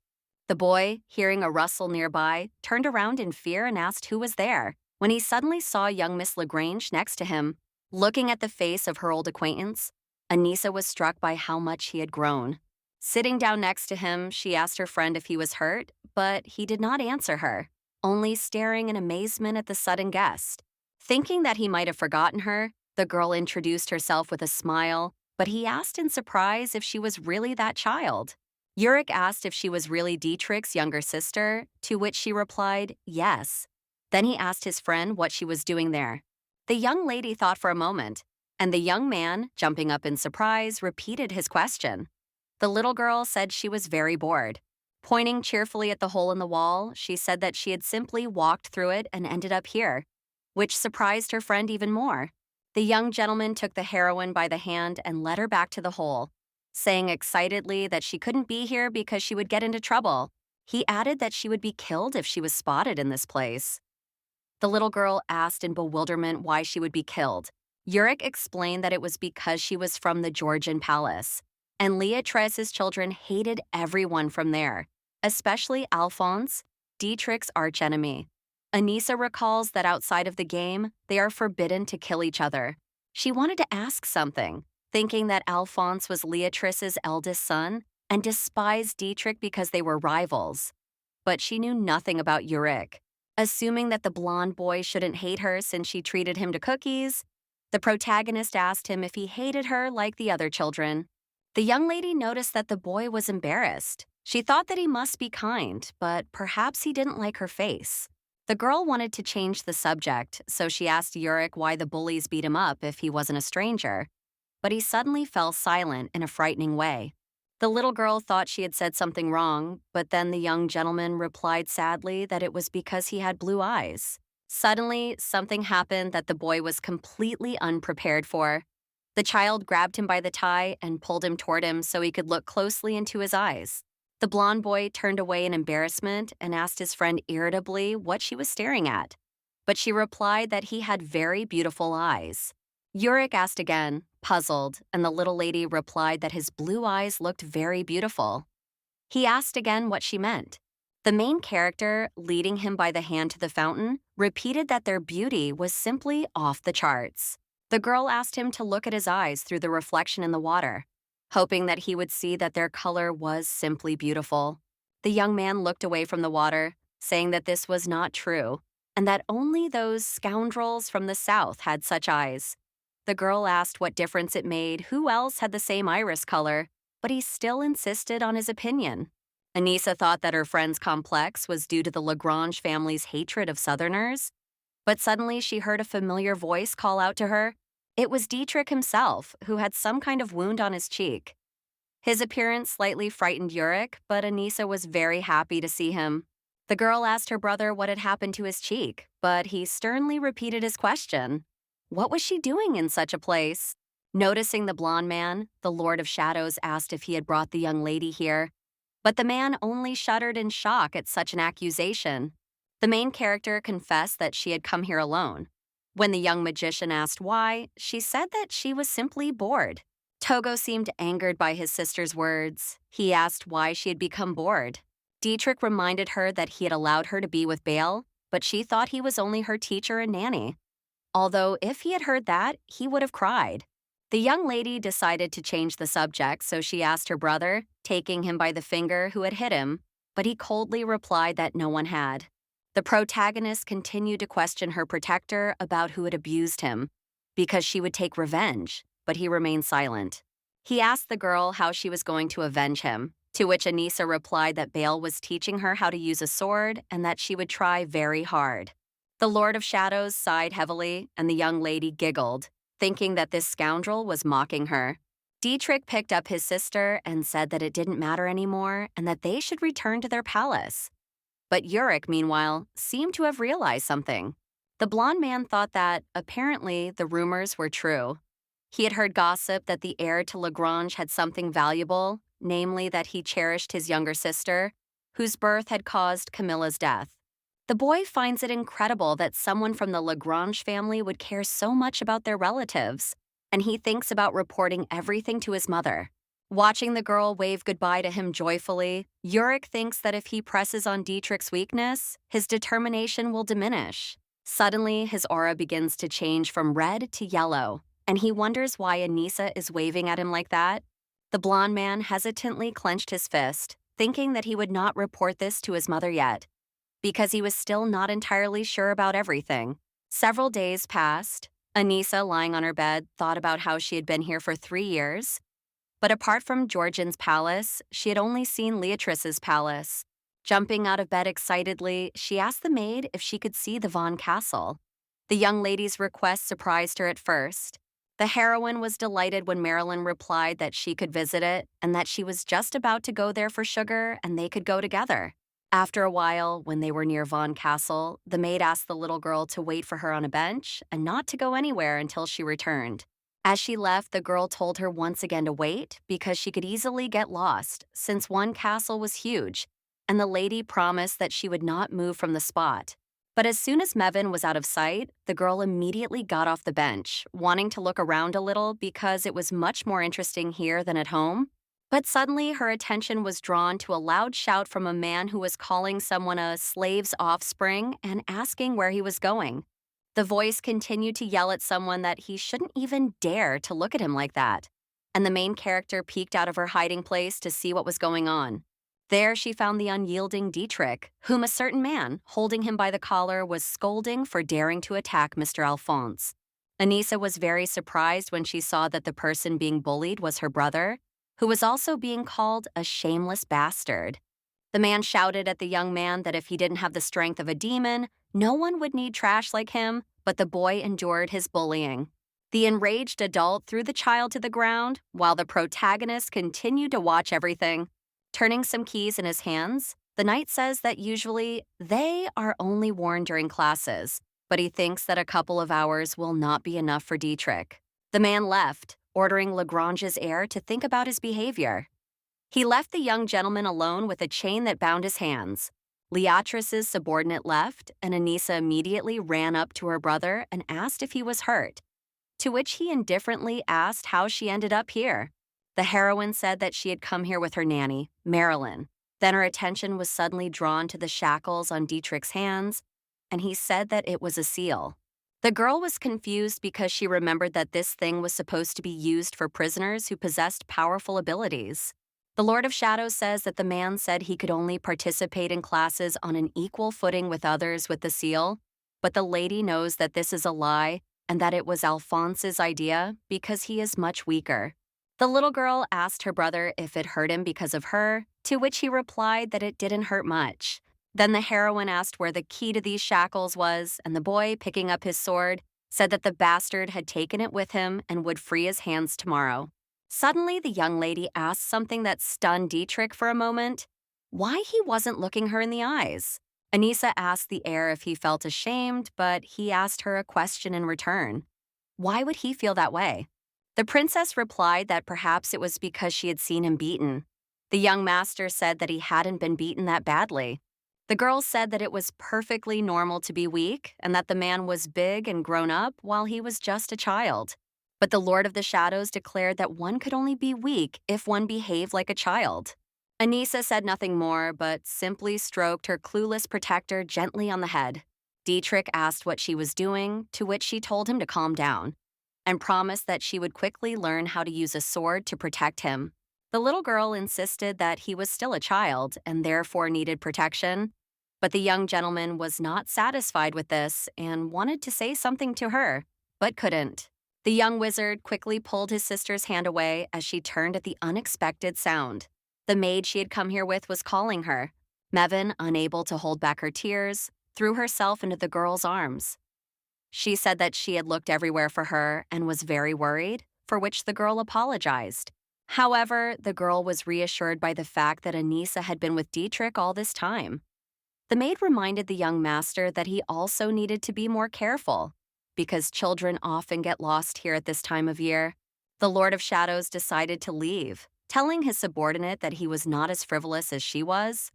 [SPEAKER 1] The boy, hearing a rustle nearby, turned around in fear and asked who was there, when he suddenly saw young Miss Lagrange next to him. Looking at the face of her old acquaintance, Anissa was struck by how much he had grown. Sitting down next to him, she asked her friend if he was hurt, but he did not answer her, only staring in amazement at the sudden guest. Thinking that he might have forgotten her, the girl introduced herself with a smile, but he asked in surprise if she was really that child. Yurik asked if she was really Dietrich's younger sister, to which she replied, yes. Then he asked his friend what she was doing there. The young lady thought for a moment, and the young man, jumping up in surprise, repeated his question. The little girl said she was very bored. Pointing cheerfully at the hole in the wall, she said that she had simply walked through it and ended up here, which surprised her friend even more. The young gentleman took the heroine by the hand and led her back to the hole, saying excitedly that she couldn't be here because she would get into trouble. He added that she would be killed if she was spotted in this place. The little girl asked in bewilderment why she would be killed. Yurik explained that it was because she was from the Georgian palace, and Leatrice's children hated everyone from there, especially Alphonse, Dietrich's archenemy. Anissa recalls that outside of the game, they are forbidden to kill each other. She wanted to ask something, thinking that Alphonse was Leatrice's eldest son and despised Dietrich because they were rivals. But she knew nothing about Yurik. Assuming that the blonde boy shouldn't hate her since she treated him to cookies, the protagonist asked him if he hated her like the other children. The young lady noticed that the boy was embarrassed. She thought that he must be kind, but perhaps he didn't like her face. The girl wanted to change the subject, so she asked Yurik why the bullies beat him up if he wasn't a stranger. But he suddenly fell silent in a frightening way. The little girl thought she had said something wrong, but then the young gentleman replied sadly that it was because he had blue eyes. Suddenly, something happened that the boy was completely unprepared for. The child grabbed him by the tie and pulled him toward him so he could look closely into his eyes. The blonde boy turned away in embarrassment and asked his friend irritably what she was staring at. But she replied that he had very beautiful eyes. Yurik asked again, puzzled, and the little lady replied that his blue eyes looked very beautiful. He asked again what she meant. The main character, leading him by the hand to the fountain, repeated that their beauty was simply off the charts. The girl asked him to look at his eyes through the reflection in the water, hoping that he would see that their color was simply beautiful. The young man looked away from the water, saying that this was not true, and that only those scoundrels from the south had such eyes. The girl asked what difference it made who else had the same iris color, but he still insisted on his opinion. Anissa thought that her friend's complex was due to the Lagrange family's hatred of Southerners, but suddenly she heard a familiar voice call out to her. It was Dietrich himself, who had some kind of wound on his cheek. His appearance slightly frightened Yurik, but Anissa was very happy to see him. The girl asked her brother what had happened to his cheek, but he sternly repeated his question. What was she doing in such a place? Noticing the blonde man, the Lord of Shadows asked if he had brought the young lady here, but the man only shuddered in shock at such an accusation. The main character confessed that she had come here alone. When the young magician asked why, she said that she was simply bored. Togo seemed angered by his sister's words. He asked why she had become bored. Dietrich reminded her that he had allowed her to be with Bale, but she thought he was only her teacher and nanny. Although, if he had heard that, he would have cried. The young lady decided to change the subject, so she asked her brother, taking him by the finger, who had hit him, but he coldly replied that no one had. The protagonist continued to question her protector about who had abused him, because she would take revenge, but he remained silent. He asked the girl how she was going to avenge him, to which Anissa replied that Bale was teaching her how to use a sword and that she would try very hard. The Lord of Shadows sighed heavily, and the young lady giggled, thinking that this scoundrel was mocking her. Dietrich picked up his sister and said that it didn't matter anymore and that they should return to their palace. But Yurik, meanwhile, seemed to have realized something. The blonde man thought that, apparently, the rumors were true. He had heard gossip that the heir to Lagrange had something valuable, namely that he cherished his younger sister, whose birth had caused Camilla's death. The boy finds it incredible that someone from the Lagrange family would care so much about their relatives, and he thinks about reporting everything to his mother. Watching the girl wave goodbye to him joyfully, Yurik thinks that if he presses on Dietrich's weakness, his determination will diminish. Suddenly, his aura begins to change from red to yellow, and he wonders why Anissa is waving at him like that. The blonde man hesitantly clenched his fist, thinking that he would not report this to his mother yet, because he was still not entirely sure about everything. Several days passed. Anissa, lying on her bed, thought about how she had been here for 3 years. But apart from Georgian's palace, she had only seen Leatrice's palace. Jumping out of bed excitedly, she asked the maid if she could see the Von Castle. The young lady's request surprised her at first. The heroine was delighted when Marilyn replied that she could visit it and that she was just about to go there for sugar and they could go together. After a while, when they were near Von Castle, the maid asked the little girl to wait for her on a bench and not to go anywhere until she returned. As she left, the girl told her once again to wait because she could easily get lost, since Von Castle was huge, and the lady promised that she would not move from the spot. But as soon as Mevin was out of sight, the girl immediately got off the bench, wanting to look around a little because it was much more interesting here than at home. But suddenly her attention was drawn to a loud shout from a man who was calling someone a slave's offspring and asking where he was going. The voice continued to yell at someone that he shouldn't even dare to look at him like that. And the main character peeked out of her hiding place to see what was going on. There she found the unyielding Dietrich, whom a certain man, holding him by the collar, was scolding for daring to attack Mr. Alphonse. Anissa was very surprised when she saw that the person being bullied was her brother, who was also being called a shameless bastard. The man shouted at the young man that if he didn't have the strength of a demon, no one would need trash like him, but the boy endured his bullying. The enraged adult threw the child to the ground, while the protagonist continued to watch everything. Turning some keys in his hands, the knight says that usually they are only worn during classes, but he thinks that a couple of hours will not be enough for Dietrich. The man left, ordering Lagrange's heir to think about his behavior. He left the young gentleman alone with a chain that bound his hands. Leatrice's subordinate left, and Anissa immediately ran up to her brother and asked if he was hurt, to which he indifferently asked how she ended up here. The heroine said that she had come here with her nanny, Marilyn. Then her attention was suddenly drawn to the shackles on Dietrich's hands, and he said that it was a seal. The girl was confused because she remembered that this thing was supposed to be used for prisoners who possessed powerful abilities. The Lord of Shadows says that the man said he could only participate in classes on an equal footing with others with the seal, but the lady knows that this is a lie and that it was Alphonse's idea because he is much weaker. The little girl asked her brother if it hurt him because of her, to which he replied that it didn't hurt much. Then the heroine asked where the key to these shackles was, and the boy, picking up his sword, said that the bastard had taken it with him and would free his hands tomorrow. Suddenly, the young lady asked something that stunned Dietrich for a moment: why he wasn't looking her in the eyes. Anissa asked the heir if he felt ashamed, but he asked her a question in return. Why would he feel that way? The princess replied that perhaps it was because she had seen him beaten. The young master said that he hadn't been beaten that badly. The girl said that it was perfectly normal to be weak and that the man was big and grown up while he was just a child. But the Lord of the Shadows declared that one could only be weak if one behaved like a child. Anissa said nothing more, but simply stroked her clueless protector gently on the head. Dietrich asked what she was doing, to which she told him to calm down, and promised that she would quickly learn how to use a sword to protect him. The little girl insisted that he was still a child and therefore needed protection, but the young gentleman was not satisfied with this and wanted to say something to her, but couldn't. The young wizard quickly pulled his sister's hand away as she turned at the unexpected sound. The maid she had come here with was calling her. Mevin, unable to hold back her tears, threw herself into the girl's arms. She said that she had looked everywhere for her and was very worried, for which the girl apologized. However, the girl was reassured by the fact that Anissa had been with Dietrich all this time. The maid reminded the young master that he also needed to be more careful, because children often get lost here at this time of year. The Lord of Shadows decided to leave, telling his subordinate that he was not as frivolous as she was,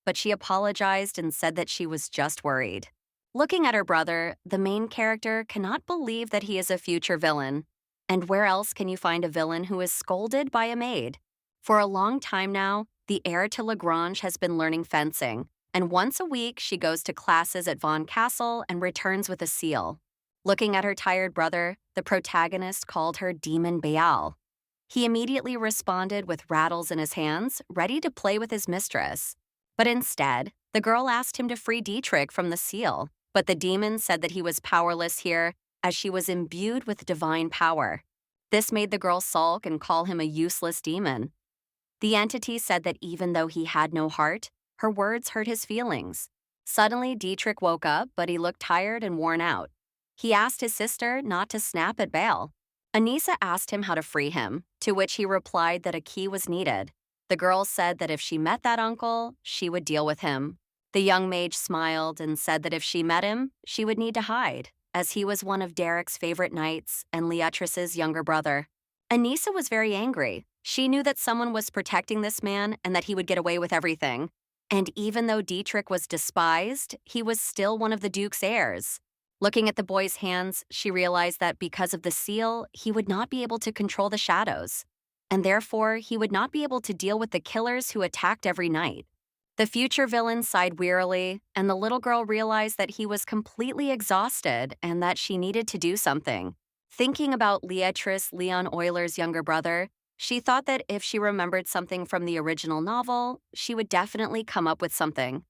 [SPEAKER 1] but she apologized and said that she was just worried. Looking at her brother, the main character cannot believe that he is a future villain. And where else can you find a villain who is scolded by a maid? For a long time now, the heir to Lagrange has been learning fencing, and once a week she goes to classes at Von Castle and returns with a seal. Looking at her tired brother, the protagonist called her Demon Baal. He immediately responded with rattles in his hands, ready to play with his mistress. But instead, the girl asked him to free Dietrich from the seal, but the demon said that he was powerless here as she was imbued with divine power. This made the girl sulk and call him a useless demon. The entity said that even though he had no heart, her words hurt his feelings. Suddenly, Dietrich woke up, but he looked tired and worn out. He asked his sister not to snap at Baal. Anissa asked him how to free him, to which he replied that a key was needed. The girl said that if she met that uncle, she would deal with him. The young mage smiled and said that if she met him, she would need to hide, as he was one of Derek's favorite knights and Leatrice's younger brother. Anissa was very angry. She knew that someone was protecting this man and that he would get away with everything. And even though Dietrich was despised, he was still one of the Duke's heirs. Looking at the boy's hands, she realized that because of the seal, he would not be able to control the shadows, and therefore he would not be able to deal with the killers who attacked every night. The future villain sighed wearily, and the little girl realized that he was completely exhausted and that she needed to do something. Thinking about Leatrice Leon Euler's younger brother, she thought that if she remembered something from the original novel, she would definitely come up with something.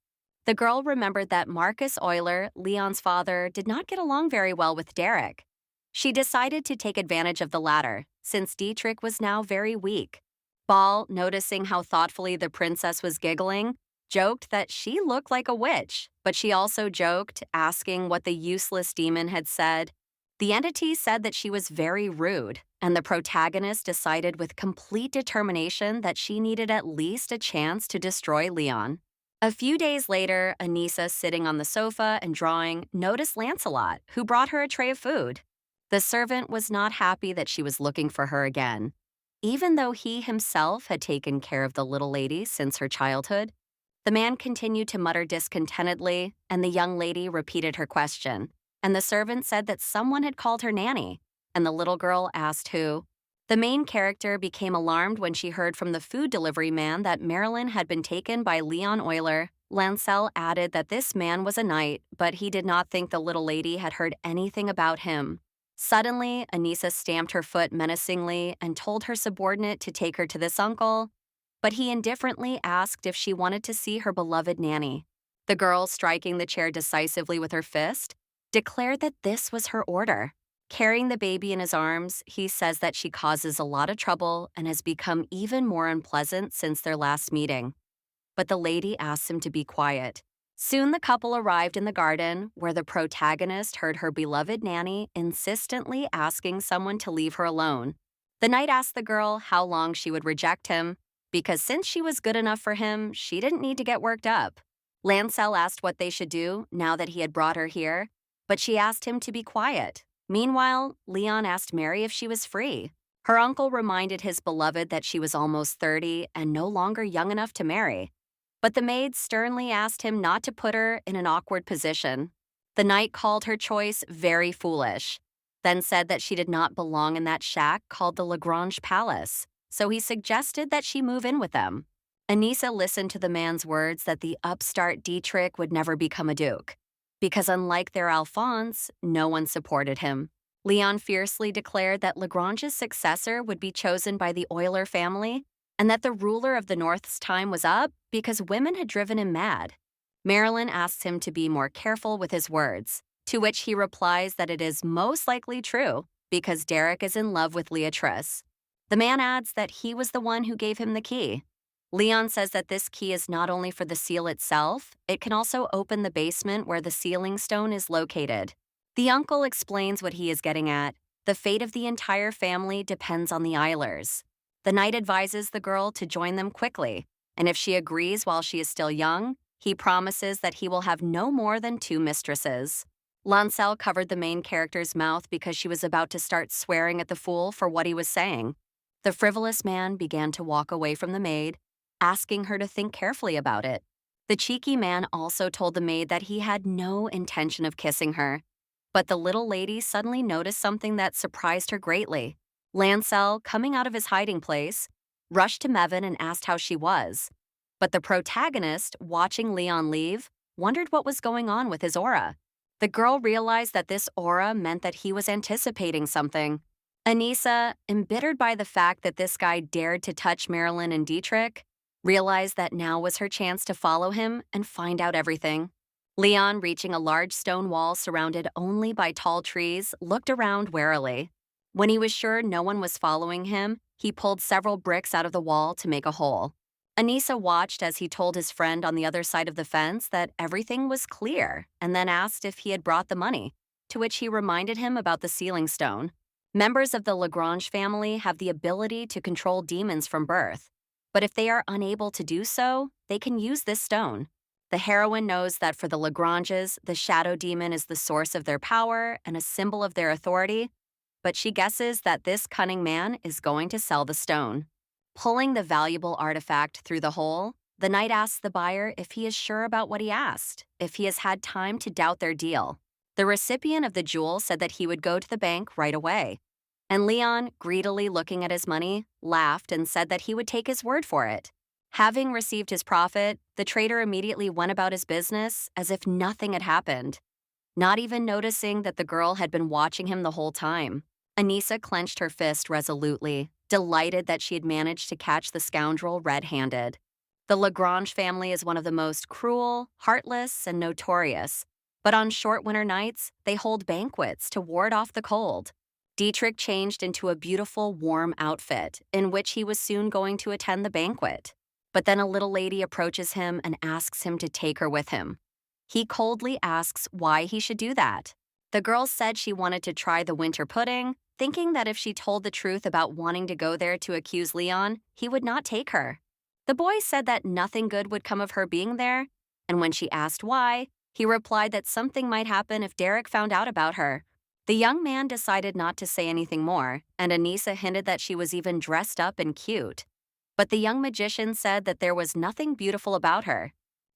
[SPEAKER 1] The girl remembered that Marcus Euler, Leon's father, did not get along very well with Derek. She decided to take advantage of the latter, since Dietrich was now very weak. Ball, noticing how thoughtfully the princess was giggling, joked that she looked like a witch, but she also joked, asking what the useless demon had said. The entity said that she was very rude, and the protagonist decided with complete determination that she needed at least a chance to destroy Leon. A few days later, Anissa, sitting on the sofa and drawing, noticed Lancelot, who brought her a tray of food. The servant was not happy that she was looking for her again. Even though he himself had taken care of the little lady since her childhood, the man continued to mutter discontentedly, and the young lady repeated her question, and the servant said that someone had called her nanny, and the little girl asked who. The main character became alarmed when she heard from the food delivery man that Marilyn had been taken by Leon Euler. Lancel added that this man was a knight, but he did not think the little lady had heard anything about him. Suddenly, Anissa stamped her foot menacingly and told her subordinate to take her to this uncle, but he indifferently asked if she wanted to see her beloved nanny. The girl, striking the chair decisively with her fist, declared that this was her order. Carrying the baby in his arms, he says that she causes a lot of trouble and has become even more unpleasant since their last meeting. But the lady asks him to be quiet. Soon the couple arrived in the garden, where the protagonist heard her beloved nanny insistently asking someone to leave her alone. The knight asked the girl how long she would reject him, because since she was good enough for him, she didn't need to get worked up. Lancel asked what they should do now that he had brought her here, but she asked him to be quiet. Meanwhile, Leon asked Mary if she was free. Her uncle reminded his beloved that she was almost 30 and no longer young enough to marry. But the maid sternly asked him not to put her in an awkward position. The knight called her choice very foolish, then said that she did not belong in that shack called the Lagrange Palace, so he suggested that she move in with them. Anissa listened to the man's words that the upstart Dietrich would never become a duke, because unlike their Alphonse, no one supported him. Leon fiercely declared that Lagrange's successor would be chosen by the Euler family and that the ruler of the North's time was up because women had driven him mad. Marilyn asks him to be more careful with his words, to which he replies that it is most likely true because Derek is in love with Leatrice. The man adds that he was the one who gave him the key. Leon says that this key is not only for the seal itself, it can also open the basement where the sealing stone is located. The uncle explains what he is getting at. The fate of the entire family depends on the Eilers. The knight advises the girl to join them quickly, and if she agrees while she is still young, he promises that he will have no more than 2 mistresses. Lancel covered the main character's mouth because she was about to start swearing at the fool for what he was saying. The frivolous man began to walk away from the maid, asking her to think carefully about it. The cheeky man also told the maid that he had no intention of kissing her. But the little lady suddenly noticed something that surprised her greatly. Lancel, coming out of his hiding place, rushed to Mevin and asked how she was. But the protagonist, watching Leon leave, wondered what was going on with his aura. The girl realized that this aura meant that he was anticipating something. Anissa, embittered by the fact that this guy dared to touch Marilyn and Dietrich, realized that now was her chance to follow him and find out everything. Leon, reaching a large stone wall surrounded only by tall trees, looked around warily. When he was sure no one was following him, he pulled several bricks out of the wall to make a hole. Anissa watched as he told his friend on the other side of the fence that everything was clear and then asked if he had brought the money, to which he reminded him about the sealing stone. Members of the Lagrange family have the ability to control demons from birth, but if they are unable to do so, they can use this stone. The heroine knows that for the Lagranges, the shadow demon is the source of their power and a symbol of their authority, but she guesses that this cunning man is going to sell the stone. Pulling the valuable artifact through the hole, the knight asks the buyer if he is sure about what he asked, if he has had time to doubt their deal. The recipient of the jewel said that he would go to the bank right away. And Leon, greedily looking at his money, laughed and said that he would take his word for it. Having received his profit, the trader immediately went about his business as if nothing had happened, not even noticing that the girl had been watching him the whole time. Anissa clenched her fist resolutely, delighted that she had managed to catch the scoundrel red-handed. The Lagrange family is one of the most cruel, heartless, and notorious, but on short winter nights, they hold banquets to ward off the cold. Dietrich changed into a beautiful, warm outfit, in which he was soon going to attend the banquet. But then a little lady approaches him and asks him to take her with him. He coldly asks why he should do that. The girl said she wanted to try the winter pudding, thinking that if she told the truth about wanting to go there to accuse Leon, he would not take her. The boy said that nothing good would come of her being there, and when she asked why, he replied that something might happen if Derek found out about her. The young man decided not to say anything more, and Anissa hinted that she was even dressed up and cute. But the young magician said that there was nothing beautiful about her.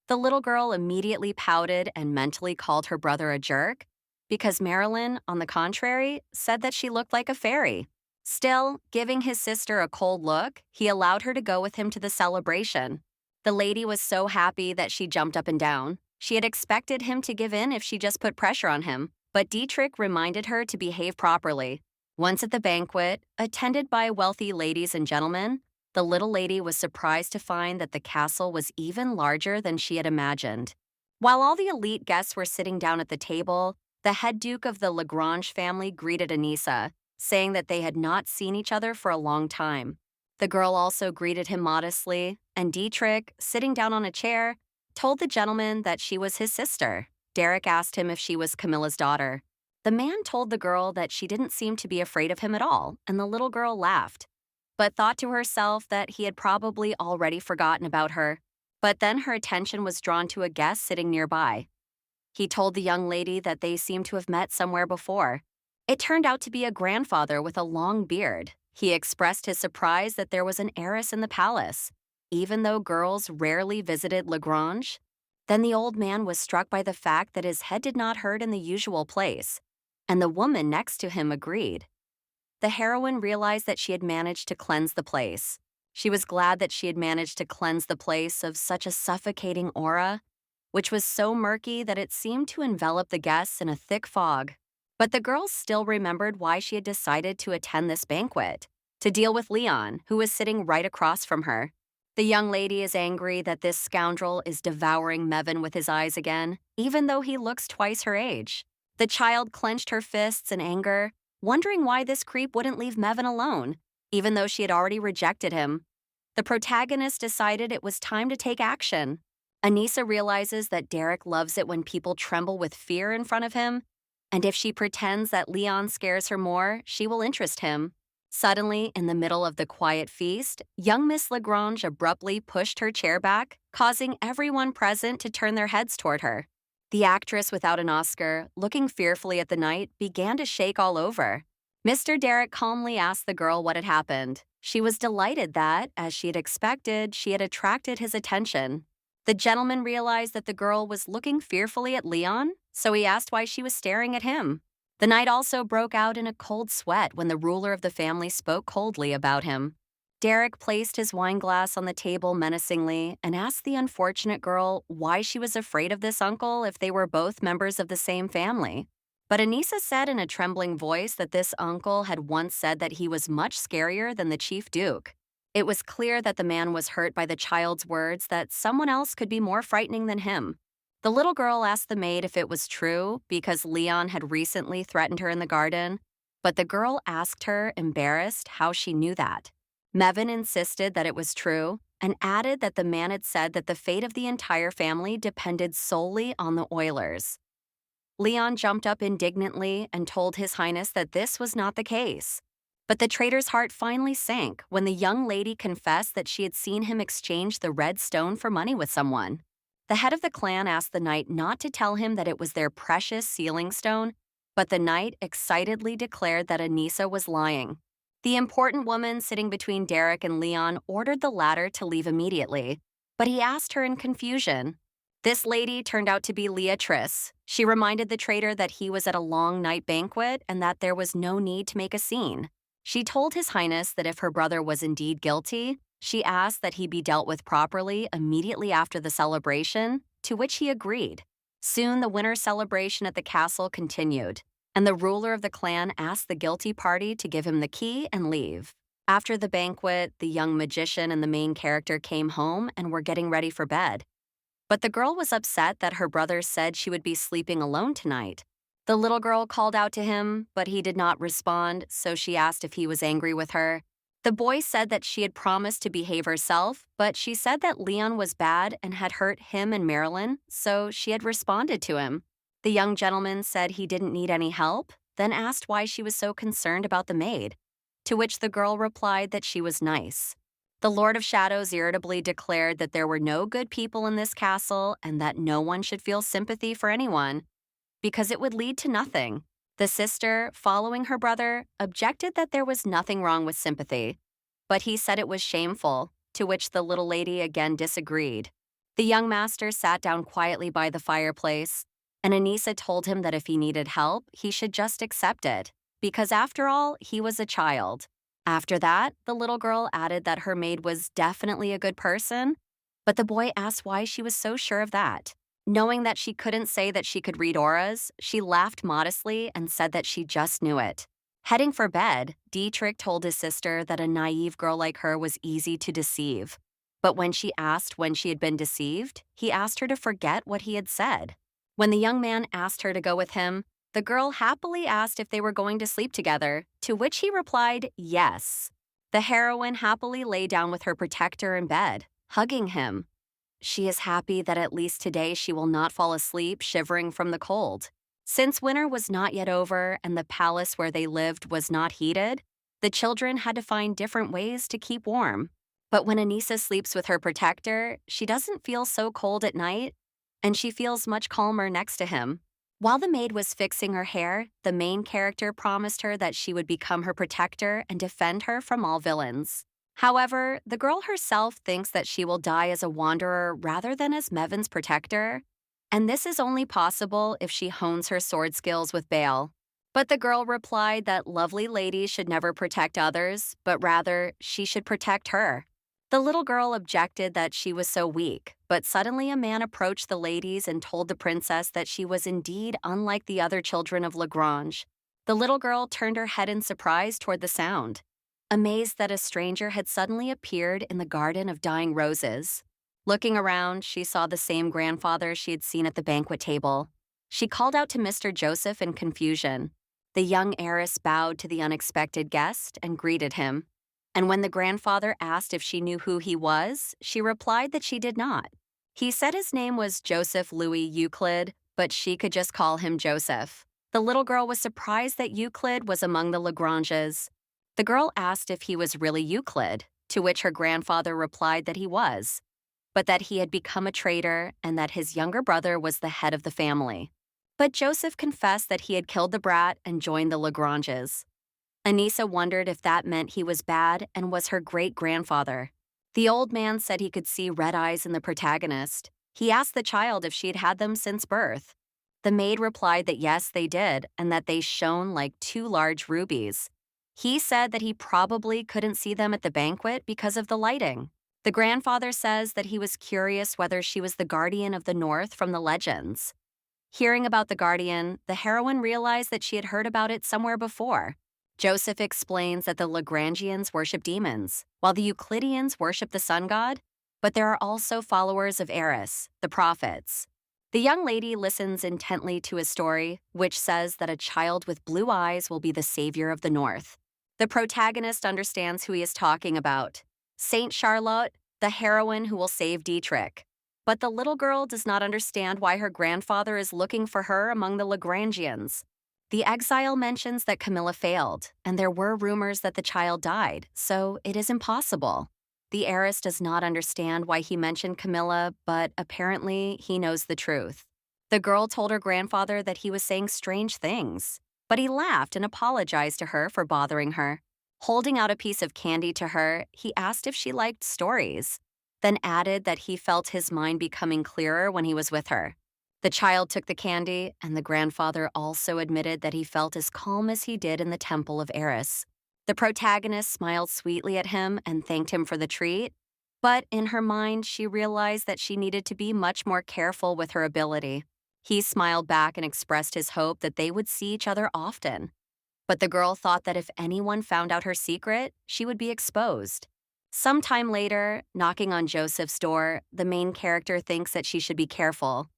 [SPEAKER 1] The little girl immediately pouted and mentally called her brother a jerk, because Marilyn, on the contrary, said that she looked like a fairy. Still, giving his sister a cold look, he allowed her to go with him to the celebration. The lady was so happy that she jumped up and down. She had expected him to give in if she just put pressure on him, but Dietrich reminded her to behave properly. Once at the banquet, attended by wealthy ladies and gentlemen, the little lady was surprised to find that the castle was even larger than she had imagined. While all the elite guests were sitting down at the table, the head duke of the Lagrange family greeted Anissa, saying that they had not seen each other for a long time. The girl also greeted him modestly, and Dietrich, sitting down on a chair, told the gentleman that she was his sister. Derek asked him if she was Camilla's daughter. The man told the girl that she didn't seem to be afraid of him at all, and the little girl laughed, but thought to herself that he had probably already forgotten about her. But then her attention was drawn to a guest sitting nearby. He told the young lady that they seemed to have met somewhere before. It turned out to be a grandfather with a long beard, He expressed his surprise that there was an heiress in the palace, even though girls rarely visited Lagrange. Then the old man was struck by the fact that his head did not hurt in the usual place, and the woman next to him agreed. The heroine realized that she had managed to cleanse the place. She was glad that she had managed to cleanse the place of such a suffocating aura, which was so murky that it seemed to envelop the guests in a thick fog. But the girl still remembered why she had decided to attend this banquet, to deal with Leon, who was sitting right across from her. The young lady is angry that this scoundrel is devouring Mevin with his eyes again, even though he looks twice her age. The child clenched her fists in anger, wondering why this creep wouldn't leave Mevin alone, even though she had already rejected him. The protagonist decided it was time to take action. Anissa realizes that Derek loves it when people tremble with fear in front of him, and if she pretends that Leon scares her more, she will interest him. Suddenly, in the middle of the quiet feast, young Miss Lagrange abruptly pushed her chair back, causing everyone present to turn their heads toward her. The actress without an Oscar, looking fearfully at the knight, began to shake all over. Mr. Derek calmly asked the girl what had happened. She was delighted that, as she had expected, she had attracted his attention. The gentleman realized that the girl was looking fearfully at Leon, so he asked why she was staring at him. The knight also broke out in a cold sweat when the ruler of the family spoke coldly about him. Derek placed his wineglass on the table menacingly and asked the unfortunate girl why she was afraid of this uncle if they were both members of the same family. But Anissa said in a trembling voice that this uncle had once said that he was much scarier than the chief duke. It was clear that the man was hurt by the child's words that someone else could be more frightening than him. The little girl asked the maid if it was true because Leon had recently threatened her in the garden, but the girl asked her, embarrassed, how she knew that. Mevin insisted that it was true and added that the man had said that the fate of the entire family depended solely on the Oilers. Leon jumped up indignantly and told His Highness that this was not the case. But the traitor's heart finally sank when the young lady confessed that she had seen him exchange the red stone for money with someone. The head of the clan asked the knight not to tell him that it was their precious sealing stone, but the knight excitedly declared that Anissa was lying. The important woman sitting between Derek and Leon ordered the latter to leave immediately, but he asked her in confusion. This lady turned out to be Leatrice. She reminded the traitor that he was at a long night banquet and that there was no need to make a scene. She told His Highness that if her brother was indeed guilty, she asked that he be dealt with properly immediately after the celebration, to which he agreed. Soon the winter celebration at the castle continued, and the ruler of the clan asked the guilty party to give him the key and leave. After the banquet, the young magician and the main character came home and were getting ready for bed. But the girl was upset that her brother said she would be sleeping alone tonight. The little girl called out to him, but he did not respond, so she asked if he was angry with her. The boy said that she had promised to behave herself, but she said that Leon was bad and had hurt him and Marilyn, so she had responded to him. The young gentleman said he didn't need any help, then asked why she was so concerned about the maid, to which the girl replied that she was nice. The Lord of Shadows irritably declared that there were no good people in this castle and that no one should feel sympathy for anyone, because it would lead to nothing. The sister, following her brother, objected that there was nothing wrong with sympathy, but he said it was shameful, to which the little lady again disagreed. The young master sat down quietly by the fireplace, and Anissa told him that if he needed help, he should just accept it, because after all, he was a child. After that, the little girl added that her maid was definitely a good person, but the boy asked why she was so sure of that. Knowing that she couldn't say that she could read auras, she laughed modestly and said that she just knew it. Heading for bed, Dietrich told his sister that a naive girl like her was easy to deceive. But when she asked when she had been deceived, he asked her to forget what he had said. When the young man asked her to go with him, the girl happily asked if they were going to sleep together, to which he replied yes. The heroine happily lay down with her protector in bed, hugging him. She is happy that at least today she will not fall asleep shivering from the cold. Since winter was not yet over and the palace where they lived was not heated, the children had to find different ways to keep warm. But when Anissa sleeps with her protector, she doesn't feel so cold at night, and she feels much calmer next to him. While the maid was fixing her hair, the main character promised her that she would become her protector and defend her from all villains. However, the girl herself thinks that she will die as a wanderer rather than as Mevin's protector, and this is only possible if she hones her sword skills with Bale. But the girl replied that lovely ladies should never protect others, but rather, she should protect her. The little girl objected that she was so weak, but suddenly a man approached the ladies and told the princess that she was indeed unlike the other children of Lagrange. The little girl turned her head in surprise toward the sound, amazed that a stranger had suddenly appeared in the garden of dying roses. Looking around, she saw the same grandfather she had seen at the banquet table. She called out to Mr. Joseph in confusion. The young heiress bowed to the unexpected guest and greeted him. And when the grandfather asked if she knew who he was, she replied that she did not. He said his name was Joseph Louis Euclid, but she could just call him Joseph. The little girl was surprised that Euclid was among the Lagranges. The girl asked if he was really Euclid, to which her grandfather replied that he was, but that he had become a traitor and that his younger brother was the head of the family. But Joseph confessed that he had killed the brat and joined the Lagranges. Anissa wondered if that meant he was bad and was her great-grandfather. The old man said he could see red eyes in the protagonist. He asked the child if she had had them since birth. The maid replied that yes, they did, and that they shone like two large rubies. He said that he probably couldn't see them at the banquet because of the lighting. The grandfather says that he was curious whether she was the guardian of the North from the legends. Hearing about the guardian, the heroine realized that she had heard about it somewhere before. Joseph explains that the Lagrangians worship demons, while the Euclideans worship the sun god, but there are also followers of Eris, the prophets. The young lady listens intently to his story, which says that a child with blue eyes will be the savior of the North. The protagonist understands who he is talking about. Saint Charlotte, the heroine who will save Dietrich. But the little girl does not understand why her grandfather is looking for her among the Lagrangians. The exile mentions that Camilla failed, and there were rumors that the child died, so it is impossible. The heiress does not understand why he mentioned Camilla, but apparently he knows the truth. The girl told her grandfather that he was saying strange things, but he laughed and apologized to her for bothering her. Holding out a piece of candy to her, he asked if she liked stories, then added that he felt his mind becoming clearer when he was with her. The child took the candy, and the grandfather also admitted that he felt as calm as he did in the temple of Eris. The protagonist smiled sweetly at him and thanked him for the treat, but in her mind she realized that she needed to be much more careful with her ability. He smiled back and expressed his hope that they would see each other often. But the girl thought that if anyone found out her secret, she would be exposed. Sometime later, knocking on Joseph's door, the main character thinks that she should be careful.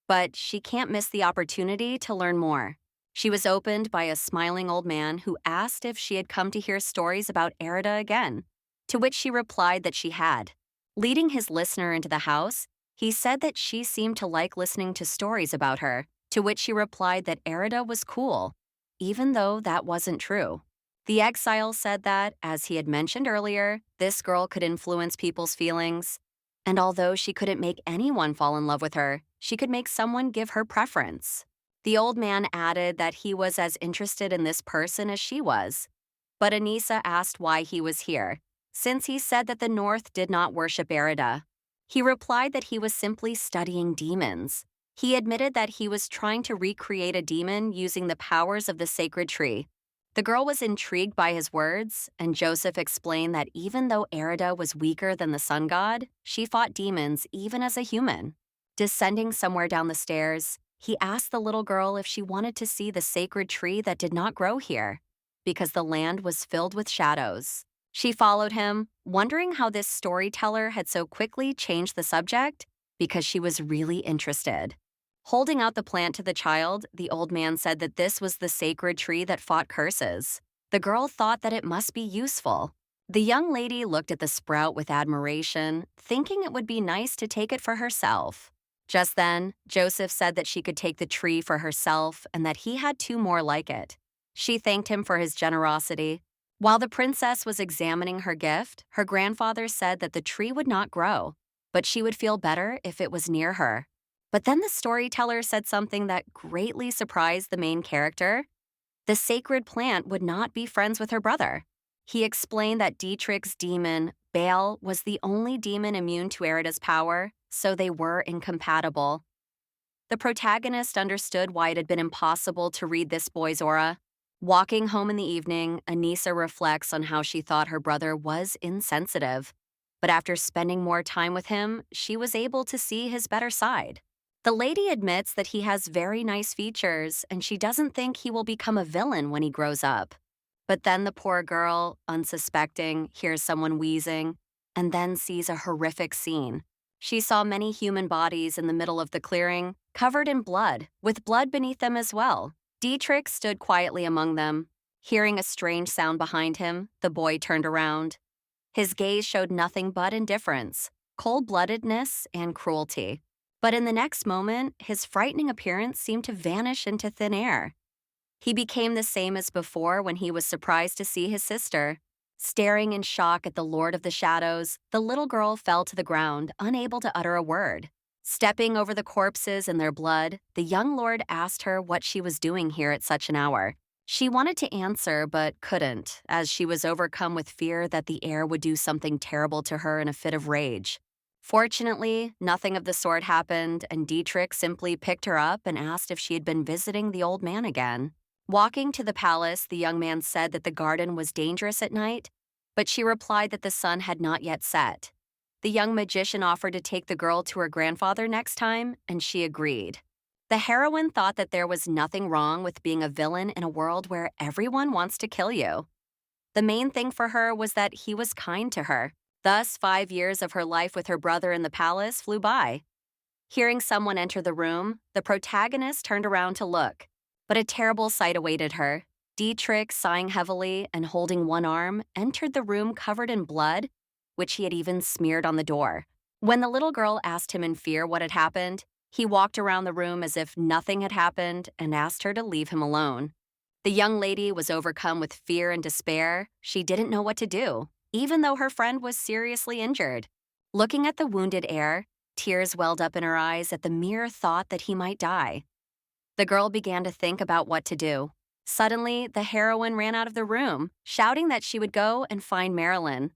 [SPEAKER 1] But she can't miss the opportunity to learn more. She was opened by a smiling old man who asked if she had come to hear stories about Erida again, to which she replied that she had. Leading his listener into the house, he said that she seemed to like listening to stories about her, to which she replied that Erida was cool, even though that wasn't true. The exile said that, as he had mentioned earlier, this girl could influence people's feelings, and although she couldn't make anyone fall in love with her, she could make someone give her preference. The old man added that he was as interested in this person as she was. But Anissa asked why he was here, since he said that the North did not worship Erida. He replied that he was simply studying demons. He admitted that he was trying to recreate a demon using the powers of the sacred tree. The girl was intrigued by his words, and Joseph explained that even though Erida was weaker than the sun god, she fought demons even as a human. Descending somewhere down the stairs, he asked the little girl if she wanted to see the sacred tree that did not grow here, because the land was filled with shadows. She followed him, wondering how this storyteller had so quickly changed the subject, because she was really interested. Holding out the plant to the child, the old man said that this was the sacred tree that fought curses. The girl thought that it must be useful. The young lady looked at the sprout with admiration, thinking it would be nice to take it for herself. Just then, Joseph said that she could take the tree for herself and that he had two more like it. She thanked him for his generosity. While the princess was examining her gift, her grandfather said that the tree would not grow, but she would feel better if it was near her. But then the storyteller said something that greatly surprised the main character. The sacred plant would not be friends with her brother. He explained that Dietrich's demon, Baal, was the only demon immune to Erida's power, so they were incompatible. The protagonist understood why it had been impossible to read this boy's aura. Walking home in the evening, Anissa reflects on how she thought her brother was insensitive. But after spending more time with him, she was able to see his better side. The lady admits that he has very nice features, and she doesn't think he will become a villain when he grows up. But then the poor girl, unsuspecting, hears someone wheezing, and then sees a horrific scene. She saw many human bodies in the middle of the clearing, covered in blood, with blood beneath them as well. Dietrich stood quietly among them. Hearing a strange sound behind him, the boy turned around. His gaze showed nothing but indifference, cold-bloodedness, and cruelty. But in the next moment, his frightening appearance seemed to vanish into thin air. He became the same as before when he was surprised to see his sister. Staring in shock at the Lord of the Shadows, the little girl fell to the ground, unable to utter a word. Stepping over the corpses and their blood, the young lord asked her what she was doing here at such an hour. She wanted to answer but couldn't, as she was overcome with fear that the heir would do something terrible to her in a fit of rage. Fortunately, nothing of the sort happened, and Dietrich simply picked her up and asked if she had been visiting the old man again. Walking to the palace, the young man said that the garden was dangerous at night, but she replied that the sun had not yet set. The young magician offered to take the girl to her grandfather next time, and she agreed. The heroine thought that there was nothing wrong with being a villain in a world where everyone wants to kill you. The main thing for her was that he was kind to her. Thus, 5 years of her life with her brother in the palace flew by. Hearing someone enter the room, the protagonist turned around to look. But a terrible sight awaited her. Dietrich, sighing heavily and holding one arm, entered the room covered in blood, which he had even smeared on the door. When the little girl asked him in fear what had happened, he walked around the room as if nothing had happened and asked her to leave him alone. The young lady was overcome with fear and despair. She didn't know what to do, even though her friend was seriously injured. Looking at the wounded heir, tears welled up in her eyes at the mere thought that he might die. The girl began to think about what to do. Suddenly, the heroine ran out of the room, shouting that she would go and find Marilyn.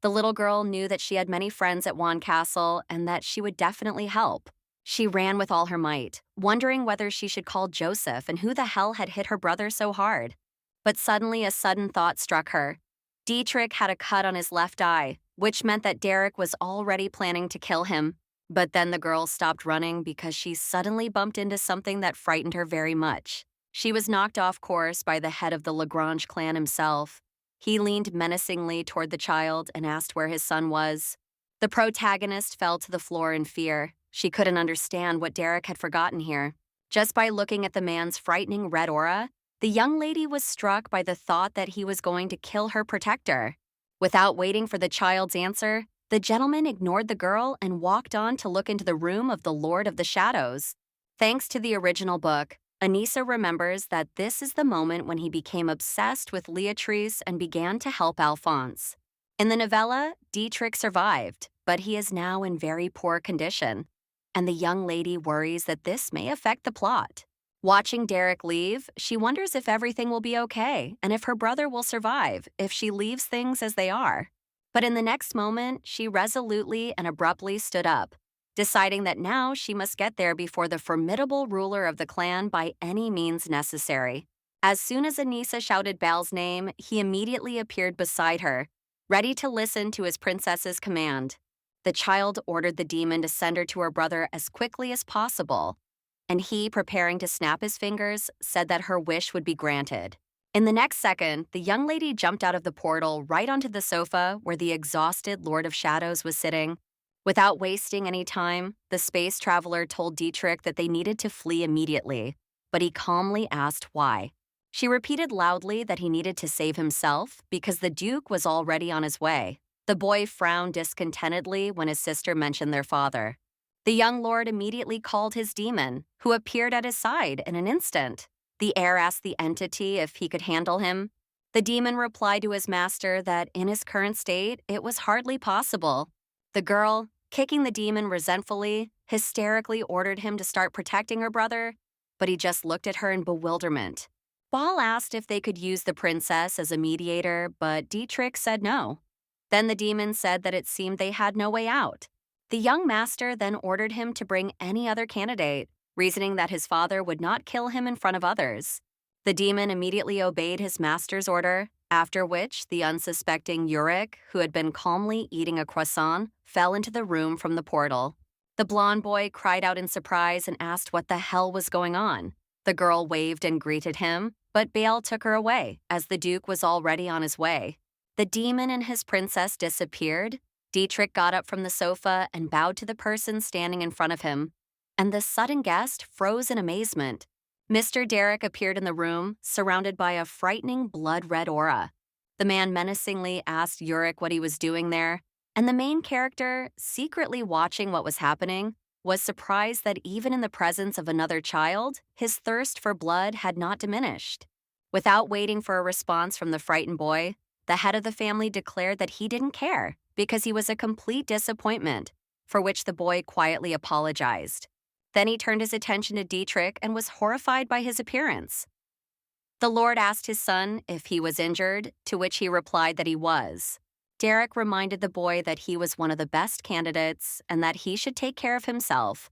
[SPEAKER 1] The little girl knew that she had many friends at Wand Castle and that she would definitely help. She ran with all her might, wondering whether she should call Joseph and who the hell had hit her brother so hard. But suddenly a sudden thought struck her. Dietrich had a cut on his left eye, which meant that Derek was already planning to kill him. But then the girl stopped running because she suddenly bumped into something that frightened her very much. She was knocked off course by the head of the Lagrange clan himself. He leaned menacingly toward the child and asked where his son was. The protagonist fell to the floor in fear. She couldn't understand what Derek had forgotten here. Just by looking at the man's frightening red aura, the young lady was struck by the thought that he was going to kill her protector. Without waiting for the child's answer, the gentleman ignored the girl and walked on to look into the room of the Lord of the Shadows. Thanks to the original book, Anissa remembers that this is the moment when he became obsessed with Leatrice and began to help Alphonse. In the novella, Dietrich survived, but he is now in very poor condition, and the young lady worries that this may affect the plot. Watching Derek leave, she wonders if everything will be okay and if her brother will survive if she leaves things as they are. But in the next moment, she resolutely and abruptly stood up, deciding that now she must get there before the formidable ruler of the clan by any means necessary. As soon as Anissa shouted Bal's name, he immediately appeared beside her, ready to listen to his princess's command. The child ordered the demon to send her to her brother as quickly as possible, and he, preparing to snap his fingers, said that her wish would be granted. In the next second, the young lady jumped out of the portal right onto the sofa where the exhausted Lord of Shadows was sitting. Without wasting any time, the space traveler told Dietrich that they needed to flee immediately, but he calmly asked why. She repeated loudly that he needed to save himself because the Duke was already on his way. The boy frowned discontentedly when his sister mentioned their father. The young lord immediately called his demon, who appeared at his side in an instant. The heir asked the entity if he could handle him. The demon replied to his master that in his current state, it was hardly possible. The girl, kicking the demon resentfully, hysterically ordered him to start protecting her brother, but he just looked at her in bewilderment. Baal asked if they could use the princess as a mediator, but Dietrich said no. Then the demon said that it seemed they had no way out. The young master then ordered him to bring any other candidate, reasoning that his father would not kill him in front of others. The demon immediately obeyed his master's order, after which the unsuspecting Yurik, who had been calmly eating a croissant, fell into the room from the portal. The blonde boy cried out in surprise and asked what the hell was going on. The girl waved and greeted him, but Baal took her away, as the Duke was already on his way. The demon and his princess disappeared. Dietrich got up from the sofa and bowed to the person standing in front of him, and the sudden guest froze in amazement. Mr. Derek appeared in the room, surrounded by a frightening blood-red aura. The man menacingly asked Yurik what he was doing there, and the main character, secretly watching what was happening, was surprised that even in the presence of another child, his thirst for blood had not diminished. Without waiting for a response from the frightened boy, the head of the family declared that he didn't care because he was a complete disappointment, for which the boy quietly apologized. Then he turned his attention to Dietrich and was horrified by his appearance. The Lord asked his son if he was injured, to which he replied that he was. Derek reminded the boy that he was one of the best candidates and that he should take care of himself,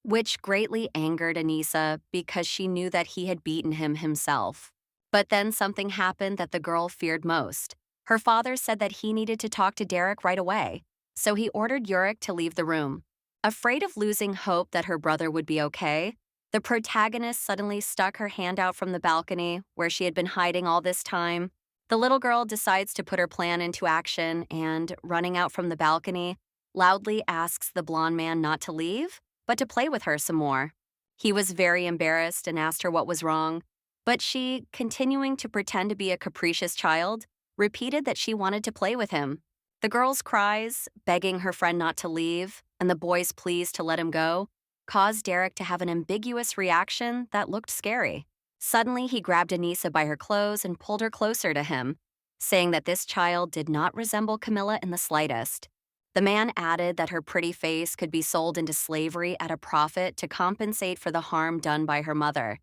[SPEAKER 1] which greatly angered Anissa because she knew that he had beaten him himself. But then something happened that the girl feared most. Her father said that he needed to talk to Derek right away, so he ordered Yurik to leave the room. Afraid of losing hope that her brother would be okay, the protagonist suddenly stuck her hand out from the balcony where she had been hiding all this time. The little girl decides to put her plan into action and, running out from the balcony, loudly asks the blonde man not to leave, but to play with her some more. He was very embarrassed and asked her what was wrong, but she, continuing to pretend to be a capricious child, repeated that she wanted to play with him. The girl's cries, begging her friend not to leave, and the boy's pleas to let him go, caused Derek to have an ambiguous reaction that looked scary. Suddenly, he grabbed Anissa by her clothes and pulled her closer to him, saying that this child did not resemble Camilla in the slightest. The man added that her pretty face could be sold into slavery at a profit to compensate for the harm done by her mother.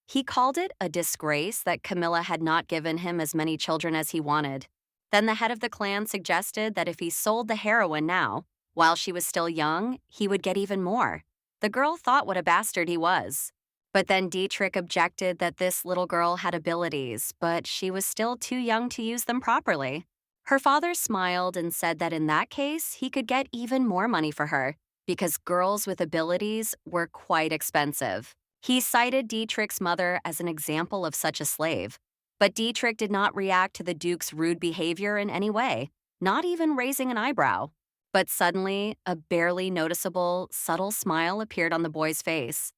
[SPEAKER 1] He called it a disgrace that Camilla had not given him as many children as he wanted. Then the head of the clan suggested that if he sold the heroine now, while she was still young, he would get even more. The girl thought what a bastard he was. But then Dietrich objected that this little girl had abilities, but she was still too young to use them properly. Her father smiled and said that in that case, he could get even more money for her, because girls with abilities were quite expensive. He cited Dietrich's mother as an example of such a slave, but Dietrich did not react to the Duke's rude behavior in any way, not even raising an eyebrow. But suddenly, a barely noticeable, subtle smile appeared on the boy's face,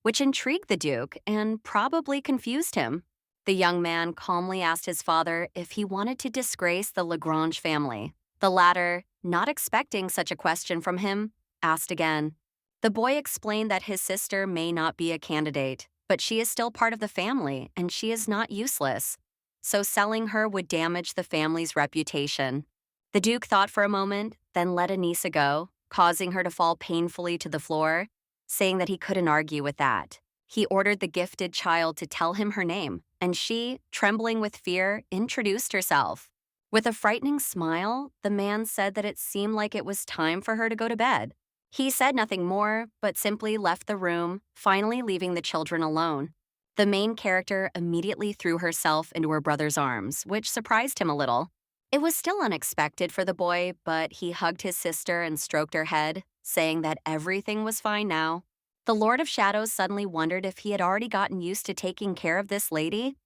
[SPEAKER 1] which intrigued the Duke and probably confused him. The young man calmly asked his father if he wanted to disgrace the Lagrange family. The latter, not expecting such a question from him, asked again. The boy explained that his sister may not be a candidate, but she is still part of the family and she is not useless, so selling her would damage the family's reputation. The Duke thought for a moment, then let Anissa go, causing her to fall painfully to the floor, saying that he couldn't argue with that. He ordered the gifted child to tell him her name, and she, trembling with fear, introduced herself. With a frightening smile, the man said that it seemed like it was time for her to go to bed. He said nothing more, but simply left the room, finally leaving the children alone. The main character immediately threw herself into her brother's arms, which surprised him a little. It was still unexpected for the boy, but he hugged his sister and stroked her head, saying that everything was fine now. The Lord of Shadows suddenly wondered if he had already gotten used to taking care of this lady,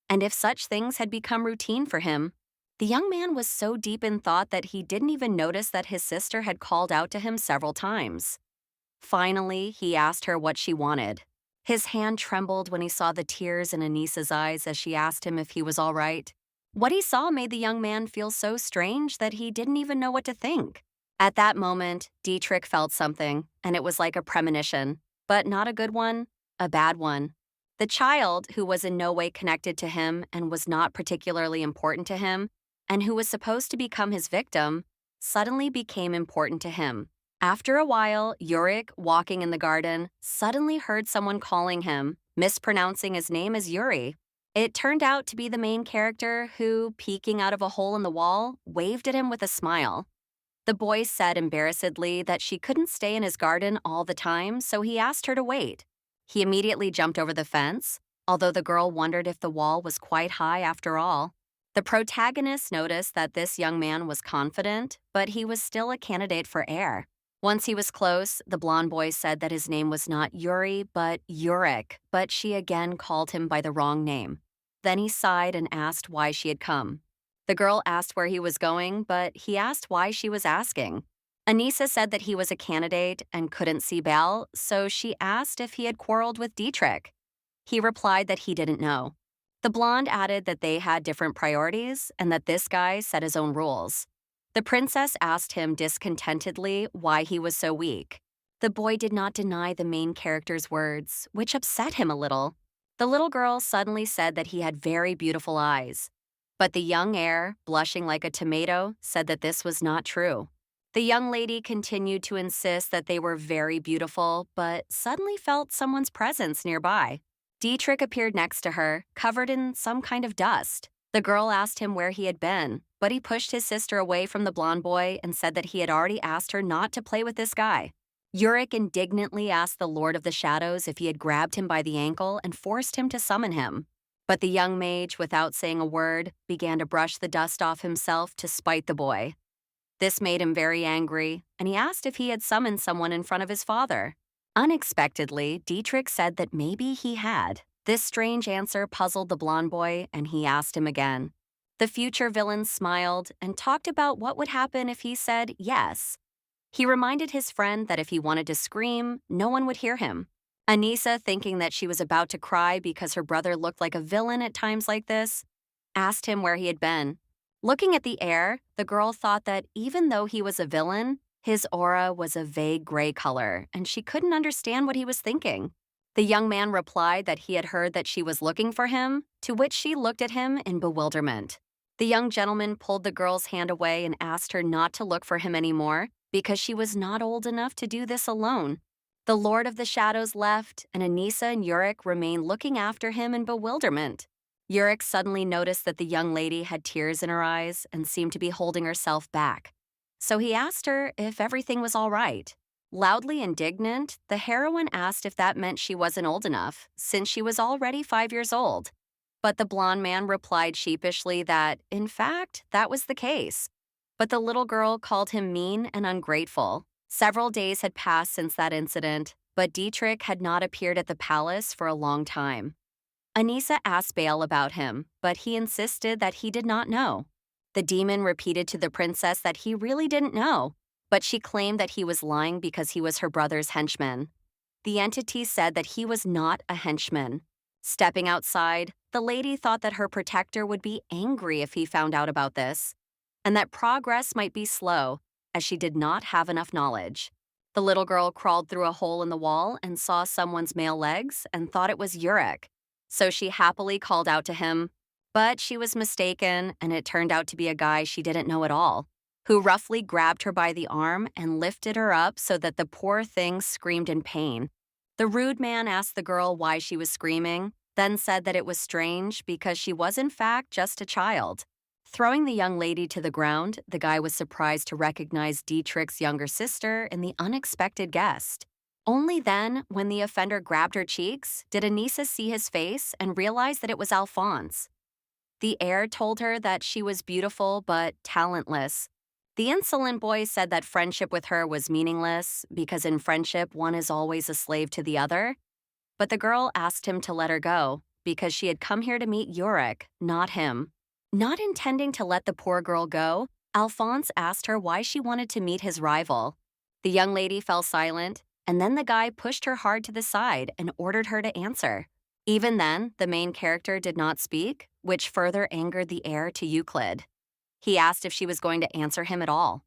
[SPEAKER 1] and if such things had become routine for him. The young man was so deep in thought that he didn't even notice that his sister had called out to him several times. Finally, he asked her what she wanted. His hand trembled when he saw the tears in Anissa's eyes as she asked him if he was all right. What he saw made the young man feel so strange that he didn't even know what to think. At that moment, Dietrich felt something, and it was like a premonition, but not a good one, a bad one. The child, who was in no way connected to him and was not particularly important to him, and who was supposed to become his victim, suddenly became important to him, After a while, Yurik, walking in the garden, suddenly heard someone calling him, mispronouncing his name as Yuri. It turned out to be the main character who, peeking out of a hole in the wall, waved at him with a smile. The boy said embarrassedly that she couldn't stay in his garden all the time, so he asked her to wait. He immediately jumped over the fence, although the girl wondered if the wall was quite high after all. The protagonist noticed that this young man was confident, but he was still a candidate for heir. Once he was close, the blonde boy said that his name was not Yuri, but Yurik, but she again called him by the wrong name. Then he sighed and asked why she had come. The girl asked where he was going, but he asked why she was asking. Anissa said that he was a candidate and couldn't see Belle, so she asked if he had quarreled with Dietrich. He replied that he didn't know. The blonde added that they had different priorities and that this guy set his own rules. The princess asked him discontentedly why he was so weak. The boy did not deny the main character's words, which upset him a little. The little girl suddenly said that he had very beautiful eyes. But the young heir, blushing like a tomato, said that this was not true. The young lady continued to insist that they were very beautiful, but suddenly felt someone's presence nearby. Dietrich appeared next to her, covered in some kind of dust. The girl asked him where he had been, but he pushed his sister away from the blonde boy and said that he had already asked her not to play with this guy. Yurik indignantly asked the Lord of the Shadows if he had grabbed him by the ankle and forced him to summon him. But the young mage, without saying a word, began to brush the dust off himself to spite the boy. This made him very angry, and he asked if he had summoned someone in front of his father. Unexpectedly, Dietrich said that maybe he had. This strange answer puzzled the blonde boy, and he asked him again. The future villain smiled and talked about what would happen if he said yes. He reminded his friend that if he wanted to scream, no one would hear him. Anissa, thinking that she was about to cry because her brother looked like a villain at times like this, asked him where he had been. Looking at the heir, the girl thought that even though he was a villain, his aura was a vague gray color, and she couldn't understand what he was thinking. The young man replied that he had heard that she was looking for him, to which she looked at him in bewilderment. The young gentleman pulled the girl's hand away and asked her not to look for him anymore because she was not old enough to do this alone. The Lord of the Shadows left, and Anissa and Yurik remained looking after him in bewilderment. Yurik suddenly noticed that the young lady had tears in her eyes and seemed to be holding herself back. So he asked her if everything was all right. Loudly indignant, the heroine asked if that meant she wasn't old enough, since she was already 5 years old. But the blonde man replied sheepishly that, in fact, that was the case. But the little girl called him mean and ungrateful. Several days had passed since that incident, but Dietrich had not appeared at the palace for a long time. Anissa asked Bale about him, but he insisted that he did not know. The demon repeated to the princess that he really didn't know, but she claimed that he was lying because he was her brother's henchman. The entity said that he was not a henchman. Stepping outside, the lady thought that her protector would be angry if he found out about this, and that progress might be slow, as she did not have enough knowledge. The little girl crawled through a hole in the wall and saw someone's male legs and thought it was Yurik. So she happily called out to him, but she was mistaken, and it turned out to be a guy she didn't know at all, who roughly grabbed her by the arm and lifted her up so that the poor thing screamed in pain. The rude man asked the girl why she was screaming, then said that it was strange because she was in fact just a child. Throwing the young lady to the ground, the guy was surprised to recognize Dietrich's younger sister in the unexpected guest. Only then, when the offender grabbed her cheeks, did Anissa see his face and realize that it was Alphonse. The heir told her that she was beautiful but talentless. The insolent boy said that friendship with her was meaningless because in friendship one is always a slave to the other. But the girl asked him to let her go because she had come here to meet Yurik, not him. Not intending to let the poor girl go, Alphonse asked her why she wanted to meet his rival. The young lady fell silent, and then the guy pushed her hard to the side and ordered her to answer. Even then, the main character did not speak, which further angered the heir to Euclid. He asked if she was going to answer him at all.